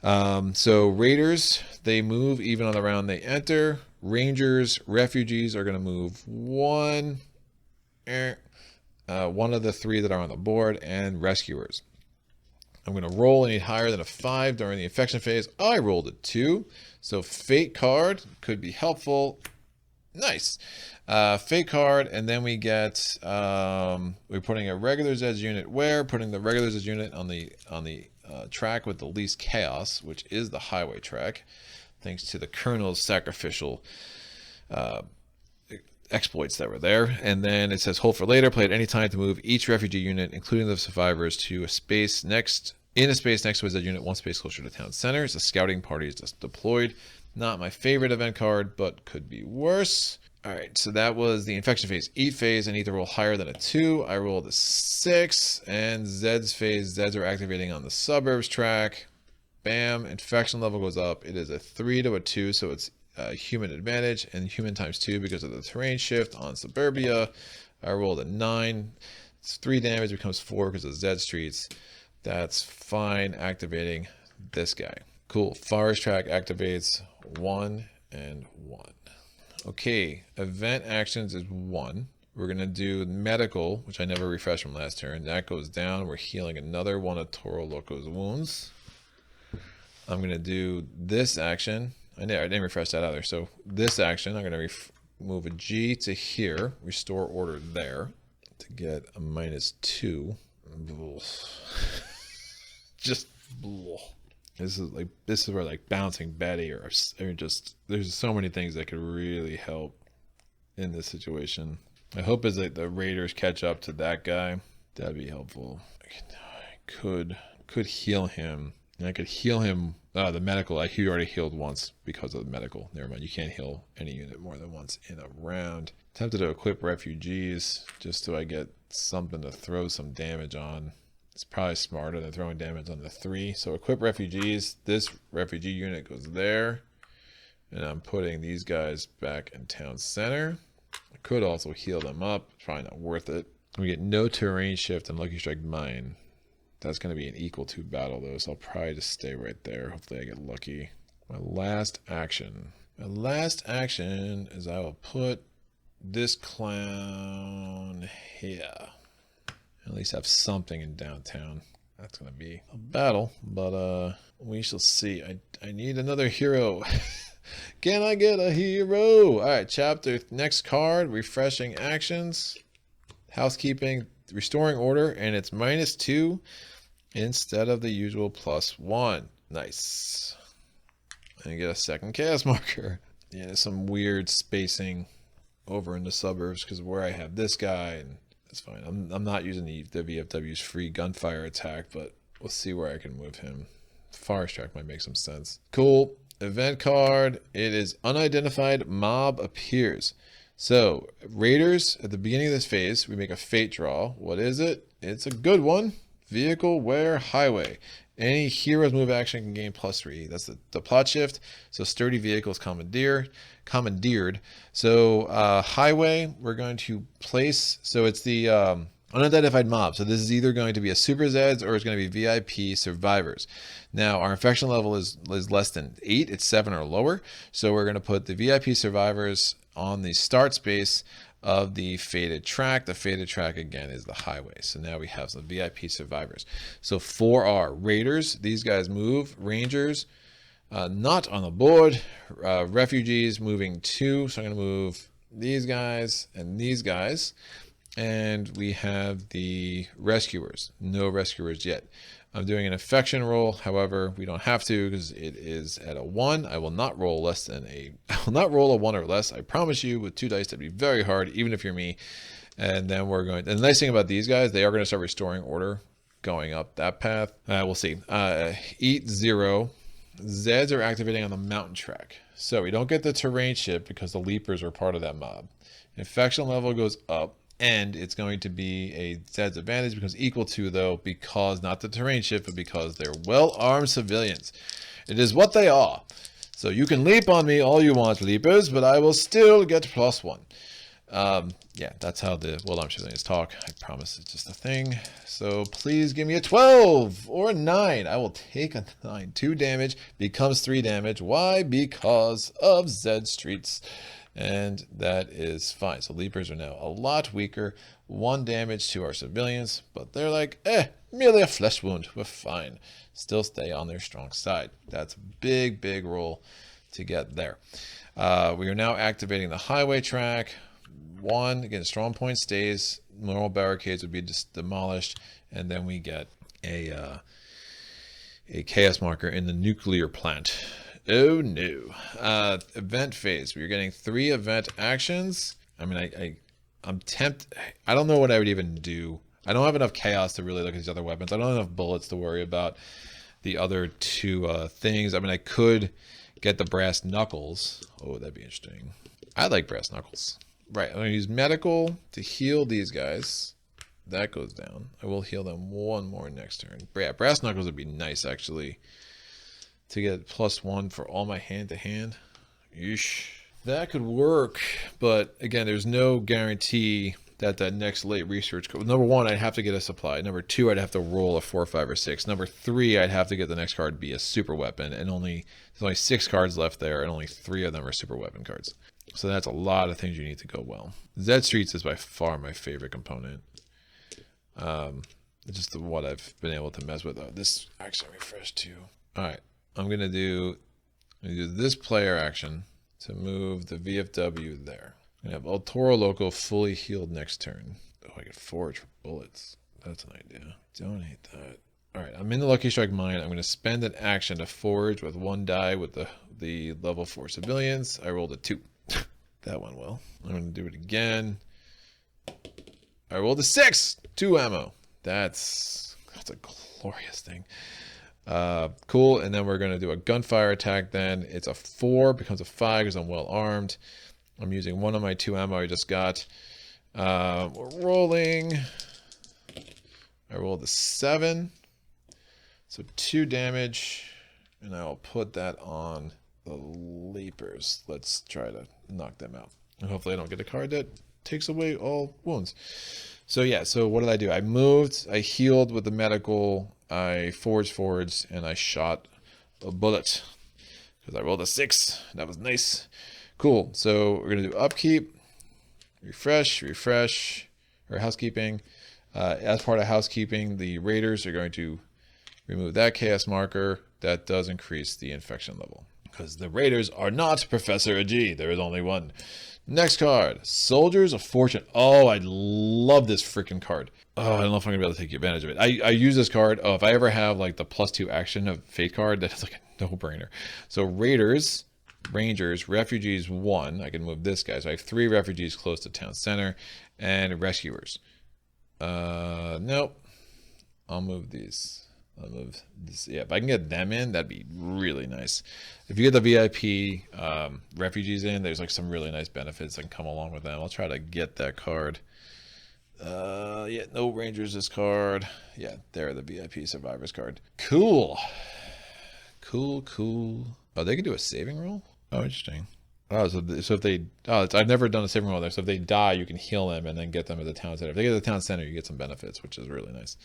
So Raiders, they move even on the round they enter. Rangers, refugees are going to move one. One of the 3 that are on the board, and rescuers. I'm going to roll any higher than a 5 during the infection phase. I rolled a 2, so fate card could be helpful. Nice. Fate card, and then we get we're putting a regular Zeds unit where? Putting the regular Zeds unit on the track with the least chaos, which is the highway track, thanks to the Colonel's sacrificial exploits that were there. And then it says hold for later, play at any time to move each refugee unit, including the survivors, to a space next to a Zed unit, 1 space closer to town center. It's a scouting party is just deployed. Not my favorite event card, but could be worse. All right, so that was the infection phase. Eat phase, I need to roll higher than a 2. I rolled a 6. And Zeds phase, Zeds are activating on the suburbs track. Bam, infection level goes up. It is a 3 to a 2, so it's human advantage, and human times 2 because of the terrain shift on suburbia. I rolled a 9. It's 3 damage, becomes 4 because of Zed streets. That's fine. Activating this guy. Cool. Forest track activates 1 and 1. Okay, event actions is 1. We're going to do medical, which I never refreshed from last turn. That goes down. We're healing another one of Toro Loco's wounds. I'm going to do this action. I didn't refresh that either. So this action, I'm going to move a G to here, restore order there to get a -2. Just this is where like bouncing Betty or just there's so many things that could really help in this situation. I hope is that the Raiders catch up to that guy. That'd be helpful. I could heal him. And I could heal him. The medical, he already healed once because of the medical. Never mind, you can't heal any unit more than once in a round. Tempted to equip refugees just so I get something to throw some damage on. It's probably smarter than throwing damage on the 3. So equip refugees. This refugee unit goes there. And I'm putting these guys back in town center. I could also heal them up. Probably not worth it. We get no terrain shift and Lucky Strike Mine. That's going to be an equal 2 battle though, so I'll probably just stay right there. Hopefully I get lucky. My last action is I will put this clown here. At least have something in downtown. That's going to be a battle, but we shall see. I need another hero. Can I get a hero? All right, chapter, next card, refreshing actions, housekeeping, restoring order, and it's -2 instead of the usual +1. Nice. And get a second chaos marker. Yeah, there's some weird spacing over in the suburbs because where I have this guy, and that's fine. I'm not using the VFW's free gunfire attack, but we'll see where I can move him. Forest track might make some sense. Cool. Event card. It is unidentified mob appears. So Raiders, at the beginning of this phase, we make a fate draw. What is it? It's a good one. Vehicle where highway. Any hero's move action can gain +3. That's the plot shift. So sturdy vehicles commandeered. So highway, we're going to place. So it's the unidentified mob. So this is either going to be a Super Zeds or it's going to be VIP survivors. Now our infection level is less than 8. It's 7 or lower. So we're going to put the VIP survivors on the start space of the fated track. The fated track again is the highway. So now we have some VIP survivors. So for our Raiders, these guys move. Rangers, not on the board. Refugees moving 2. So I'm going to move these guys and these guys. And we have the rescuers. No rescuers yet. I'm doing an infection roll. However, we don't have to because it is at a 1. I will not roll less than I will not roll a 1 or less. I promise you, with 2 dice, that'd be very hard, even if you're me. And then we're going. And the nice thing about these guys, they are going to start restoring order, going up that path. We'll see. Eat 0. Zeds are activating on the mountain track, so we don't get the terrain shift because the leapers are part of that mob. Infection level goes up. And it's going to be a Zed's advantage because equal to, though, because not the terrain shift, but because they're well-armed civilians. It is what they are. So you can leap on me all you want, leapers, but I will still get +1. Yeah, that's how the well-armed civilians talk. I promise it's just a thing. So please give me a 12 or a 9. I will take a 9. 2 damage becomes 3 damage. Why? Because of Zed Streets. And that is fine. So Leapers are now a lot weaker. 1 damage to our civilians, but they're like, merely a flesh wound. We're fine. Still stay on their strong side. That's a big, big roll to get there. We are now activating the highway track. 1, again, strong point stays. Normal barricades would be just demolished. And then we get a chaos marker in the nuclear plant. Oh no. Event phase. We're getting 3 event actions. I mean, I'm tempted. I don't know what I would even do. I don't have enough chaos to really look at these other weapons. I don't have enough bullets to worry about the other 2 things. I mean, I could get the brass knuckles. Oh, that'd be interesting. I like brass knuckles. Right, I'm going to use medical to heal these guys. That goes down. I will heal them 1 more next turn. Yeah, brass knuckles would be nice, actually, to get +1 for all my hand-to-hand. Yeesh. That could work, but again, there's no guarantee that that next late research code. Number 1, I'd have to get a supply. Number 2, I'd have to roll a 4, 5, or 6. Number 3, I'd have to get the next card be a super weapon, and there's only 6 cards left there, and only 3 of them are super weapon cards. So that's a lot of things you need to go well. Zed Streets is by far my favorite component. It's just what I've been able to mess with. Oh, this actually refreshed too. All right, I'm gonna do this player action to move the VFW there. I have El Toro Loco fully healed next turn. Oh, I get forage for bullets. That's an idea. Don't hate that. All right, I'm in the Lucky Strike mine. I'm going to spend an action to forge with 1 die with the level 4 civilians. I rolled a 2. That went well. I'm going to do it again. I rolled a 6. 2 ammo. That's a glorious thing. Cool. And then we're going to do a gunfire attack then. It's a 4, becomes a 5 because I'm well armed. I'm using 1 of my 2 ammo I just got. We're rolling. I rolled a 7. So 2 damage. And I'll put that on the Leapers. Let's try to knock them out. And hopefully I don't get a card that takes away all wounds. So yeah, so what did I do? I moved, I healed with the medical, I forged, and I shot a bullet. Because I rolled a 6. That was nice. Cool. So we're going to do upkeep, refresh, or housekeeping. As part of housekeeping, the raiders are going to remove that chaos marker. That does increase the infection level. Because the raiders are not Professor Ag. There is only one. Next card, Soldiers of Fortune. Oh, I love this freaking card. Oh, I don't know if I'm going to be able to take advantage of it. I use this card. Oh, if I ever have like the +2 action of Fate card, that's like a no-brainer. So Raiders, Rangers, Refugees 1. I can move this guy. So I have 3 refugees close to town center. And Rescuers. Nope. I'll move these. I'll move this. Yeah, if I can get them in, that'd be really nice. If you get the VIP refugees in, there's like some really nice benefits that can come along with them. I'll try to get that card. Yeah, no Rangers this card. Yeah, there, the VIP survivors card. Cool. Cool. Oh, they can do a saving roll? Oh, interesting. Oh, so if they, I've never done a saving roll there. So if they die, you can heal them and then get them at the town center. If they get to the town center, you get some benefits, which is really nice.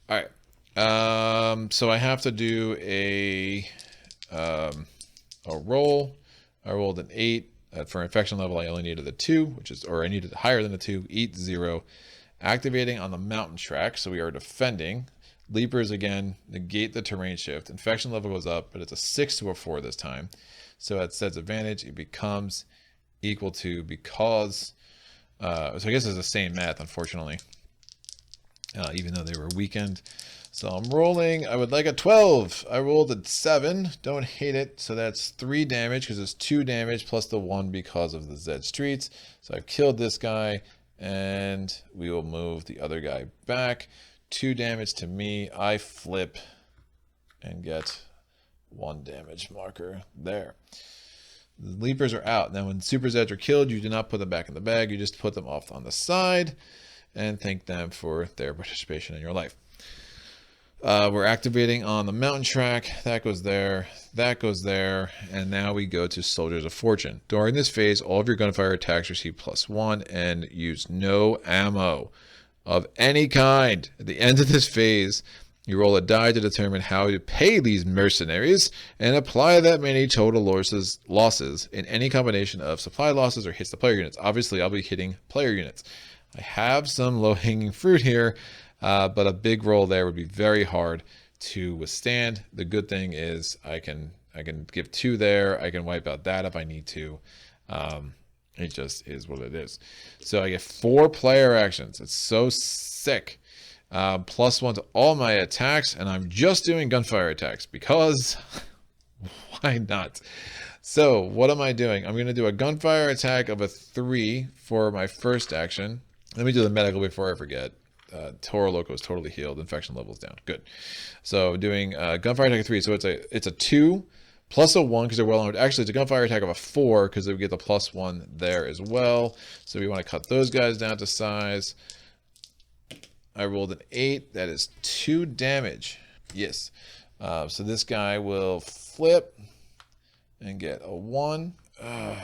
All right. So I have to do a roll. I rolled an 8. For infection level, I only needed a 2, I needed higher than a 2. Eat 0. Activating on the mountain track, so we are defending. Leapers again negate the terrain shift. Infection level goes up, but it's a 6 to a 4 this time. So at Zed's advantage, it becomes equal to because. So I guess it's the same math, unfortunately, even though they were weakened. So I'm rolling. I would like a 12. I rolled a 7. Don't hate it. So that's 3 damage because it's 2 damage plus the 1 because of the Zed Streets. So I've killed this guy, and we will move the other guy back. 2 damage to me. I flip and get 1 damage marker there. The Leapers are out. Now when Super Zeds are killed, you do not put them back in the bag. You just put them off on the side and thank them for their participation in your life. We're activating on the mountain track. That goes there. That goes there. And now we go to Soldiers of Fortune. During this phase, all of your gunfire attacks receive +1 and use no ammo of any kind. At the end of this phase, you roll a die to determine how to pay these mercenaries and apply that many total losses in any combination of supply losses or hits the player units. Obviously, I'll be hitting player units. I have some low-hanging fruit here, but a big roll there would be very hard to withstand. The good thing is I can give 2 there. I can wipe out that if I need to. It just is what it is. So I get 4 player actions. It's so sick. +1 to all my attacks, and I'm just doing gunfire attacks because why not? So what am I doing? I'm going to do a gunfire attack of a 3 for my first action. Let me do the medical before I forget. Toro Loco is totally healed. Infection levels down. Good. So doing gunfire attack of 3. So it's a 2 plus a 1 because they're well armed. Actually, it's a gunfire attack of a 4 because we get the +1 there as well. So we want to cut those guys down to size. I rolled an 8. That is 2 damage. Yes. So this guy will flip and get a 1. I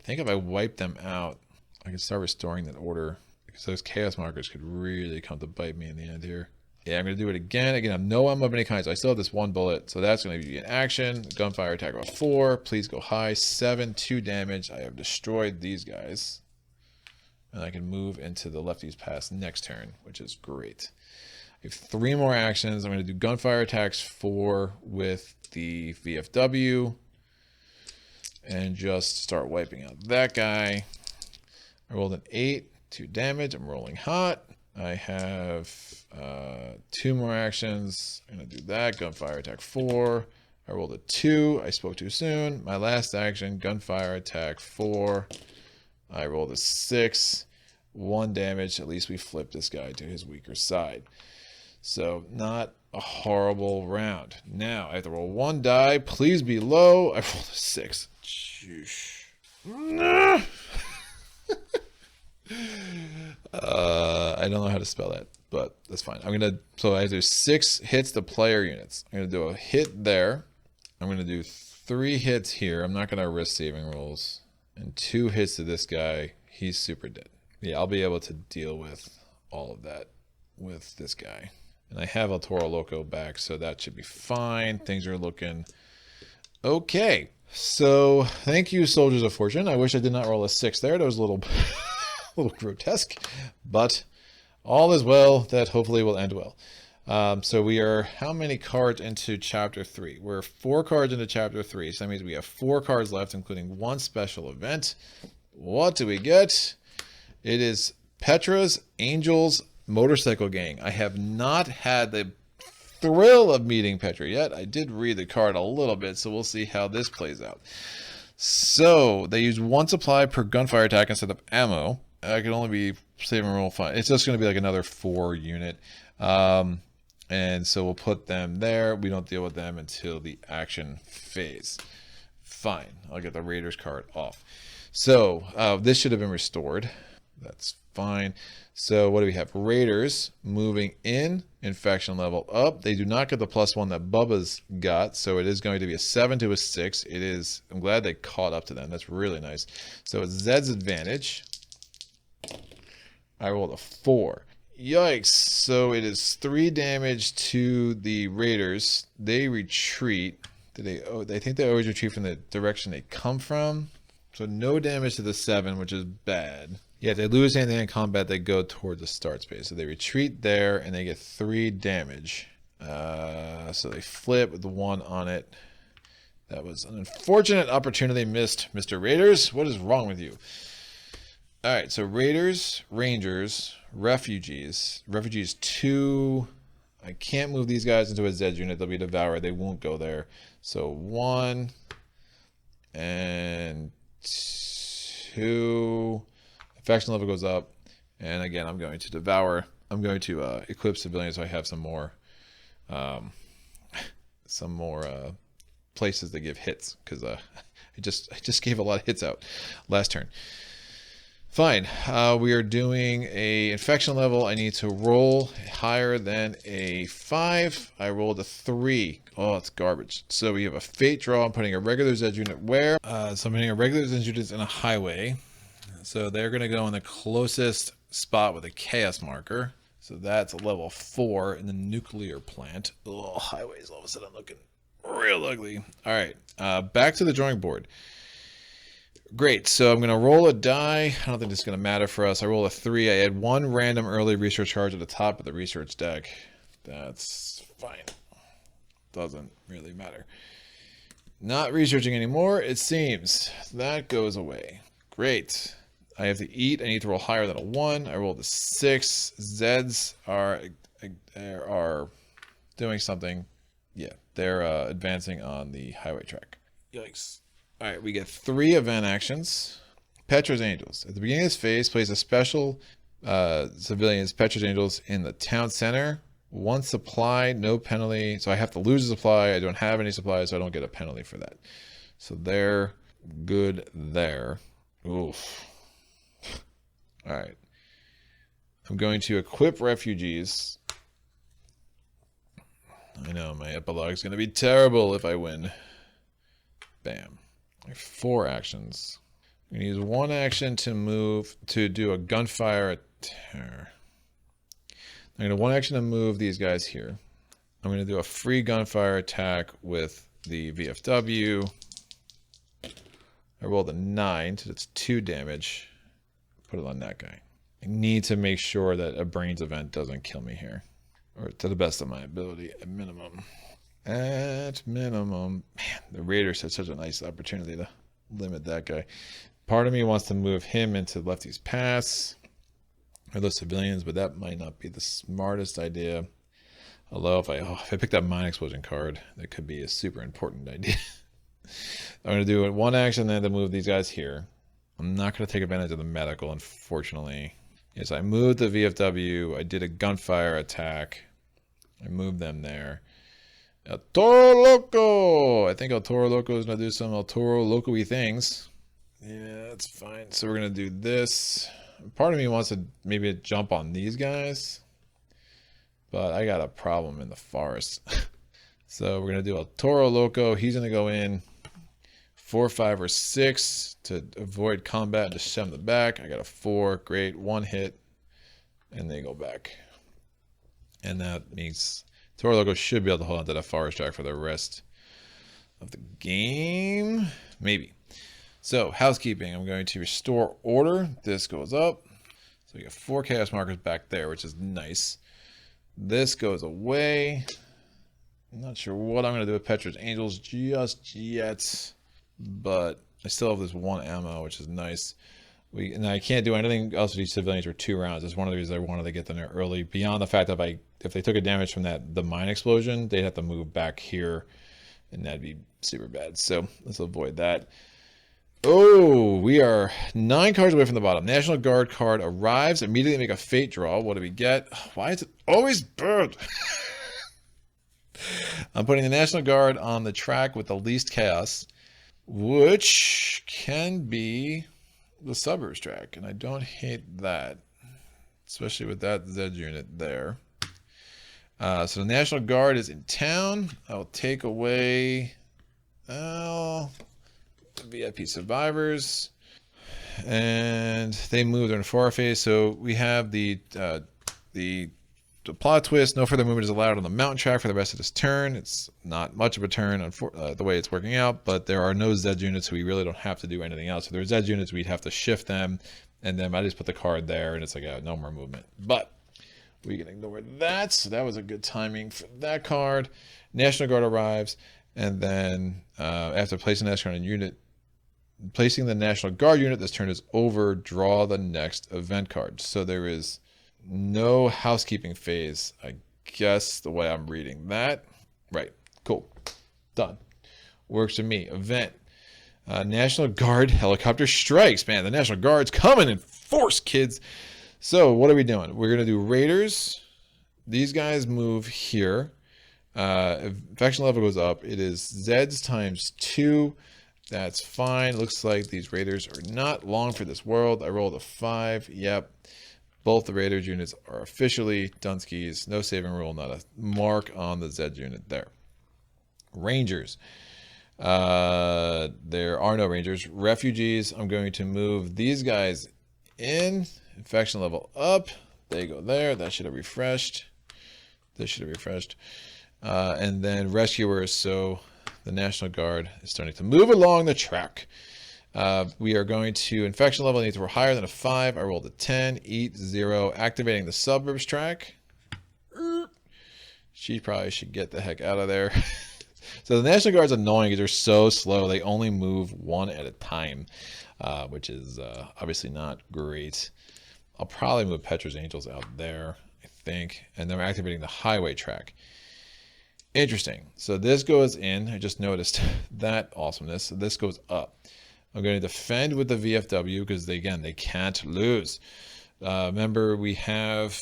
think if I wipe them out, I can start restoring that order because those chaos markers could really come to bite me in the end here. Yeah, I'm going to do it again. Again, I have no ammo of any kind, so I still have this 1 bullet. So that's going to be an action. Gunfire attack of a 4. Please go high. 7, 2 damage. I have destroyed these guys. And I can move into the lefty's pass next turn, which is great. I have 3 more actions. I'm going to do gunfire attacks 4 with the VFW. And just start wiping out that guy. I rolled an 8, 2 damage. I'm rolling hot. I have 2 more actions. I'm going to do that. Gunfire attack 4. I rolled a 2. I spoke too soon. My last action, gunfire attack 4. I rolled a 6, 1 damage. At least we flipped this guy to his weaker side. So not a horrible round. Now I have to roll 1 die. Please be low. I rolled a 6. I don't know how to spell that, but that's fine. So I do 6 hits to player units. I'm gonna do a hit there. I'm gonna do 3 hits here. I'm not gonna risk saving rolls. And 2 hits to this guy. He's super dead. Yeah, I'll be able to deal with all of that with this guy. And I have El Toro Loco back, so that should be fine. Things are looking okay. So thank you, Soldiers of Fortune. I wish I did not roll a 6 there. That was a little, a little grotesque, but all is well. That hopefully will end well. So we are how many cards into chapter 3? We're 4 cards into chapter 3. So that means we have 4 cards left, including 1 special event. What do we get? It is Petra's Angels Motorcycle Gang. I have not had the thrill of meeting Petra yet. I did read the card a little bit, so we'll see how this plays out. So they use 1 supply per gunfire attack instead of ammo. I can only be saving roll 5. It's just going to be like another 4 unit. And so we'll put them there. We don't deal with them until the action phase. Fine. I'll get the Raiders card off. So this should have been restored. That's fine. So what do we have? Raiders moving in, infection level up. They do not get the +1 that Bubba's got, so it is going to be a 7 to a 6. It is. I'm glad they caught up to them. That's really nice. So it's Zed's advantage. I rolled a 4. Yikes. So it is 3 damage to the Raiders. They retreat. I think they always retreat from the direction they come from. So no damage to the 7, which is bad. Yeah, if they lose anything in combat, they go toward the start space. So they retreat there, and they get 3 damage. So they flip with the 1 on it. That was an unfortunate opportunity missed, Mr. Raiders. What is wrong with you? All right, so Raiders, Rangers, Refugees. Refugees 2. I can't move these guys into a Zed unit. They'll be devoured. They won't go there. So 1 and 2. Infection level goes up. And again, I'm going to devour. I'm going to equip civilians so I have some more places to give hits, because I just gave a lot of hits out last turn. Fine. We are doing a infection level. I need to roll higher than a 5. I rolled a 3. Oh, it's garbage. So we have a fate draw. I'm putting a regular Zed unit where? So I'm putting a regular Zed unit in a highway. So they're going to go in the closest spot with a chaos marker. So that's a level 4 in the nuclear plant. Oh, highways all of a sudden looking real ugly. All right, back to the drawing board. Great, so I'm going to roll a die. I don't think this is going to matter for us. I roll a 3. I add 1 random early research charge at the top of the research deck. That's fine. Doesn't really matter. Not researching anymore, it seems. That goes away. Great. I have to eat. I need to roll higher than a 1. I rolled a 6. Zeds are doing something. Yeah, they're advancing on the highway track. Yikes. All right, we get 3 event actions. Petra's Angels. At the beginning of this phase, place a special civilians, Petra's Angels, in the town center. 1 supply, no penalty. So I have to lose a supply. I don't have any supplies, so I don't get a penalty for that. So they're good there. Oof. All right. I'm going to equip refugees. I know my epilogue is going to be terrible if I win. Bam. 4 actions. I'm going to use 1 action to move to do a gunfire attack. I'm going to 1 action to move these guys here. I'm going to do a free gunfire attack with the VFW. I rolled a 9, so that's 2 damage. Put it on that guy. I need to make sure that a brains event doesn't kill me here. Or to the best of my ability, at minimum. At minimum. Man, the Raiders had such a nice opportunity to limit that guy. Part of me wants to move him into Lefty's Pass. Or those civilians, but that might not be the smartest idea. Although if I pick that mine explosion card, that could be a super important idea. I'm going to do it 1 action, then to move these guys here. I'm not going to take advantage of the medical, unfortunately. Yes, I moved the VFW. I did a gunfire attack. I moved them there. El Toro Loco! I think El Toro Loco is going to do some El Toro Loco-y things. Yeah, that's fine. So we're going to do this. Part of me wants to maybe jump on these guys. But I got a problem in the forest. So we're going to do El Toro Loco. He's going to go in 4, 5, or 6 to avoid combat and just shove them back. I got a 4. Great. 1 hit. And they go back. And that means Toro Loco should be able to hold on to that forest track for the rest of the game. Maybe. So, housekeeping. I'm going to restore order. This goes up. So we got 4 chaos markers back there, which is nice. This goes away. I'm not sure what I'm going to do with Petra's Angels just yet. But I still have this 1 ammo, which is nice. And I can't do anything else with these civilians for 2 rounds. It's one of the reasons I wanted to get them there early. Beyond the fact that if they took a damage from the mine explosion, they'd have to move back here, and that'd be super bad. So let's avoid that. Oh, we are 9 cards away from the bottom. National Guard card arrives. Immediately make a fate draw. What do we get? Why is it always bad? I'm putting the National Guard on the track with the least chaos, which can be the suburbs track, and I don't hate that, especially with that Zed unit there. So the National Guard is in town. I'll take away the VIP survivors, and they move during 4 phase. So we have the plot twist. No further movement is allowed on the mountain track for the rest of this turn. It's not much of a turn the way it's working out, but there are no Zed units, so we really don't have to do anything else. If there's Zed units, we'd have to shift them, and then I just put the card there, and it's like no more movement. But we can ignore that, so that was a good timing for that card. National Guard arrives, and then after placing the National Guard unit, this turn is over. Draw the next event card. So there is no housekeeping phase, I guess, the way I'm reading that. Right. Cool. Done. Works for me. Event. National Guard helicopter strikes. Man, the National Guard's coming in force, kids. So what are we doing? We're going to do Raiders. These guys move here. Infection level goes up. It is Zeds times 2 That's fine. Looks like these raiders are not long for this world. I rolled a 5. Yep. Both the raiders units are officially Dunskies. No saving rule, not a mark on the Zeds unit there. Rangers. There are no rangers. Refugees, I'm going to move these guys in. Infection level up. They go there. That should have refreshed. This should have refreshed. And then rescuers. So the National Guard is starting to move along the track. We are going to infection level needs to roll higher than a 5. I rolled a 10. Eat 0. Activating the suburbs track. She probably should get the heck out of there. So the National Guard's annoying because they're so slow. They only move one at a time, which is obviously not great. I'll probably move Petra's Angels out there, I think. And then we're activating the highway track. Interesting. So this goes in. I just noticed that awesomeness. So this goes up. I'm going to defend with the VFW because, they can't lose. Remember, we have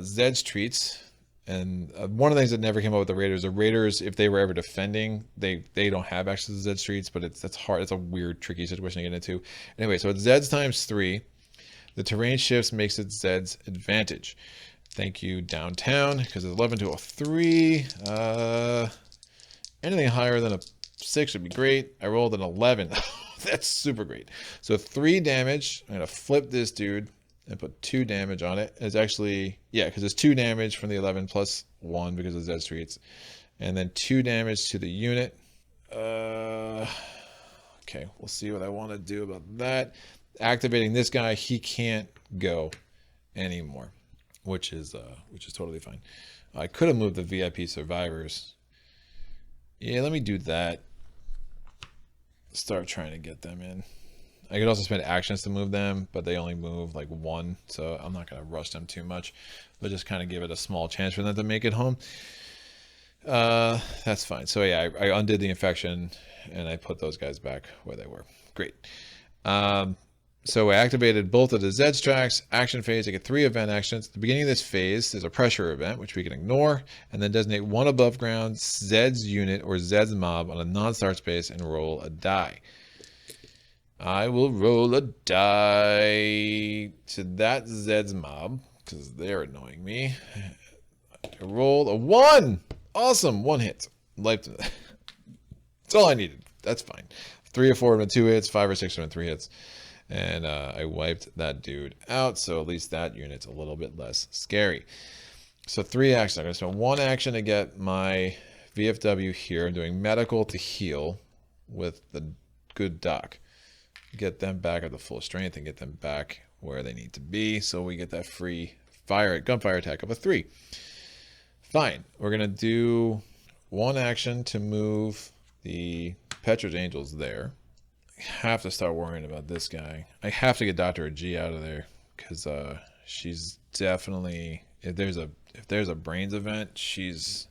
Zed's treats. And one of the things that never came up with the Raiders, if they were ever defending, they don't have access to Zed streets, but that's hard. It's a weird, tricky situation to get into. Anyway, so it's Zeds times 3. The terrain shifts makes it Zed's advantage. Thank you, downtown, because it's 11 to a 3. Anything higher than a 6 would be great. I rolled an 11. That's super great. So 3 damage. I'm going to flip this dude and put 2 damage on it. It's actually, yeah, because it's 2 damage from the 11 plus 1 because of Zed Streets. And then 2 damage to the unit. Okay, we'll see what I want to do about that. Activating this guy, he can't go anymore, which is totally fine. I could have moved the VIP survivors. Yeah, let me do that. Start trying to get them in. I could also spend actions to move them, but they only move like 1, so I'm not going to rush them too much, but just kind of give it a small chance for them to make it home. That's fine. So yeah, I undid the infection and I put those guys back where they were. Great. So I activated both of the Zeds tracks. Action phase, I get 3 event actions. At the beginning of this phase, there's a pressure event, which we can ignore, and then designate 1 above ground Zeds unit or Zeds mob on a non-start space and roll a die. I will roll a die to that Zeds mob, because they're annoying me. I rolled a 1! Awesome! 1 hit. That's all I needed. That's fine. 3 or 4 of them 2 hits, 5 or 6 of them 3 hits. And I wiped that dude out, so at least that unit's a little bit less scary. So 3 actions. I'm going to spend 1 action to get my VFW here. I'm doing medical to heal with the good doc. Get them back at the full strength and get them back where they need to be, so we get that free gunfire attack of a 3. Fine. We're going to do 1 action to move the Petra's Angels there. I have to start worrying about this guy. I have to get Dr. G out of there because she's definitely, if there's a brains event, she's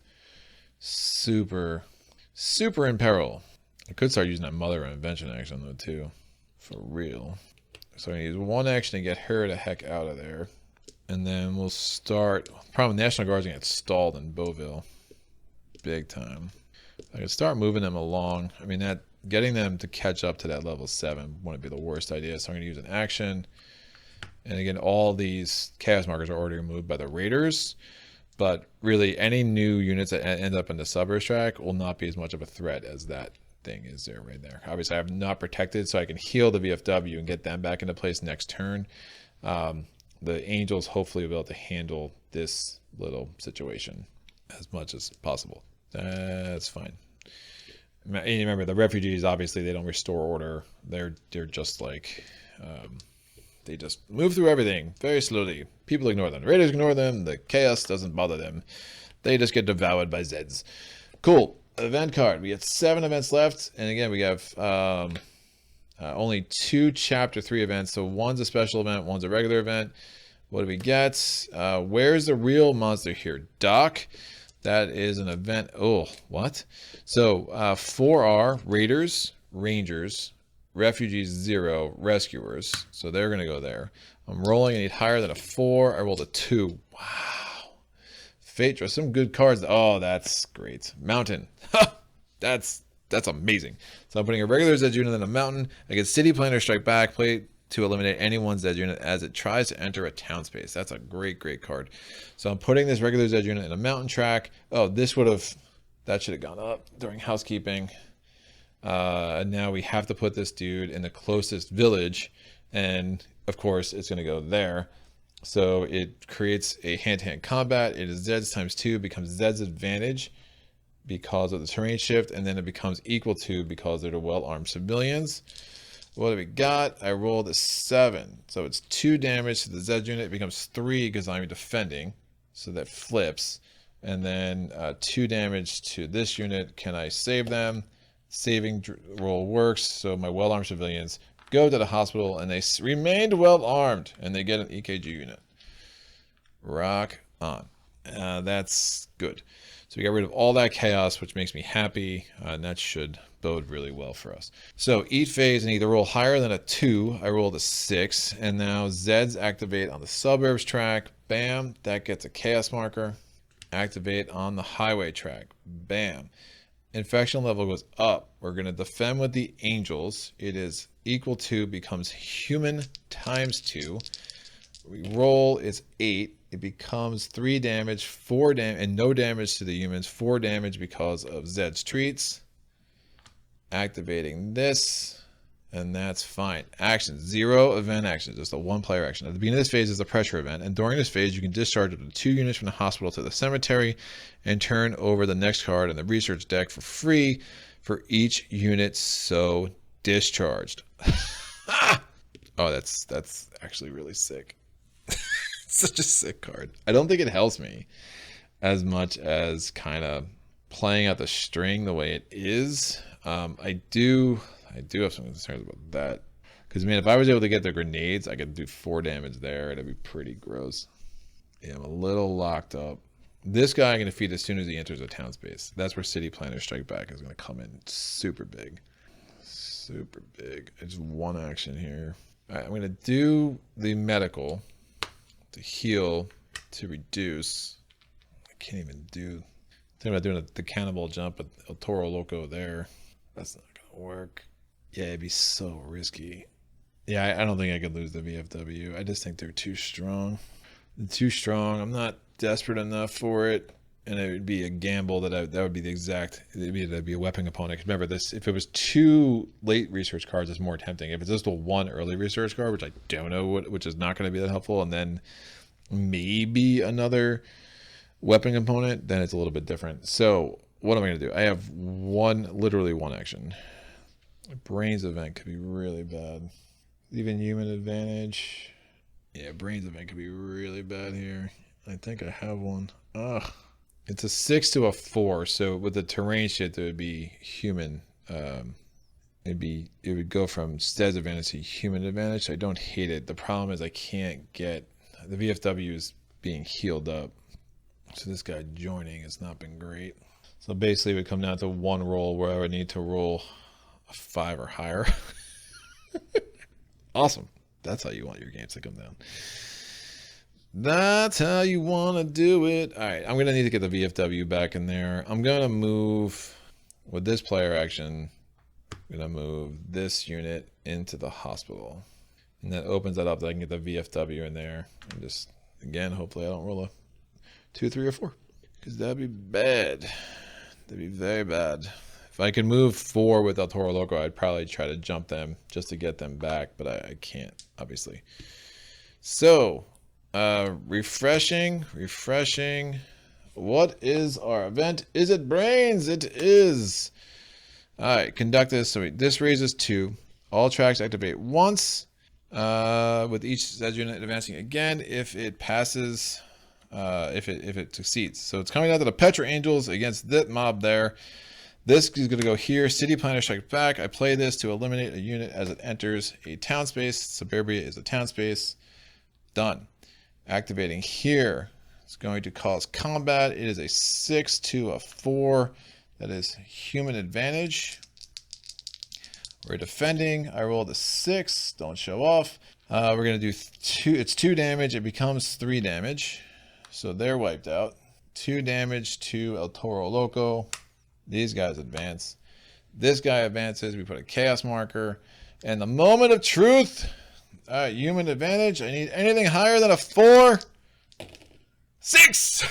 super in peril. I could start using that mother invention action though too, for real. So I'm gonna use 1 action to get her the heck out of there, and then we'll start. Problem, National Guard's gonna get stalled in Beauville, big time. I could start moving them along. I mean, that getting them to catch up to that level 7 wouldn't be the worst idea. So I'm gonna use an action, and again, all these chaos markers are already removed by the raiders. But really, any new units that end up in the suburbs track will not be as much of a threat as that thing is there right there. Obviously, I have not protected, so I can heal the VFW and get them back into place next turn. The Angels hopefully will be able to handle this little situation as much as possible. That's fine. And remember, the refugees, obviously, they don't restore order. They're just like... they just move through everything very slowly. People ignore them. The raiders ignore them. The chaos doesn't bother them. They just get devoured by Zeds. Cool. Event card. We have 7 events left. And again, we have only 2 chapter 3 events. So one's a special event, one's a regular event. What do we get? Where's the real monster here? Doc. That is an event. Oh, what? So 4R, Raiders, Rangers, Refugees 0, Rescuers. So they're going to go there. I'm rolling. I need higher than a 4. I rolled a 2. Wow. Fate draw some good cards. Oh, that's great. Mountain. That's That's amazing. So I'm putting a regular Zed unit in a mountain. I get City Planner Strike Back. Play to eliminate anyone's Zed unit as it tries to enter a town space. That's a great, great card. So I'm putting this regular Zed unit in a mountain track. Oh, that should have gone up during housekeeping. Now we have to put this dude in the closest village. And of course, it's going to go there. So it creates a hand-to-hand combat. It is Zeds times 2, becomes Zed's advantage because of the terrain shift, and then it becomes equal to because they're the well-armed civilians. What do we got? I rolled a 7. So it's 2 damage to the Zed unit. It becomes 3 because I'm defending. So that flips. And then 2 damage to this unit. Can I save them? Saving roll works. So my well-armed civilians go to the hospital and they remained well-armed and they get an EKG unit. Rock on. That's good. So we got rid of all that chaos, which makes me happy, and that should bode really well for us. So eat phase and either roll higher than a 2. I rolled a 6, and now Zeds activate on the suburbs track. Bam, that gets a chaos marker. Activate on the highway track. Bam. Infection level goes up. We're going to defend with the angels. It is equal to, becomes human times 2. We roll, it's 8. It becomes 3 damage, 4 damage, and no damage to the humans. 4 damage because of Zed's treats. Activating this, and that's fine. Action, 0 event action, just a 1-player action. At the beginning of this phase is a pressure event, and during this phase, you can discharge up to 2 units from the hospital to the cemetery and turn over the next card in the research deck for free for each unit so discharged. Oh, that's actually really sick. Such a sick card. I don't think it helps me as much as kind of playing out the string the way it is. I do have some concerns about that. Because, man, if I was able to get the grenades, I could do 4 damage there. It'd be pretty gross. Yeah, I'm a little locked up. This guy I can defeat as soon as he enters a town space. That's where City Planner Strike Back is going to come in super big. Super big. It's 1 action here. All right, I'm going to do the medical to heal, to reduce. I can't even do. Thinking about doing the cannibal jump at El Toro Loco there. That's not gonna work. Yeah, it'd be so risky. Yeah, I don't think I could lose the VFW. I just think they're too strong. They're too strong. I'm not desperate enough for it, and it would be a gamble that would be the exact. That'd be a weapon component. Remember this: if it was 2 late research cards, it's more tempting. If it's just a 1 early research card, which I don't know which is not going to be that helpful, and then maybe another weapon component, then it's a little bit different. So what am I going to do? I have literally one action. Brains event could be really bad. Even human advantage. Yeah, brains event could be really bad here. I think I have one. Ugh. It's a 6 to a 4. So with the terrain shit, there would be human. It would go from Zed's advantage to human advantage. So I don't hate it. The problem is I can't get the VFW is being healed up. So this guy joining has not been great. So basically, it would come down to 1 roll where I would need to roll a 5 or higher. Awesome. That's how you want your games to come down. That's how you want to do it. All right, I'm going to need to get the VFW back in there. I'm going to move, with this player action, I'm going to move this unit into the hospital. And that opens that up that I can get the VFW in there. And just, again, hopefully I don't roll a 2, 3, or 4. Because that'd be bad. That'd be very bad. If I could move 4 with El Toro Loco, I'd probably try to jump them just to get them back. But I can't, obviously. So, refreshing. What is our event? Is it brains? It is. All right, conduct this. So this raises 2. All tracks activate once. With each Zed unit advancing again if it passes, if it succeeds. So it's coming down to the Petra Angels against that mob there. This is going to go here. City Planner Strike Back. I play this to eliminate a unit as it enters a town space. Suburbia is a town space. Done. Activating here. It's going to cause combat. It is a 6 to a 4. That is human advantage. We're defending. I rolled a 6. Don't show off. We're going to do 2. It's 2 damage. It becomes 3 damage. So they're wiped out. 2 damage to El Toro Loco. These guys advance. This guy advances. We put a chaos marker. And the moment of truth. All right, human advantage. I need anything higher than a 4. 6.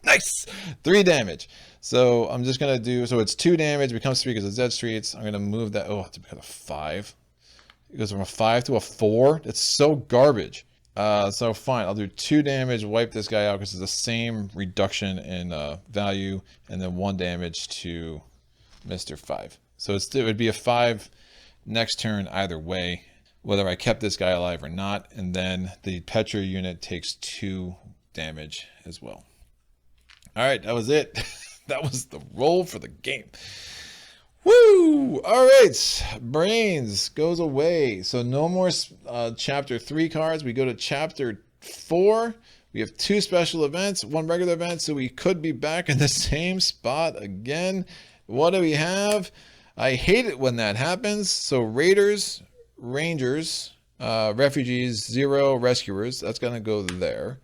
Nice. 3 damage. So I'm just going to do, so it's 2 damage, becomes 3 because of Zed Streets. I'm going to move that, oh, to become a 5. It goes from a 5 to a 4. That's so garbage. So fine, I'll do 2 damage, wipe this guy out because it's the same reduction in value, and then 1 damage to Mr. 5. So it would be a 5 next turn either way, whether I kept this guy alive or not, and then the Petra unit takes 2 damage as well. All right, that was it. That was the roll for the game. Woo! All right, brains goes away. So no more chapter 3 cards. We go to chapter 4. We have 2 special events, 1 regular event, so we could be back in the same spot again. What do we have? I hate it when that happens. So raiders, rangers, refugees, 0, rescuers. That's gonna go there.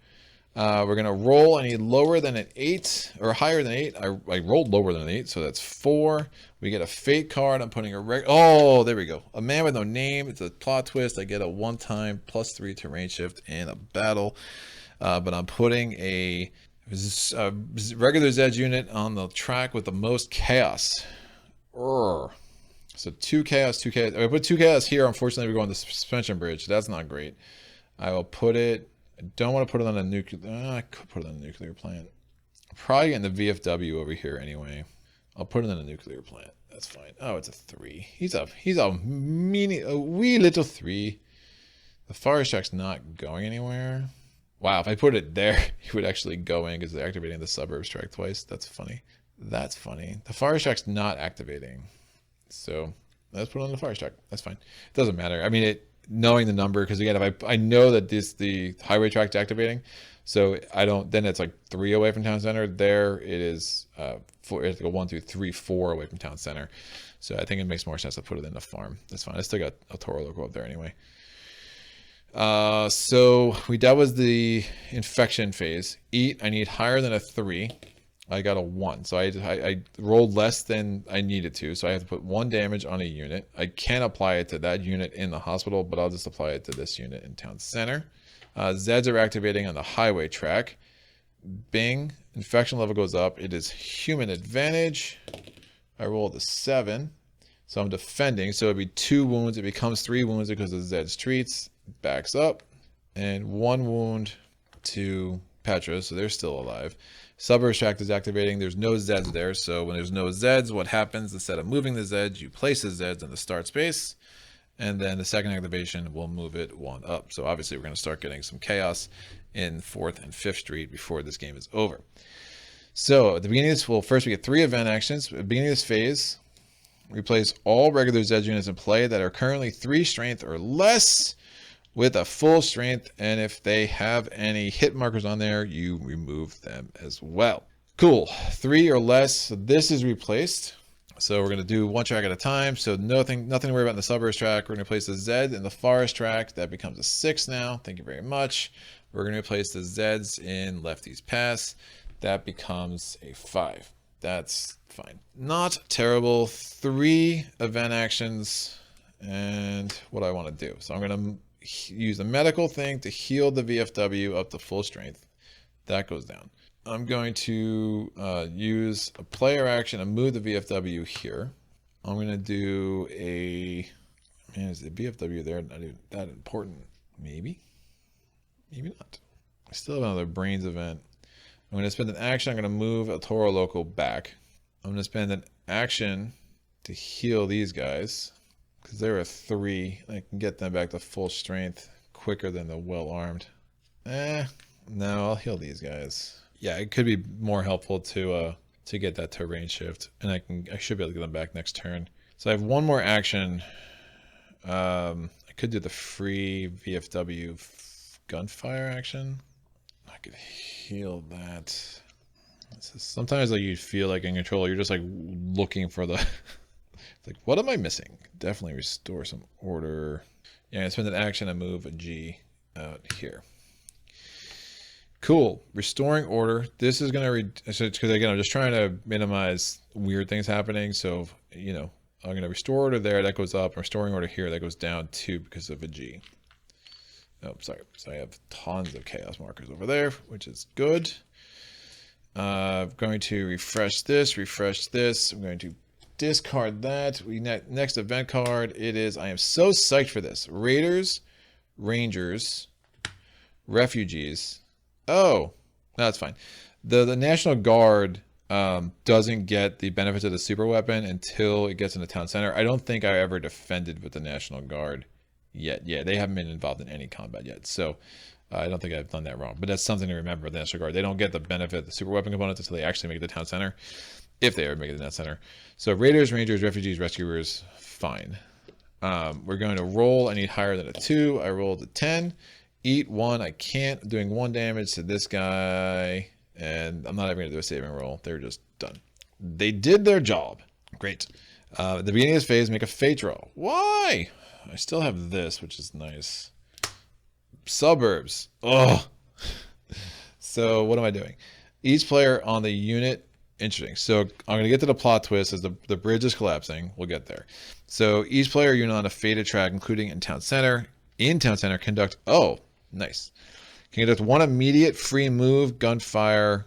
We're going to roll. I need lower than an 8 or higher than 8. I rolled lower than an 8, so that's 4. We get a fate card. I'm putting a oh, there we go. A man with no name. It's a plot twist. I get a 1-time +3 terrain shift in a battle. But I'm putting a regular Zeds unit on the track with the most chaos. Urgh. So 2 chaos, 2 chaos. I put 2 chaos here. Unfortunately, we're going to the suspension bridge. That's not great. I will put it. I don't want to put it on a nuclear. I could put it on a nuclear plant. I'm probably getting the VFW over here anyway. I'll put it on a nuclear plant. That's fine. Oh, it's a 3. He's a wee little 3. The forest track's not going anywhere. Wow, if I put it there, he would actually go in because they're activating the suburbs track twice. That's funny. That's funny. The forest track's not activating, so let's put it on the forest track. That's fine. It doesn't matter. I mean, knowing the number, because again, if I know that the highway track's activating, so I don't, then it's like 3 away from town center. There it is, it's like a 1, 2, 3, 4 away from town center. So I think it makes more sense to put it in the farm. That's fine. I still got a Toro logo up there anyway. So that was the infection phase. Eat, I need higher than a 3. I got a 1, so I rolled less than I needed to, so I have to put 1 damage on a unit. I can apply it to that unit in the hospital, but I'll just apply it to this unit in town center. Zeds are activating on the highway track. Bing, infection level goes up. It is human advantage. I rolled a 7, so I'm defending, so it'd be 2 wounds. It becomes 3 wounds because of Zed's treats. Backs up, and 1 wound to Petra, so they're still alive. Suburbs track is activating. There's no Zeds there, so when there's no Zeds, what happens? Instead of moving the Zeds, you place the Zeds in the start space, and then the second activation will move it 1 up. So obviously we're going to start getting some chaos in 4th and 5th Street before this game is over. So at the beginning of this, well, first we get 3 event actions. At the beginning of this phase, replace all regular Zed units in play that are currently 3 strength or less with a full strength, and if they have any hit markers on there, you remove them as well. Cool. 3 or less. So this is replaced. So we're going to do 1 track at a time. So nothing to worry about in the suburbs track. We're going to replace the Zed in the forest track. That becomes a 6 now. Thank you very much. We're going to replace the Zeds in Lefty's Pass. That becomes a 5. That's fine. Not terrible. 3 event actions. And what I want to do. So I'm going to use the medical thing to heal the VFW up to full strength. That goes down. I'm going to use a player action and move the VFW here. I'm going to do a, man, is the VFW there not even that important? Maybe not. I still have another brains event. I'm going to spend an action. I'm going to move a Toro Loco back. I'm going to spend an action to heal these guys, because they're a 3. I can get them back to full strength quicker than the well-armed. No, I'll heal these guys. Yeah, it could be more helpful to get that terrain shift, and I should be able to get them back next turn. So I have 1 more action. I could do the free VFW gunfire action. I could heal that. Sometimes like you feel like in control, you're just like looking for the. Like, what am I missing? Definitely restore some order. Yeah, I spend an action and move a G out here. Cool. Restoring order. This is going to, because again, I'm just trying to minimize weird things happening. So, you know, I'm going to restore order there. That goes up. Restoring order here. That goes down too because of a G. Oh, sorry. So I have tons of chaos markers over there, which is good. I'm going to refresh this. I'm going to discard that. Next event card. It is, I am so psyched for this. Raiders, Rangers, Refugees. Oh, that's fine. The National Guard doesn't get the benefits of the super weapon until it gets in the town center. I don't think I ever defended with the National Guard yet. Yeah, they haven't been involved in any combat yet. So I don't think I've done that wrong. But that's something to remember with the National Guard. They don't get the benefit of the super weapon components until they actually make it the town center. If they ever make it the town center. So Raiders, Rangers, Refugees, Rescuers, fine. We're going to roll. I need higher than a 2. I rolled a 10. Eat 1. I can't. I'm doing 1 damage to this guy. And I'm not even going to do a saving roll. They're just done. They did their job. Great. At the beginning of this phase, make a fate roll. Why? I still have this, which is nice. Suburbs. Oh. So what am I doing? Each player on the unit. Interesting. So I'm going to get to the plot twist as the bridge is collapsing. We'll get there. So each player unit on a fated track, including in town center, conduct. Oh, nice. Can conduct 1 immediate free move, gunfire.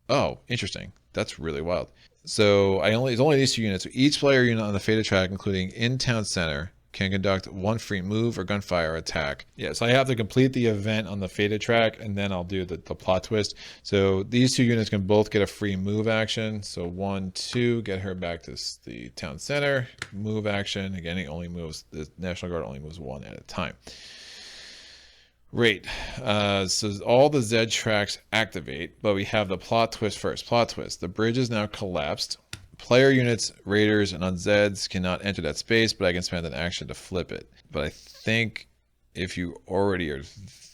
Oh, interesting. That's really wild. So it's only these 2 units. So each player unit on the fated track, including in town center, can conduct 1 free move or gunfire attack. Yeah, so I have to complete the event on the fated track, and then I'll do the plot twist. So these 2 units can both get a free move action. So 1, 2, get her back to the town center. Move action. Again, it only moves, the National Guard only moves 1 at a time. Great. So all the Z tracks activate, but we have the plot twist first. Plot twist. The bridge is now collapsed. Player units, raiders, and undeads cannot enter that space, but I can spend an action to flip it. But I think if you already are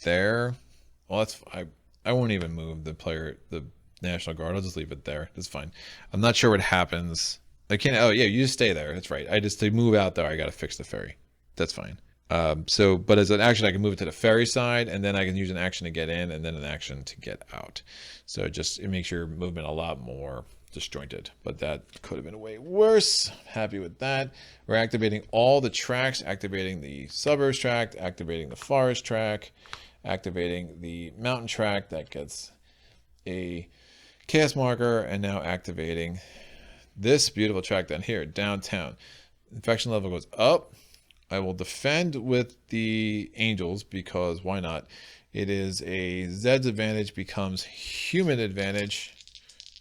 there, well, I won't even move the National Guard. I'll just leave it there. That's fine. I'm not sure what happens. I can't. Oh yeah, you just stay there. That's right. To move out there, I got to fix the ferry. That's fine. But as an action, I can move it to the ferry side, and then I can use an action to get in, and then an action to get out. So it makes your movement a lot more disjointed, but that could have been way worse. Happy with that. We're activating all the tracks, activating the suburbs track, activating the forest track, activating the mountain track. That gets a chaos marker, and now activating this beautiful track down here, downtown. Infection level goes up. I will defend with the angels because why not? It is a Zed's advantage becomes human advantage.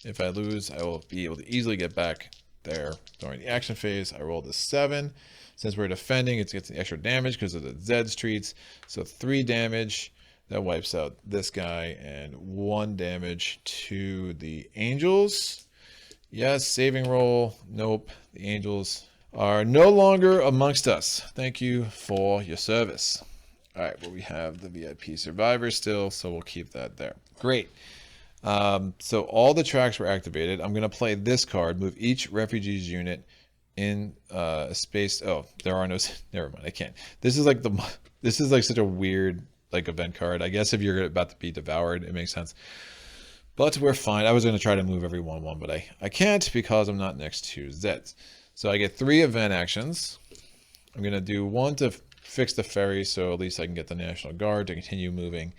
If I lose, I will be able to easily get back there during the action phase. I rolled a 7. Since we're defending, it gets the extra damage because of the Zed's treats. So 3 damage. That wipes out this guy, and 1 damage to the angels. Yes, saving roll. Nope. The angels are no longer amongst us. Thank you for your service. All right, well, we have the VIP survivor still, so we'll keep that there. Great. So all the tracks were activated. I'm going to play this card, move each refugees unit in a space. Oh, there are no, never mind. I can't. This is like such a weird event card. I guess if you're about to be devoured, it makes sense. But we're fine. I was going to try to move every 1/1, but I can't because I'm not next to Zeds. So I get 3 event actions. I'm going to do 1 to fix the ferry, so at least I can get the National Guard to continue moving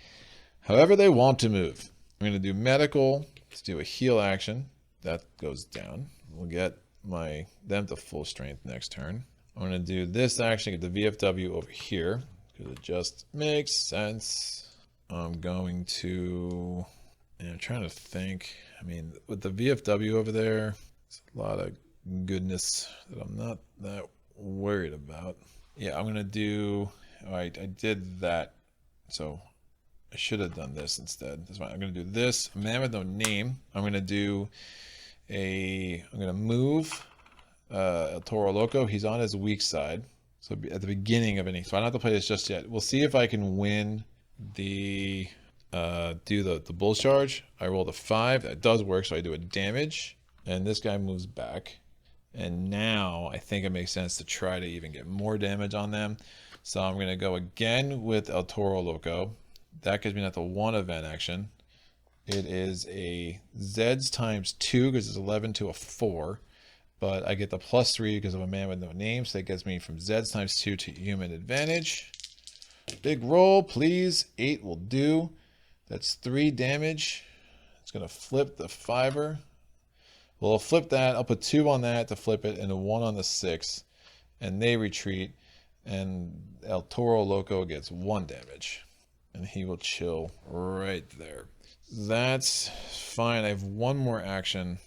however they want to move. I'm going to do medical. Let's do a heal action. That goes down. We'll get them to full strength next turn. I'm going to do this action, get the VFW over here, because it just makes sense. I'm going to... And I'm trying to think. I mean, with the VFW over there, it's a lot of goodness that I'm not that worried about. Yeah, I'm going to do... All right, I did that. So... I should have done this instead. That's fine. I'm going to do this. Man with no name. I'm going to move El Toro Loco. He's on his weak side. So at the beginning of any, so I don't have to play this just yet. We'll see if I can win the, do the bull charge. I rolled a 5. That does work. So I do a damage and this guy moves back. And now I think it makes sense to try to even get more damage on them. So I'm going to go again with El Toro Loco. That gives me not the 1 event action. It is a Zeds times 2 because it's 11 to a 4. But I get the +3 because of a man with no name. So that gets me from Zeds times 2 to human advantage. Big roll, please. 8 will do. That's 3 damage. It's going to flip the 5-er. Well, I'll flip that. I'll put 2 on that to flip it and a 1 on the 6. And they retreat. And El Toro Loco gets 1 damage. And he will chill right there. That's fine. I have one more action.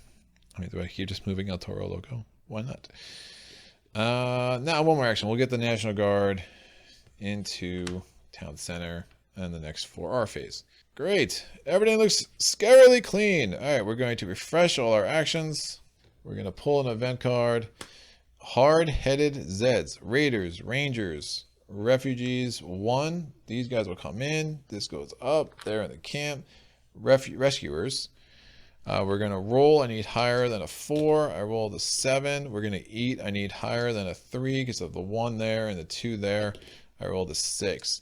I mean, do I keep just moving El Toro Loco? Why not? Now one more action. We'll get the National Guard into Town Center and the next 4R phase. Great. Everything looks scarily clean. All right, we're going to refresh all our actions. We're going to pull an event card. Hard-headed Zeds, Raiders, Rangers, Refugees, 1. These guys will come in. This goes up. They're in the camp. Rescuers. We're going to roll. I need higher than a 4. I rolled a 7. We're going to eat. I need higher than a 3 because of the 1 there and the 2 there. I rolled a 6.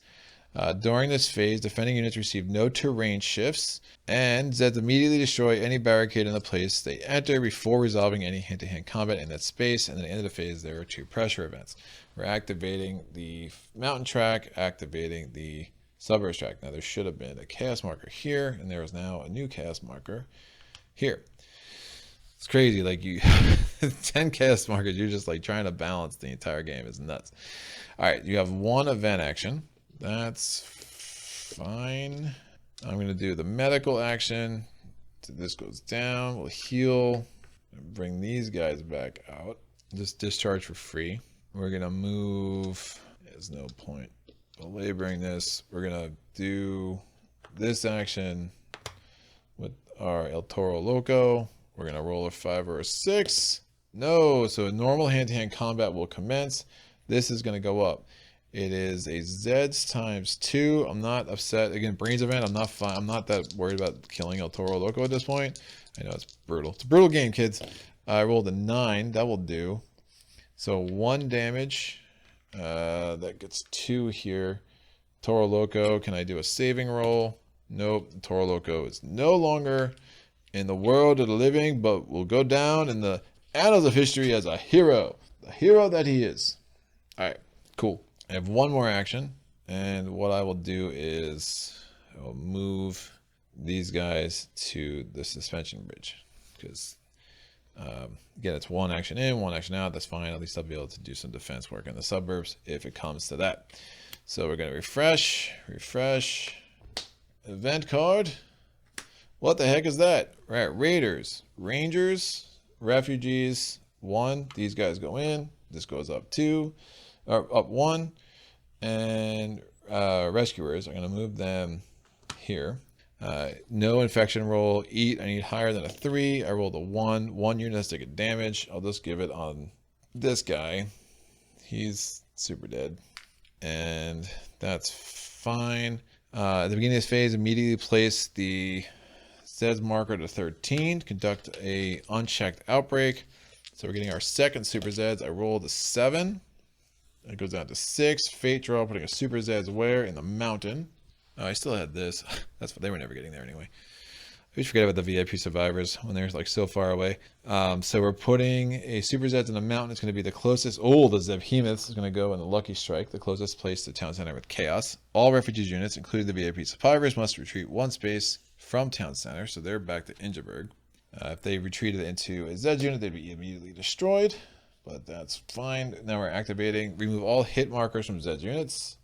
During this phase, defending units receive no terrain shifts, and Zeds immediately destroy any barricade in the place they enter before resolving any hand-to-hand combat in that space. And at the end of the phase, there are 2 pressure events. We're activating the mountain track, activating the suburbs track. Now, there should have been a chaos marker here, and there is now a new chaos marker here. It's crazy. Like, you 10 chaos markers, you're just like trying to balance the entire game. Is nuts. All right, you have 1 event action. That's fine. I'm going to do the medical action. This goes down. We'll heal. Bring these guys back out. Just discharge for free. We're going to move. There's no point belaboring this. We're going to do this action with our El Toro Loco. We're going to roll a 5 or a 6. No, so normal hand-to-hand combat will commence. This is going to go up. It is a Zeds times 2. I'm not upset. Again, brains event. I'm not fine. I'm not that worried about killing El Toro Loco at this point. I know it's brutal. It's a brutal game, kids. I rolled a 9. That will do. So 1 damage. That gets 2 here. Toro Loco. Can I do a saving roll? Nope. Toro Loco is no longer in the world of the living, but will go down in the annals of history as a hero. The hero that he is. All right. Cool. I have 1 more action, and what I will do is I will move these guys to the suspension bridge because, again, it's 1 action in, 1 action out. That's fine. At least I'll be able to do some defense work in the suburbs if it comes to that. So we're going to refresh, event card. What the heck is that? Right, Raiders, Rangers, Refugees, 1. These guys go in. This goes up 2. Up 1, and rescuers. I'm going to move them here. No infection roll. Eat. I need higher than a 3. I rolled a 1. 1 unit has to take damage. I'll just give it on this guy. He's super dead, and that's fine. At the beginning of this phase, immediately place the Zeds marker to 13. Conduct a unchecked outbreak. So we're getting our second Super Zeds. I rolled a 7. It goes down to 6. Fate draw, putting a Super Zeds where in the mountain. Oh, I still had this. That's what they were never getting there anyway. I always forget about the VIP survivors when they're like so far away. So we're putting a Super Zeds in the mountain. It's going to be the closest. Oh, the Zebhemoth is going to go in the Lucky Strike, the closest place to Town Center with Chaos. All refugees units, including the VIP survivors, must retreat 1 space from Town Center. So they're back to Ingeborg. If they retreated into a Zeds unit, they'd be immediately destroyed. But that's fine. Now we're activating, remove all hit markers from Zeds units.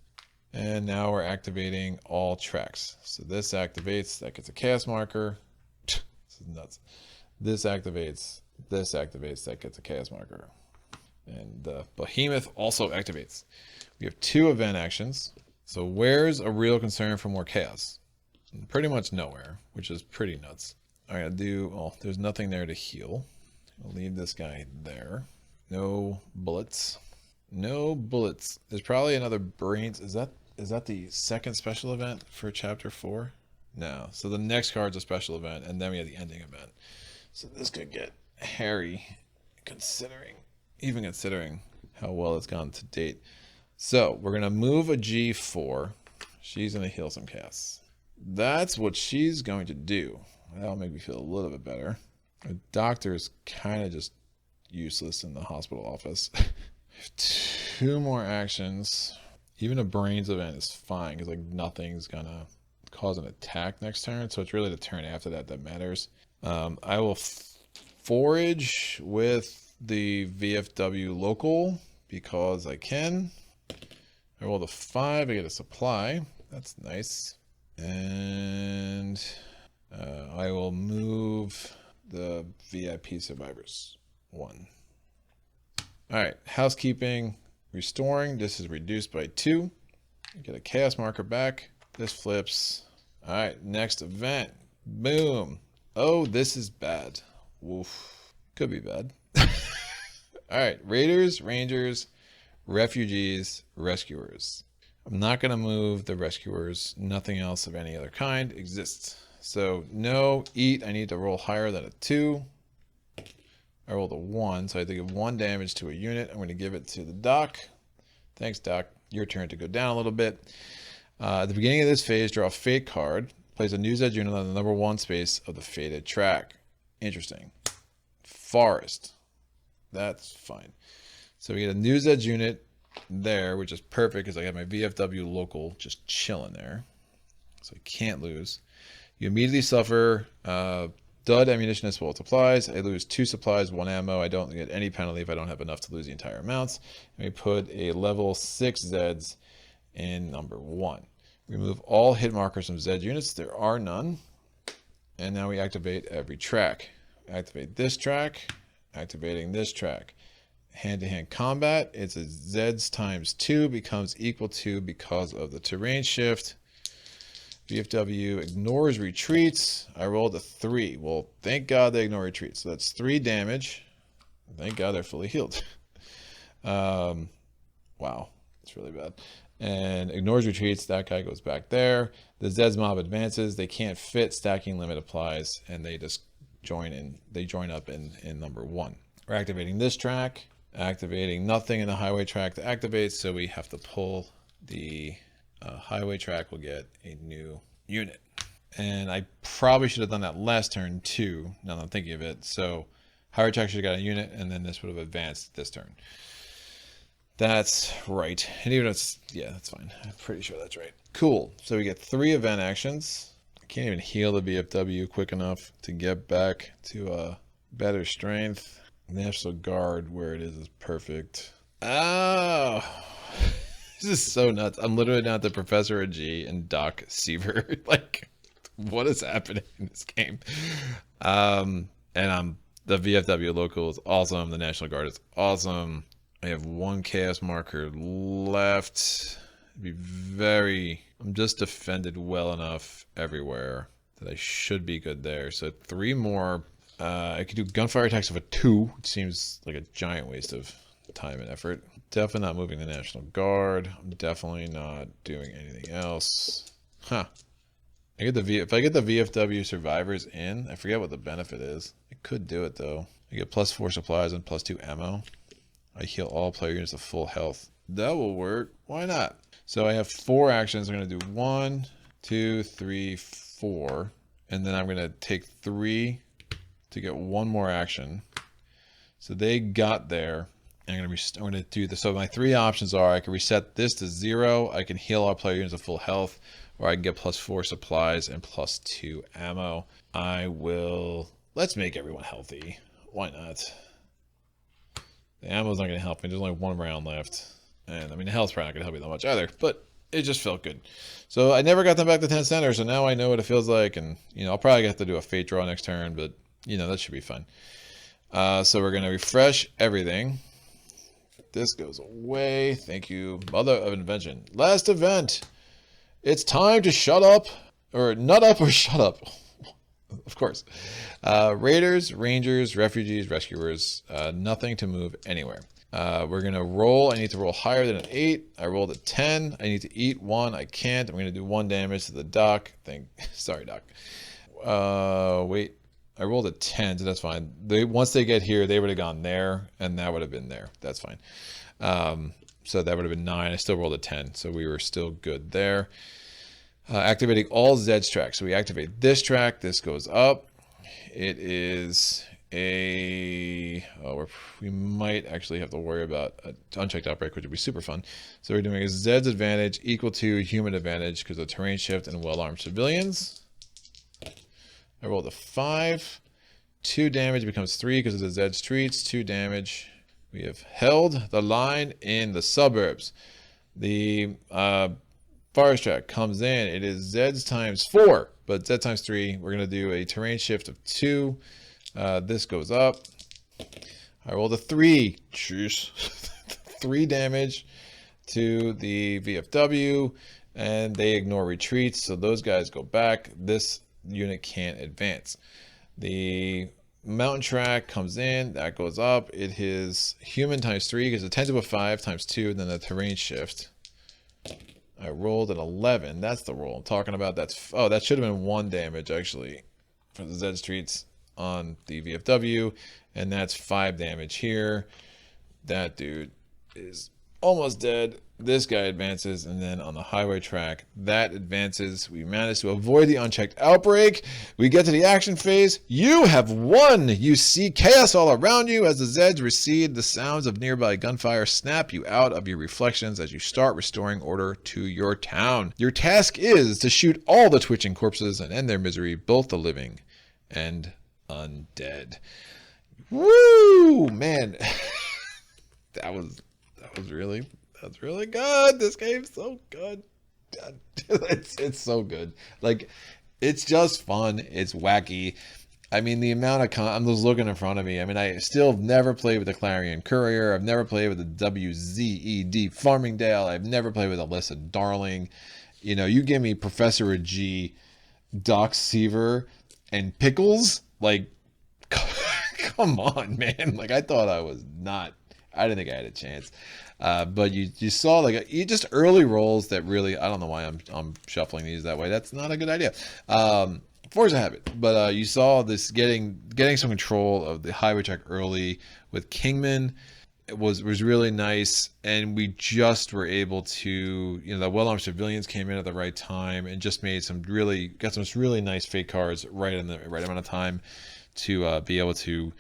And now we're activating all tracks. So this activates, that gets a chaos marker. This is nuts. This activates, that gets a chaos marker. And the Behemoth also activates. We have 2 event actions. So where's a real concern for more chaos? Pretty much nowhere, which is pretty nuts. I'm going to do, oh, there's nothing there to heal. I'll leave this guy there. No bullets. No bullets. There's probably another brains. Is that the second special event for chapter 4? No. So the next card's a special event, and then we have the ending event. So this could get hairy, considering how well it's gone to date. So we're gonna move a G4. She's gonna heal some chaos. that's what she's going to do. That'll make me feel a little bit better. The doctor's kind of just useless in the hospital office. 2 more actions. Even a brains event is fine because like nothing's gonna cause an attack next turn, so it's really the turn after that that matters. I will forage with the VFW local because I can. I roll the 5, I get a supply. That's nice. And I will move the VIP survivors 1. Alright, housekeeping, restoring. This is reduced by 2. Get a chaos marker back. This flips. Alright, next event. Boom. Oh, this is bad. Woof. Could be bad. Alright, raiders, rangers, refugees, rescuers. I'm not going to move the rescuers. Nothing else of any other kind exists. So no, eat. I need to roll higher than a 2. I rolled a 1, so I have to give 1 damage to a unit. I'm going to give it to the doc. Thanks, doc. Your turn to go down a little bit. At the beginning of this phase, draw a fate card. Place a new Zed unit on the number 1 space of the fated track. Interesting. Forest. That's fine. So we get a new Zed unit there, which is perfect because I have my VFW local just chilling there. So I can't lose. You immediately suffer dud ammunition as multiplies. I lose 2 supplies, 1 ammo. I don't get any penalty if I don't have enough to lose the entire amounts. And we put a level 6 Zeds in number 1. Remove all hit markers from Zed units. There are none. And now we activate every track. Activate this track. Activating this track. Hand-to-hand combat. It's a Zeds times 2 becomes equal to because of the terrain shift. VFW ignores retreats. I rolled a 3. Well, thank God they ignore retreats. So that's 3 damage. Thank God they're fully healed. Wow, that's really bad. And ignores retreats. That guy goes back there. The Zeds mob advances. They can't fit. Stacking limit applies, and they just join in. They join up in number 1. We're activating this track. Activating nothing in the highway track to activate, so we have to pull the highway track. Will get a new unit. And I probably should have done that last turn too, now that I'm thinking of it. So highway track should have got a unit, and then this would have advanced this turn. That's right. And even if it's, yeah, that's fine. I'm pretty sure that's right. Cool. So we get 3 event actions. I can't even heal the VFW quick enough to get back to better strength. National Guard, where it is perfect. Oh, this is so nuts. I'm literally down to Professor G and Doc Seaver. Like, what is happening in this game? And the VFW local is awesome. The National Guard is awesome. I have 1 chaos marker left. I'm just defended well enough everywhere that I should be good there. So 3 more. I could do gunfire attacks of a 2, which seems like a giant waste of time and effort. Definitely not moving the National Guard. I'm definitely not doing anything else. Huh. If I get the VFW survivors in, I forget what the benefit is. I could do it though. I get +4 supplies and +2 ammo. I heal all player units to full health. That will work. Why not? So I have 4 actions. I'm going to do 1, 2, 3, 4. And then I'm going to take 3 to get 1 more action. So they got there. And I'm going to do this. So my 3 options are I can reset this to 0. I can heal all player units to full health. Or I can get +4 supplies and +2 ammo. Let's make everyone healthy. Why not? The ammo's not going to help me. There's only 1 round left. And I mean, the health's probably not going to help me that much either. But it just felt good. So I never got them back to 10 center. So now I know what it feels like. And, I'll probably have to do a fate draw next turn. But, that should be fun. So we're going to refresh everything. This goes away. Thank you, Mother of Invention. Last event. It's time to shut up. Or nut up or shut up. Of course. Raiders, Rangers, Refugees, Rescuers. Nothing to move anywhere. We're going to roll. I need to roll higher than an 8. I rolled a 10. I need to eat 1. I can't. I'm going to do 1 damage to the doc. Sorry, doc. Wait. I rolled a 10, so that's fine. Once they get here, they would have gone there, and that would have been there. That's fine. So that would have been 9. I still rolled a 10, so we were still good there. Activating all Zeds tracks. So we activate this track. This goes up. It is a... Oh, we might actually have to worry about an unchecked outbreak, which would be super fun. So we're doing a Zeds advantage equal to human advantage because of terrain shift and well-armed civilians. I rolled a 5. 2 damage becomes 3 because of the Zed streets. 2 damage. We have held the line in the suburbs. The forest track comes in. It is Zeds times 4, but Zed times 3. We're going to do a terrain shift of 2. This goes up. I rolled a 3. Jeez. 3 damage to the VFW, and they ignore retreats, so those guys go back. This unit can't advance. The mountain track comes in. That goes up. It is human times 3 because it's a 10 to a 5 times 2, and then the terrain shift. I rolled an 11. That's the roll I'm talking about. That's that should have been 1 damage actually for the Zed streets on the VFW, and that's 5 damage here. That dude is almost dead. This guy advances, and then on the highway track, that advances. We managed to avoid the unchecked outbreak. We get to the action phase. You have won! You see chaos all around you as the Zeds recede. The sounds of nearby gunfire snap you out of your reflections as you start restoring order to your town. Your task is to shoot all the twitching corpses and end their misery, both the living and undead. Woo! Man, that's really good. This game's so good. God, it's so good. Like, it's just fun. It's wacky. I mean, the amount of I'm just looking in front of me. I mean, I still have never played with the Clarion Courier. I've never played with the WZED Farmingdale. I've never played with Alyssa Darling. You know, you give me Professor G, Doc Seaver, and Pickles. Like, come on, man. Like, I thought I didn't think I had a chance. But you saw like just early rolls that really, I don't know why I'm shuffling these that way. That's not a good idea. Force a habit. But you saw this getting some control of the highway track early with Kingman. It was really nice, and we just were able to, the well-armed civilians came in at the right time and just got some really nice fake cards right in the right amount of time to be able to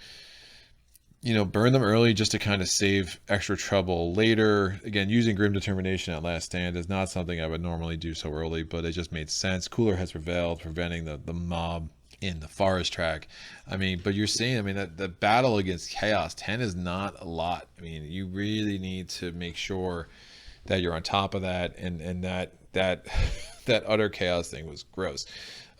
burn them early just to kind of save extra trouble later. Again, using Grim Determination at Last Stand is not something I would normally do so early, but it just made sense. Cooler heads prevailed, preventing the mob in the forest track. I mean, but you're seeing, that the battle against Chaos 10 is not a lot. I mean, you really need to make sure that you're on top of that, and that utter chaos thing was gross.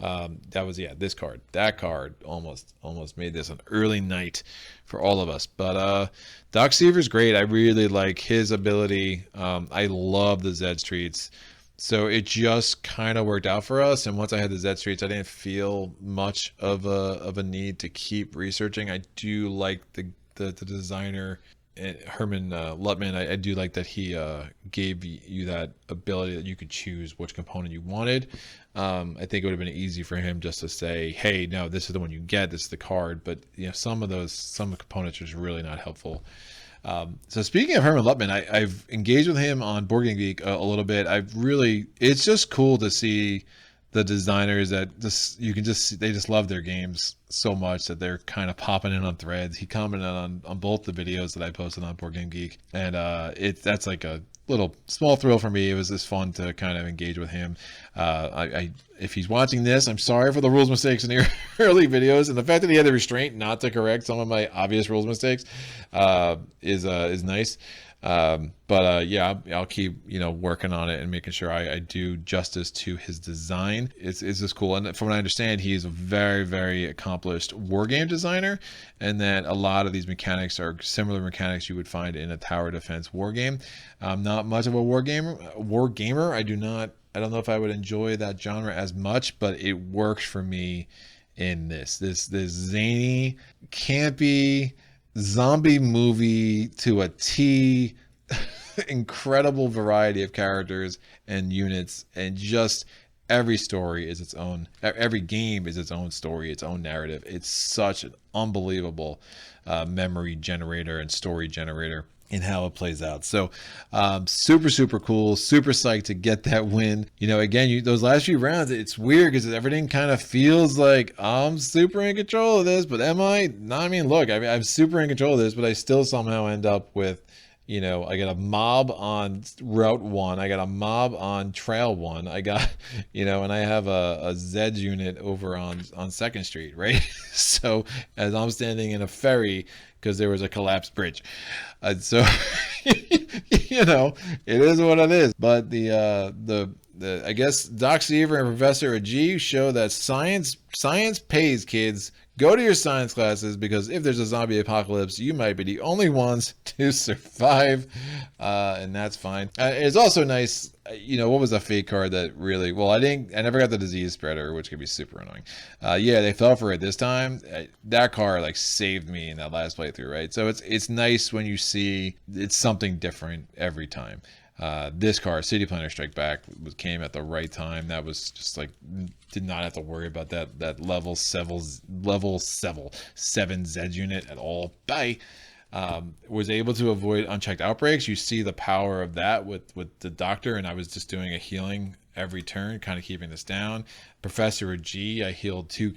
That was this card. That card almost made this an early night for all of us. But Doc Seaver's great. I really like his ability. I love the Zed streets. So it just kind of worked out for us. And once I had the Zed streets, I didn't feel much of a need to keep researching. I do like the designer, Herman Lutman. I do like that he gave you that ability that you could choose which component you wanted. I think it would have been easy for him just to say, hey, no, this is the one you get, this is the card. But some components are just really not helpful. So speaking of Herman Lutman, I've engaged with him on Board Game Geek a little bit. It's just cool to see the designers that they just love their games so much that they're kind of popping in on threads. He commented on both the videos that I posted on Board Game Geek, and that's like a little small thrill for me. It was just fun to kind of engage with him. If he's watching this, I'm sorry for the rules mistakes in the early videos, and the fact that he had the restraint not to correct some of my obvious rules mistakes is nice. I'll keep working on it and making sure I do justice to his design. It's just cool, and from what I understand, he's a very, very accomplished war game designer, and that a lot of these mechanics are similar mechanics you would find in a tower defense war game. I'm not much of a war gamer. I don't know if I would enjoy that genre as much, but it works for me in this zany, campy zombie movie to a T. Incredible variety of characters and units, and just every story is its own. Every game is its own story, its own narrative. It's such an unbelievable memory generator and story generator. in how it plays out. So super cool, super psyched to get that win. You know, again, those last few rounds, it's weird because everything kind of feels like I'm super in control of this, but am I? No, I mean, look, I'm super in control of this, but I still somehow end up with, you know, I got a mob on Route 1. I got a mob on Trail 1. I got, you know, and I have a Zeds unit over on 2nd Street, right? So as I'm standing in a ferry because there was a collapsed bridge. So, you know, it is what it is. But the I guess Doc Seaver and Professor G show that science pays, kids. Go to your science classes, because if there's a zombie apocalypse, you might be the only ones to survive, and that's fine. It's also nice, you know, what was the fate card that really, well, I never got the disease spreader, which could be super annoying. Yeah, they fell for it this time. That card like saved me in that last playthrough, right? So it's nice when you see it's something different every time. This card, City Planner Strike Back, came at the right time. That was just like, did not have to worry about that level 7 Zed unit at all. Bye. Was able to avoid unchecked outbreaks. You see the power of that with the doctor, and I was just doing a healing every turn, kind of keeping this down. Professor G, I healed 2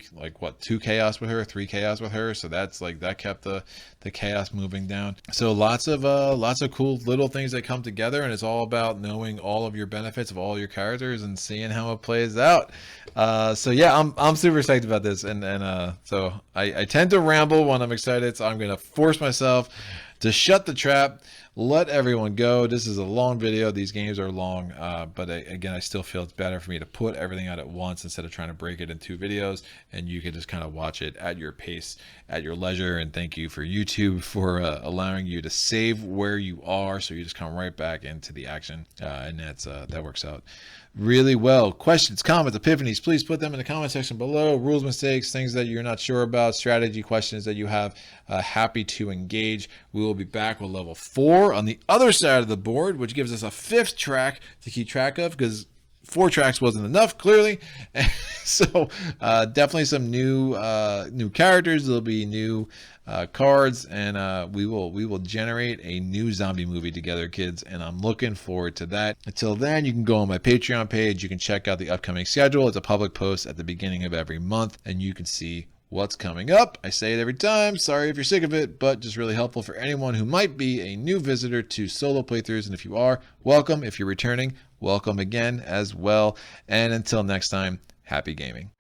chaos with her, 3 chaos with her, so that's like, that kept the chaos moving down. So lots of cool little things that come together, and it's all about knowing all of your benefits of all your characters and seeing how it plays out. So yeah, I'm super psyched about this, and so I tend to ramble when I'm excited, so I'm gonna force myself to shut the trap, let everyone go. This is a long video. These games are long, but again, I still feel it's better for me to put everything out at once instead of trying to break it in 2 videos, and you can just kind of watch it at your pace, at your leisure. And thank you for YouTube for allowing you to save where you are, so you just come right back into the action, and that works out really well. Questions, comments, epiphanies, please put them in the comment section below. Rules, mistakes, things that you're not sure about, strategy questions that you have, happy to engage. We will be back with level 4 on the other side of the board, which gives us a 5th track to keep track of, because 4 tracks wasn't enough, clearly. So definitely some new characters. There'll be new cards, and we will generate a new zombie movie together, kids, and I'm looking forward to that. Until then, you can go on my Patreon page. You can check out the upcoming schedule. It's a public post at the beginning of every month, and you can see what's coming up. I say it every time. Sorry if you're sick of it, but just really helpful for anyone who might be a new visitor to solo playthroughs. And if you are, welcome. If you're returning, welcome again as well. And until next time, happy gaming.